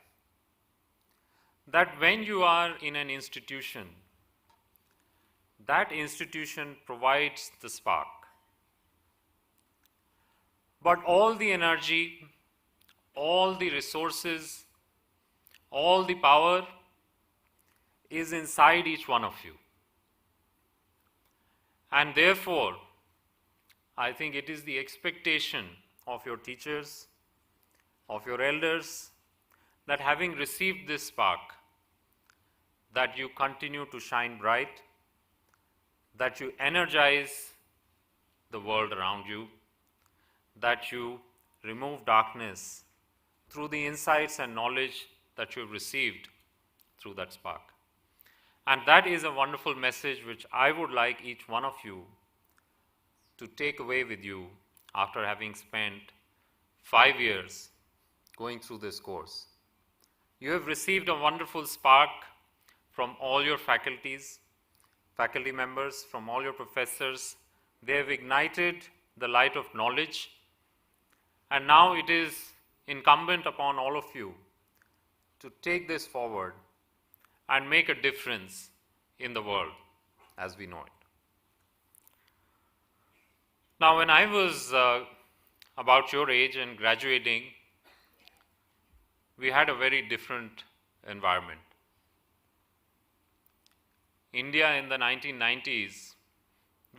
That when you are in an institution, that institution provides the spark. But all the energy, all the resources, all the power is inside each one of you. And therefore, I think it is the expectation of your teachers, of your elders, that having received this spark, that you continue to shine bright, that you energize the world around you, that you remove darkness through the insights and knowledge that you have received through that spark. And that is a wonderful message which I would like each one of you to take away with you after having spent 5 years going through this course. You have received a wonderful spark from all your faculties, faculty members, from all your professors. They have ignited the light of knowledge, and now it is incumbent upon all of you to take this forward and make a difference in the world as we know it. Now, when I was about your age and graduating, we had a very different environment. India in the 1990s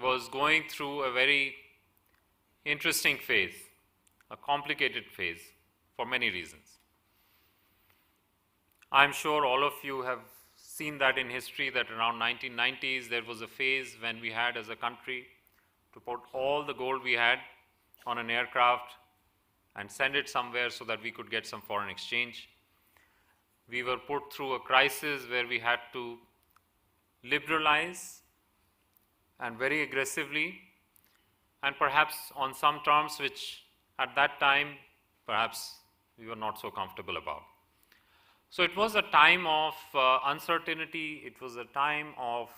was going through a very interesting phase, a complicated phase for many reasons. I'm sure all of you have seen that in history, that around 1990s there was a phase when we had as a country to put all the gold we had on an aircraft and send it somewhere so that we could get some foreign exchange. We were put through a crisis where we had to liberalize and very aggressively, and perhaps on some terms which at that time perhaps we were not so comfortable about. So it was a time of uncertainty, it was a time of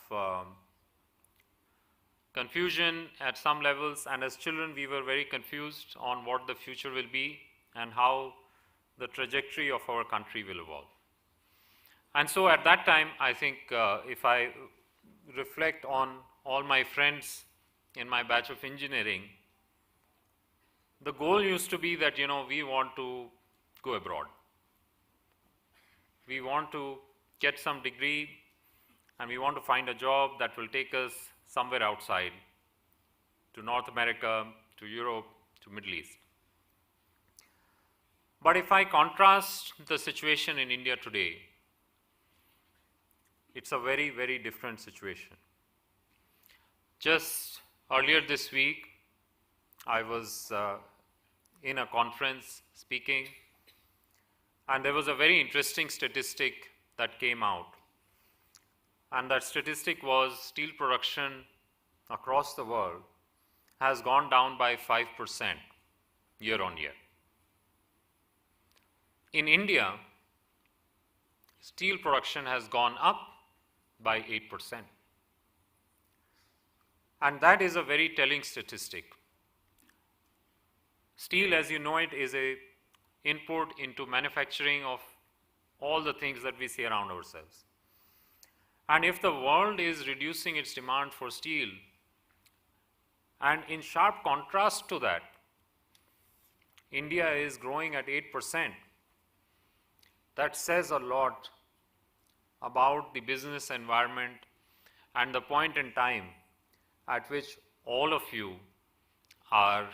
confusion at some levels, and as children we were very confused on what the future will be and how the trajectory of our country will evolve. And so at that time, I think if I reflect on all my friends in my batch of engineering, the goal used to be that, we want to go abroad. We want to get some degree and we want to find a job that will take us somewhere outside, to North America, to Europe, to Middle East. But if I contrast the situation in India today, it's a very, very different situation. Just earlier this week, I was in a conference speaking, and there was a very interesting statistic that came out. And that statistic was steel production across the world has gone down by 5% year on year. In India, steel production has gone up by 8%. And that is a very telling statistic. Steel, as you know it, is an input into manufacturing of all the things that we see around ourselves. And if the world is reducing its demand for steel, and in sharp contrast to that, India is growing at 8%, that says a lot about the business environment and the point in time at which all of you are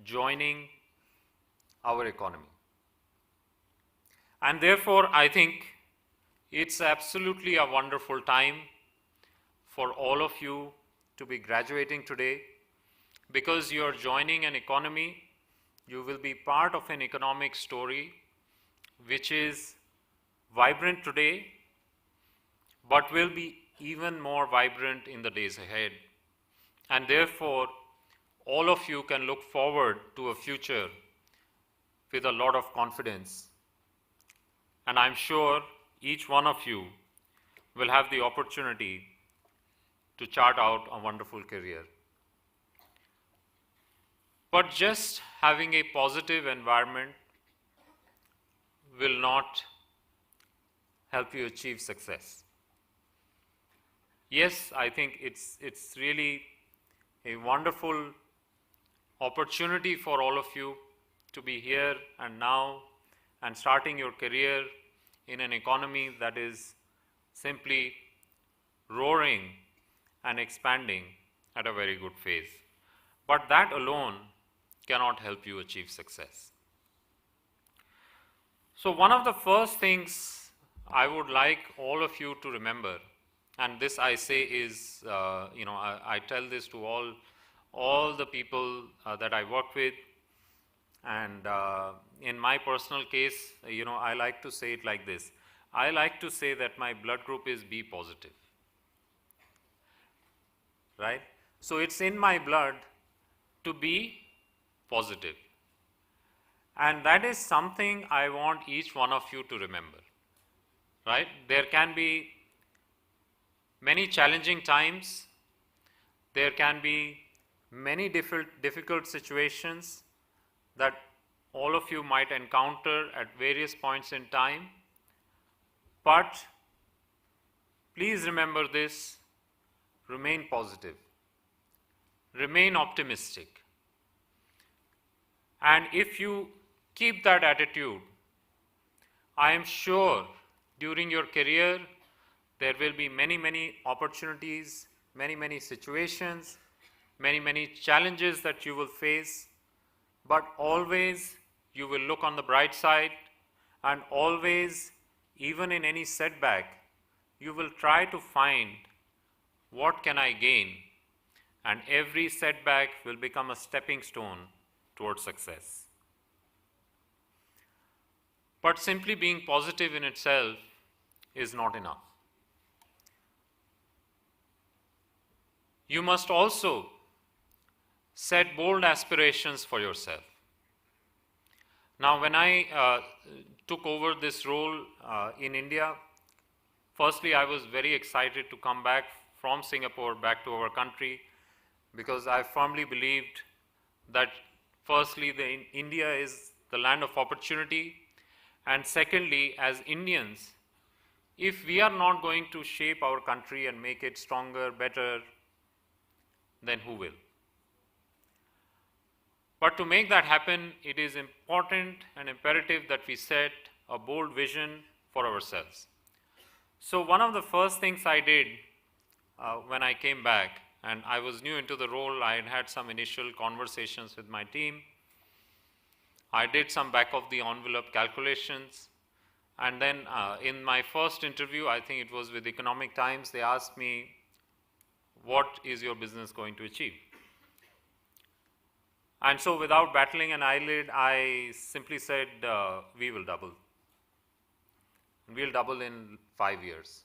joining our economy. And therefore, I think it's absolutely a wonderful time for all of you to be graduating today, because you're joining an economy, you will be part of an economic story which is vibrant today, but will be even more vibrant in the days ahead. And therefore, all of you can look forward to a future with a lot of confidence. And I'm sure each one of you will have the opportunity to chart out a wonderful career. But just having a positive environment will not help you achieve success. Yes, I think it's really a wonderful opportunity for all of you to be here and now and starting your career in an economy that is simply roaring and expanding at a very good phase. But that alone cannot help you achieve success. So one of the first things I would like all of you to remember, and this I say is, I tell this to all the people that I work with, and in my personal case, I like to say it like this. I like to say that my blood group is B positive, right? So it's in my blood to be positive. And that is something I want each one of you to remember, right? There can be many challenging times. There can be many difficult situations that all of you might encounter at various points in time. But please remember this, remain positive, remain optimistic. And if you keep that attitude, I am sure during your career there will be many opportunities, many situations, many challenges that you will face, but always you will look on the bright side, and always, even in any setback, you will try to find what can I gain, and every setback will become a stepping stone towards success. But simply being positive in itself is not enough. You must also set bold aspirations for yourself. Now, when I took over this role in India, firstly, I was very excited to come back from Singapore back to our country because I firmly believed that firstly, India is the land of opportunity, and secondly, as Indians, if we are not going to shape our country and make it stronger, better, then who will? But to make that happen, it is important and imperative that we set a bold vision for ourselves. So one of the first things I did when I came back, and I was new into the role, I had had some initial conversations with my team. I did some back of the envelope calculations, and then in my first interview, I think it was with Economic Times, they asked me, what is your business going to achieve? And so without battling an eyelid, I simply said, we will double. We'll double in 5 years.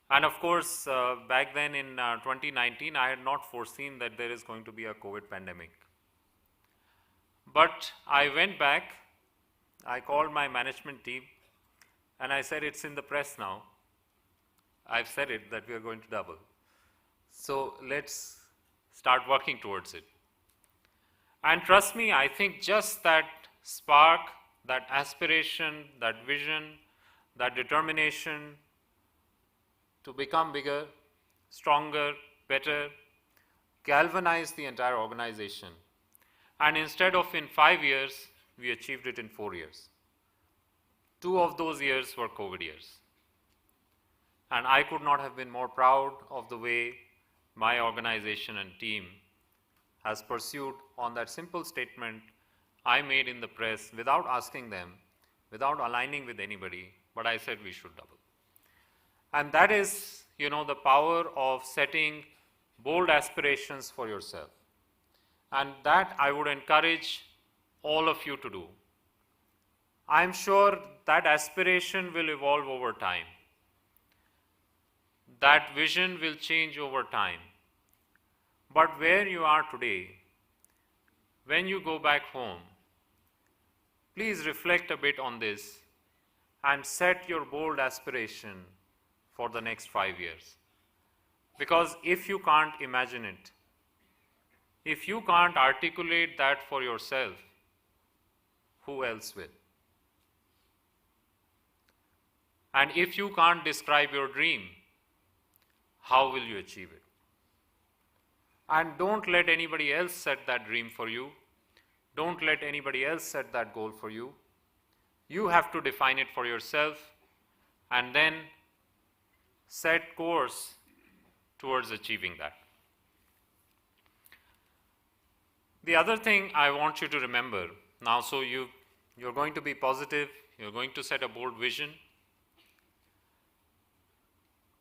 And of course, back then in 2019, I had not foreseen that there is going to be a COVID pandemic. But I went back, I called my management team, and I said, it's in the press now. I've said it, that we are going to double. So let's start working towards it. And trust me, I think just that spark, that aspiration, that vision, that determination to become bigger, stronger, better, galvanized the entire organization. And instead of in 5 years, we achieved it in 4 years. 2 of those years were COVID years. And I could not have been more proud of the way my organization and team has pursued on that simple statement I made in the press without asking them, without aligning with anybody, but I said we should double. And that is, the power of setting bold aspirations for yourself. And that I would encourage all of you to do. I'm sure that aspiration will evolve over time. That vision will change over time. But where you are today, when you go back home, please reflect a bit on this and set your bold aspiration for the next 5 years. Because if you can't imagine it, if you can't articulate that for yourself, who else will? And if you can't describe your dream, how will you achieve it? And don't let anybody else set that dream for you. Don't let anybody else set that goal for you. You have to define it for yourself and then set course towards achieving that. The other thing I want you to remember now, so you're going to be positive, you're going to set a bold vision,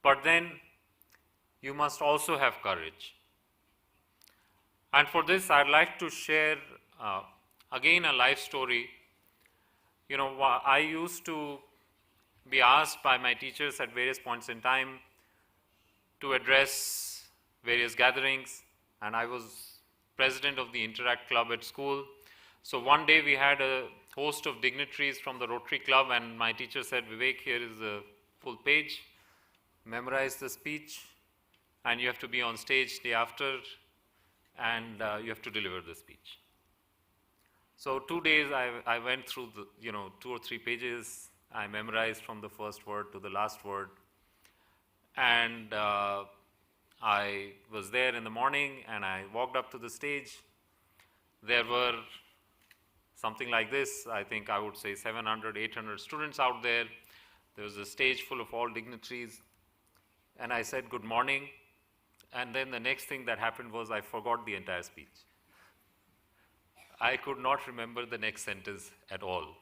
but then you must also have courage. And for this, I'd like to share again a life story. I used to be asked by my teachers at various points in time to address various gatherings, and I was president of the Interact Club at school. So one day we had a host of dignitaries from the Rotary Club, and my teacher said, Vivek, here is a full page, memorize the speech, and you have to be on stage day after, and you have to deliver the speech. So 2 days I went through the 2 or 3 pages. I memorized from the first word to the last word, and I was there in the morning, and I walked up to the stage. There were something like this, I think I would say 700, 800 students out there. There was a stage full of all dignitaries, and I said good morning, and then the next thing that happened was I forgot the entire speech. I could not remember the next sentence at all.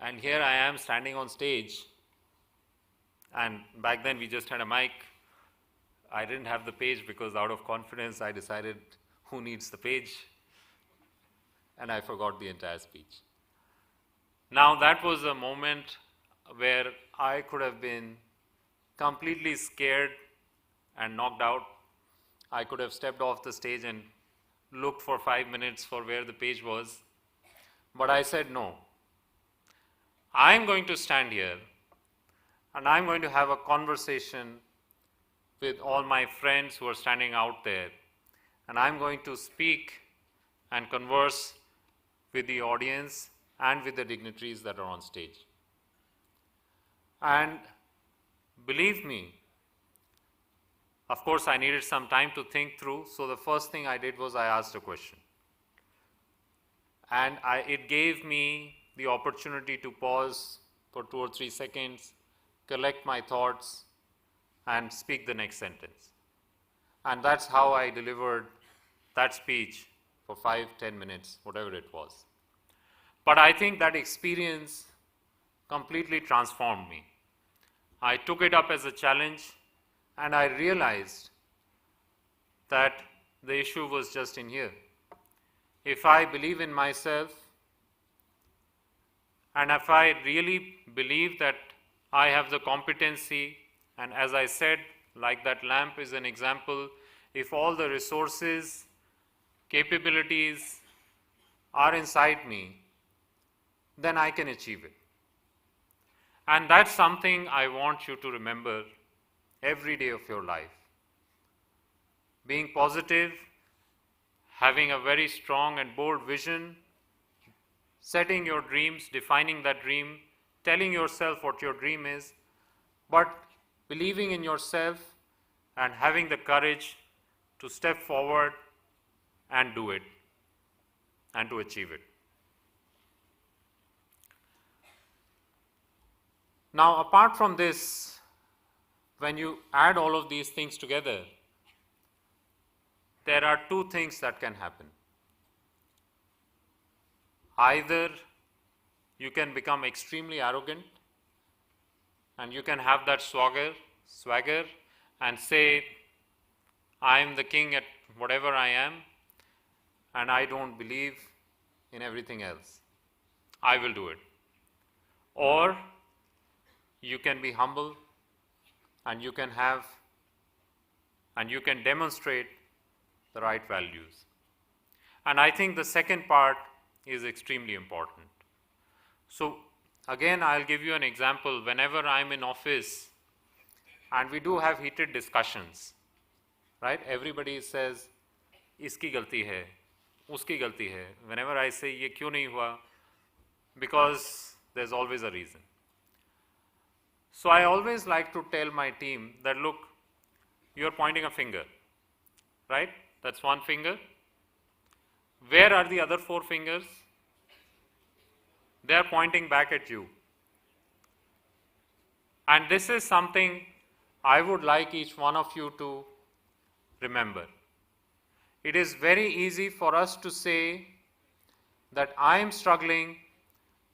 And here I am standing on stage, and back then we just had a mic. I didn't have the page because out of confidence I decided who needs the page, and I forgot the entire speech. Now that was a moment where I could have been completely scared and knocked out. I could have stepped off the stage and looked for 5 minutes for where the page was, but I said no. I'm going to stand here and I'm going to have a conversation with all my friends who are standing out there, and I'm going to speak and converse with the audience and with the dignitaries that are on stage. And believe me, of course, I needed some time to think through, so the first thing I did was I asked a question. And it gave me the opportunity to pause for 2 or 3 seconds, collect my thoughts, and speak the next sentence. And that's how I delivered that speech for 5-10 minutes, whatever it was. But I think that experience completely transformed me. I took it up as a challenge, and I realized that the issue was just in here. If I believe in myself, and if I really believe that I have the competency, and as I said, like that lamp is an example, if all the resources, capabilities are inside me, then I can achieve it. And that's something I want you to remember every day of your life. Being positive, having a very strong and bold vision, setting your dreams, defining that dream, telling yourself what your dream is, but believing in yourself and having the courage to step forward and do it and to achieve it. Now, apart from this, when you add all of these things together, there are 2 things that can happen. Either you can become extremely arrogant and you can have that swagger and say, I am the king at whatever I am and I don't believe in everything else. I will do it. Or you can be humble and you can have and you can demonstrate the right values. And I think the second part is extremely important. So again, I'll give you an example. Whenever I'm in office and we do have heated discussions, right? Everybody says, iski galti hai, uski galti hai. Whenever I say, ye kyun nahi hua? Because there's always a reason. So I always like to tell my team that, look, you're pointing a finger, right? That's one finger. Where are the other 4 fingers? They are pointing back at you. And this is something I would like each one of you to remember. It is very easy for us to say that I am struggling,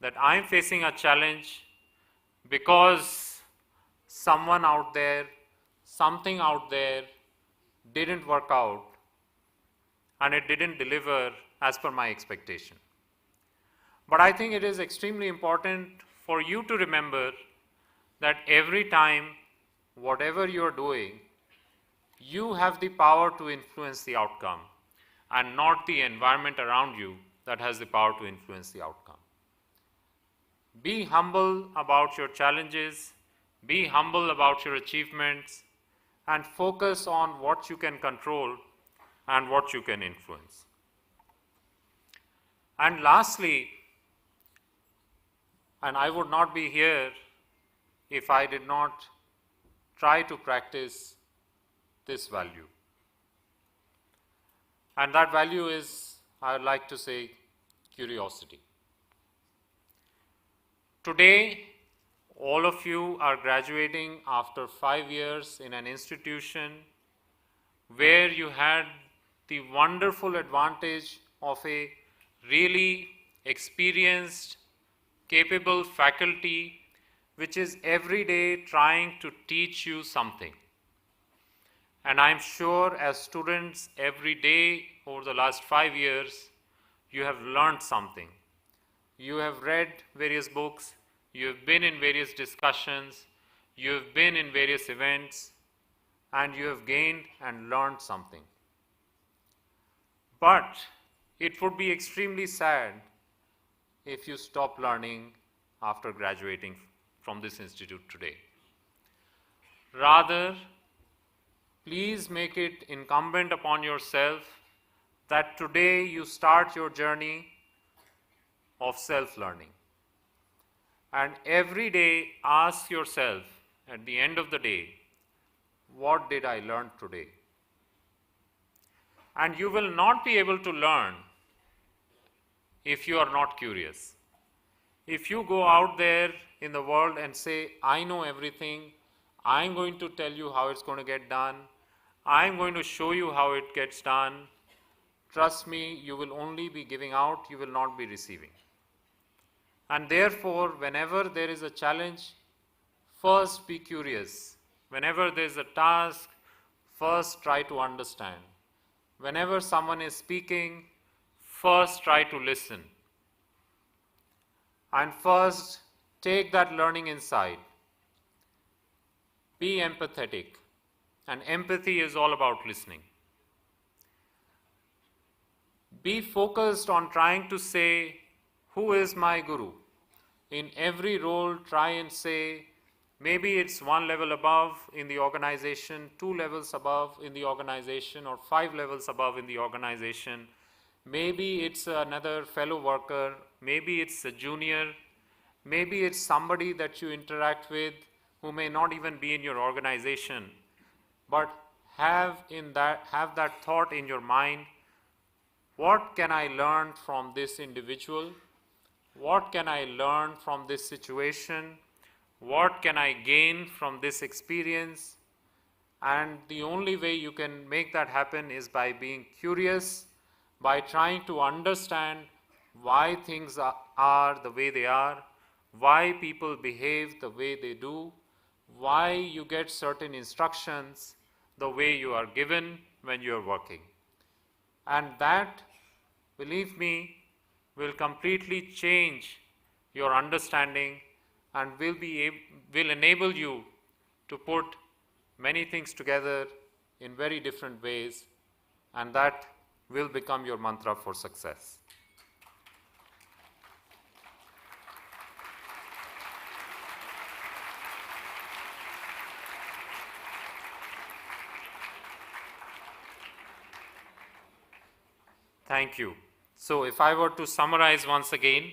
that I am facing a challenge because someone out there, something out there didn't work out and it didn't deliver as per my expectation. But I think it is extremely important for you to remember that every time, whatever you're doing, you have the power to influence the outcome and not the environment around you that has the power to influence the outcome. Be humble about your challenges, be humble about your achievements, and focus on what you can control and what you can influence. And lastly, and I would not be here if I did not try to practice this value. And that value is, I would like to say, curiosity. Today, all of you are graduating after 5 years in an institution where you had the wonderful advantage of a really experienced, capable faculty which is every day trying to teach you something. And I'm sure as students every day over the last 5 years, you have learned something. You have read various books, you have been in various discussions, you have been in various events, and you have gained and learned something. But it would be extremely sad if you stop learning after graduating from this institute today. Rather, please make it incumbent upon yourself that today you start your journey of self-learning. And every day ask yourself at the end of the day, what did I learn today? And you will not be able to learn if you are not curious. If you go out there in the world and say, I know everything, I'm going to tell you how it's going to get done, I'm going to show you how it gets done, trust me, you will only be giving out, you will not be receiving. And therefore, whenever there is a challenge, first be curious. Whenever there is a task, first try to understand. Whenever someone is speaking, first try to listen. And first, take that learning inside. Be empathetic. And empathy is all about listening. Be focused on trying to say, who is my guru? In every role, try and say, maybe it's one level above in the organization, 2 levels above in the organization, or 5 levels above in the organization. Maybe it's another fellow worker, maybe it's a junior, maybe it's somebody that you interact with who may not even be in your organization. But have that thought in your mind, what can I learn from this individual? What can I learn from this situation? What can I gain from this experience? And the only way you can make that happen is by being curious, by trying to understand why things are the way they are, why people behave the way they do, why you get certain instructions the way you are given when you are working. And that, believe me, will completely change your understanding and will enable you to put many things together in very different ways, and that will become your mantra for success. Thank you. So if I were to summarize once again,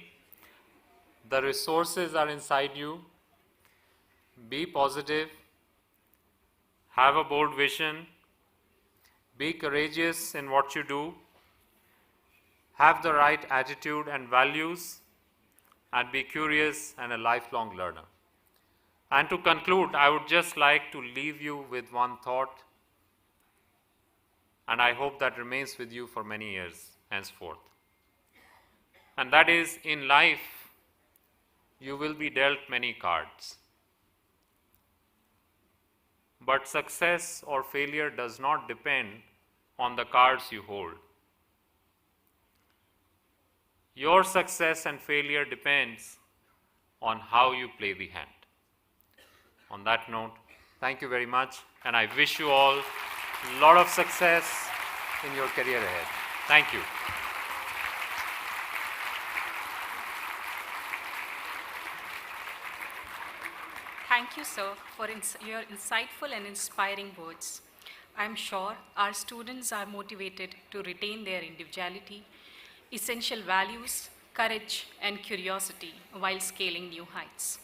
the resources are inside you. Be positive. Have a bold vision. Be courageous in what you do. Have the right attitude and values. And be curious and a lifelong learner. And to conclude, I would just like to leave you with one thought. And I hope that remains with you for many years henceforth. And that is, in life, you will be dealt many cards. But success or failure does not depend on the cards you hold. Your success and failure depends on how you play the hand. On that note, thank you very much, and I wish you all a lot of success in your career ahead. Thank you. Thank you, sir, for your insightful and inspiring words. I'm sure our students are motivated to retain their individuality, essential values, courage, and curiosity while scaling new heights.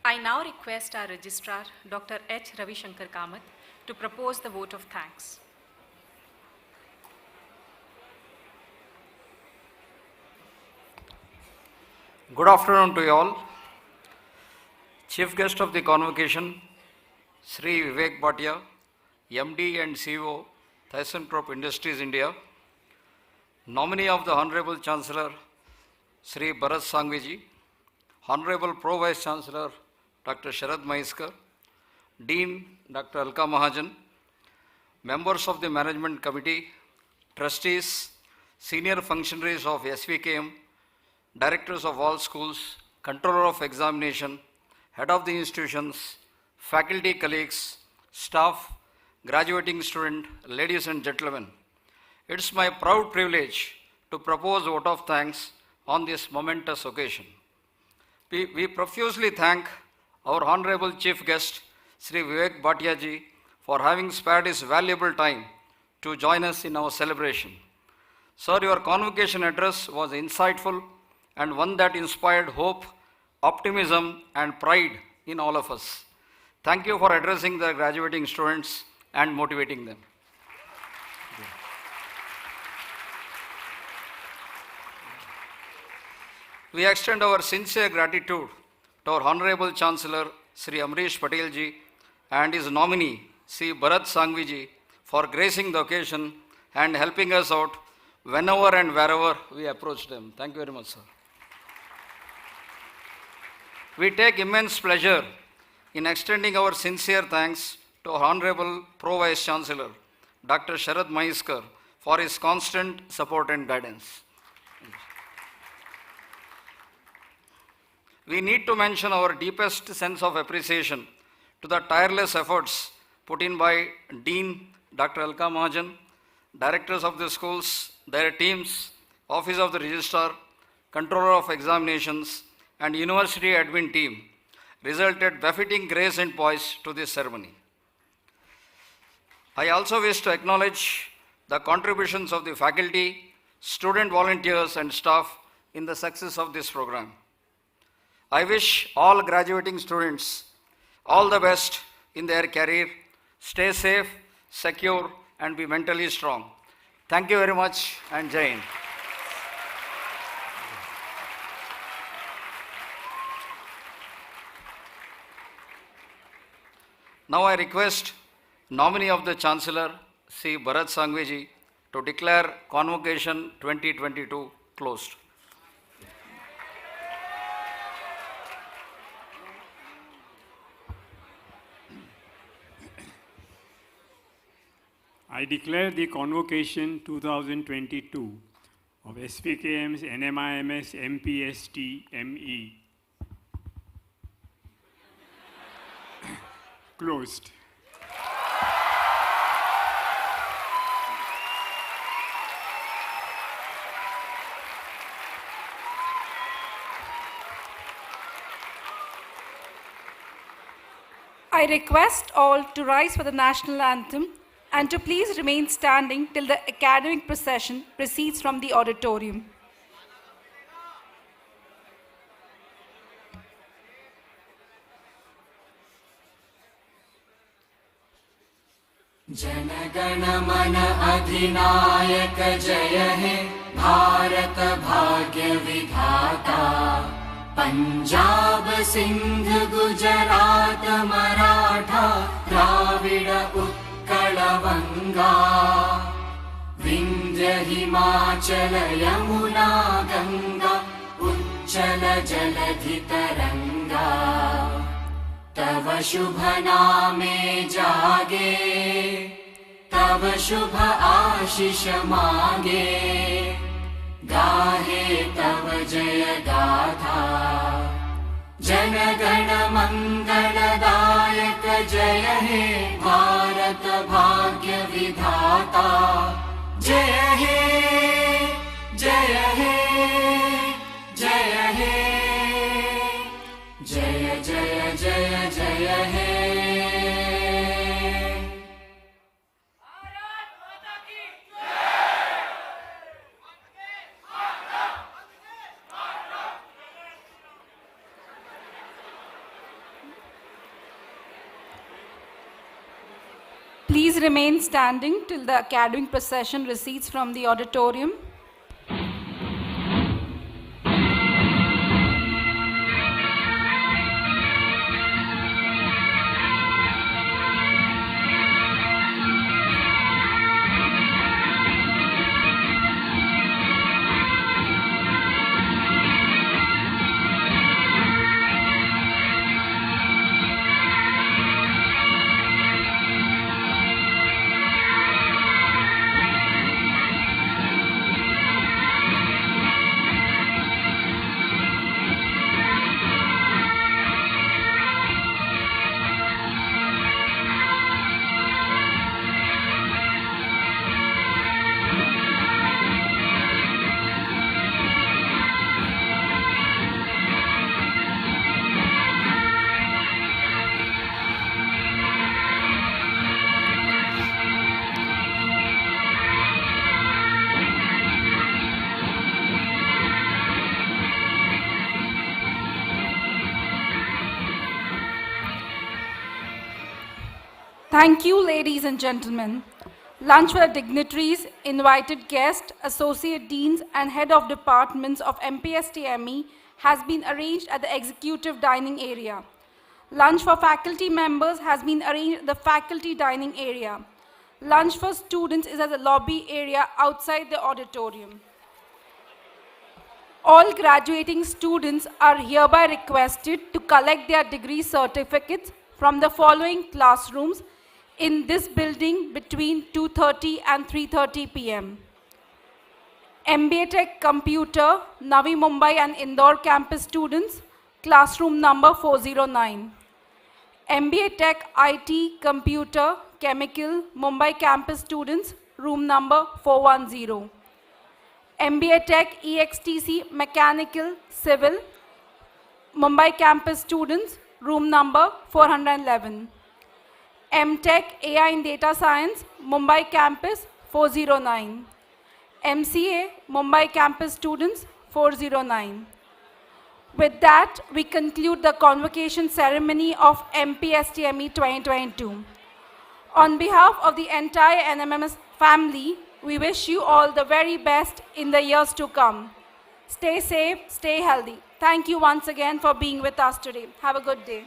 I now request our registrar, Dr. H. Ravishankar Kamath, to propose the vote of thanks. Good afternoon to you all. Chief guest of the convocation, Sri Vivek Bhatia, MD and CEO, ThyssenKrupp Industries India, nominee of the Honorable Chancellor, Sri Bharat Sanghvi, Honorable Pro Vice Chancellor, Dr. Sharad Mahiskar, Dean, Dr. Alka Mahajan, members of the Management Committee, trustees, senior functionaries of SVKM, directors of all schools, controller of examination, head of the institutions, faculty colleagues, staff, graduating student, ladies and gentlemen. It's my proud privilege to propose a vote of thanks on this momentous occasion. We profusely thank our Honorable Chief Guest, Sri Vivek Bhatia ji, for having spared his valuable time to join us in our celebration. Sir, your convocation address was insightful and one that inspired hope, optimism, and pride in all of us. Thank you for addressing the graduating students and motivating them. We extend our sincere gratitude to our Honorable Chancellor Sri Amrish Patel ji and his nominee Sri Bharat Sanghvi ji for gracing the occasion and helping us out whenever and wherever we approach them. Thank you very much, sir. We take immense pleasure in extending our sincere thanks to our Honorable Pro Vice Chancellor Dr. Sharad Mahiskar for his constant support and guidance. We need to mention our deepest sense of appreciation to the tireless efforts put in by Dean Dr. Alka Mahajan, directors of the schools, their teams, Office of the Registrar, Controller of Examinations, and University Admin team, resulted befitting grace and poise to this ceremony. I also wish to acknowledge the contributions of the faculty, student volunteers, and staff in the success of this program. I wish all graduating students all the best in their career. Stay safe, secure, and be mentally strong. Thank you very much, and Jai Hind. Now I request nominee of the Chancellor, Sri Bharat Sanghvi ji, to declare Convocation 2022 closed. I declare the Convocation 2022 of SPKM's NMIMS MPST ME closed. I request all to rise for the national anthem and to please remain standing till the academic procession proceeds from the auditorium. जनगण मन अधिनायक जय हे भारत भाग्य विधाता पंजाब सिंध गुजरात मराठा द्राविड उत्कल वंगा विंध्य हिमाचल यमुना गंगा उच्चल जलधि तरंगा तव शुभ नामे जागे तव शुभ आशीष मांगे गाहे तव जय गाथा जनगण मंगलदायक जय हे भारत भाग्य विधाता जय हे जय हे जय हे जय जय जय जय हे Please remain standing till the academic procession recedes from the auditorium. Thank you, ladies and gentlemen. Lunch for dignitaries, invited guests, associate deans, and head of departments of MPSTME has been arranged at the executive dining area. Lunch for faculty members has been arranged at the faculty dining area. Lunch for students is at the lobby area outside the auditorium. All graduating students are hereby requested to collect their degree certificates from the following classrooms in this building between 2:30 and 3:30 p.m. MBA Tech Computer, Navi Mumbai and Indore campus students, classroom number 409. MBA Tech IT Computer, Chemical, Mumbai campus students, room number 410. MBA Tech EXTC Mechanical Civil, Mumbai campus students, room number 411. MTech AI in Data Science, Mumbai campus 409. MCA, Mumbai campus students 409. With that, we conclude the convocation ceremony of MPSTME 2022. On behalf of the entire NMMS family, we wish you all the very best in the years to come. Stay safe, stay healthy. Thank you once again for being with us today. Have a good day.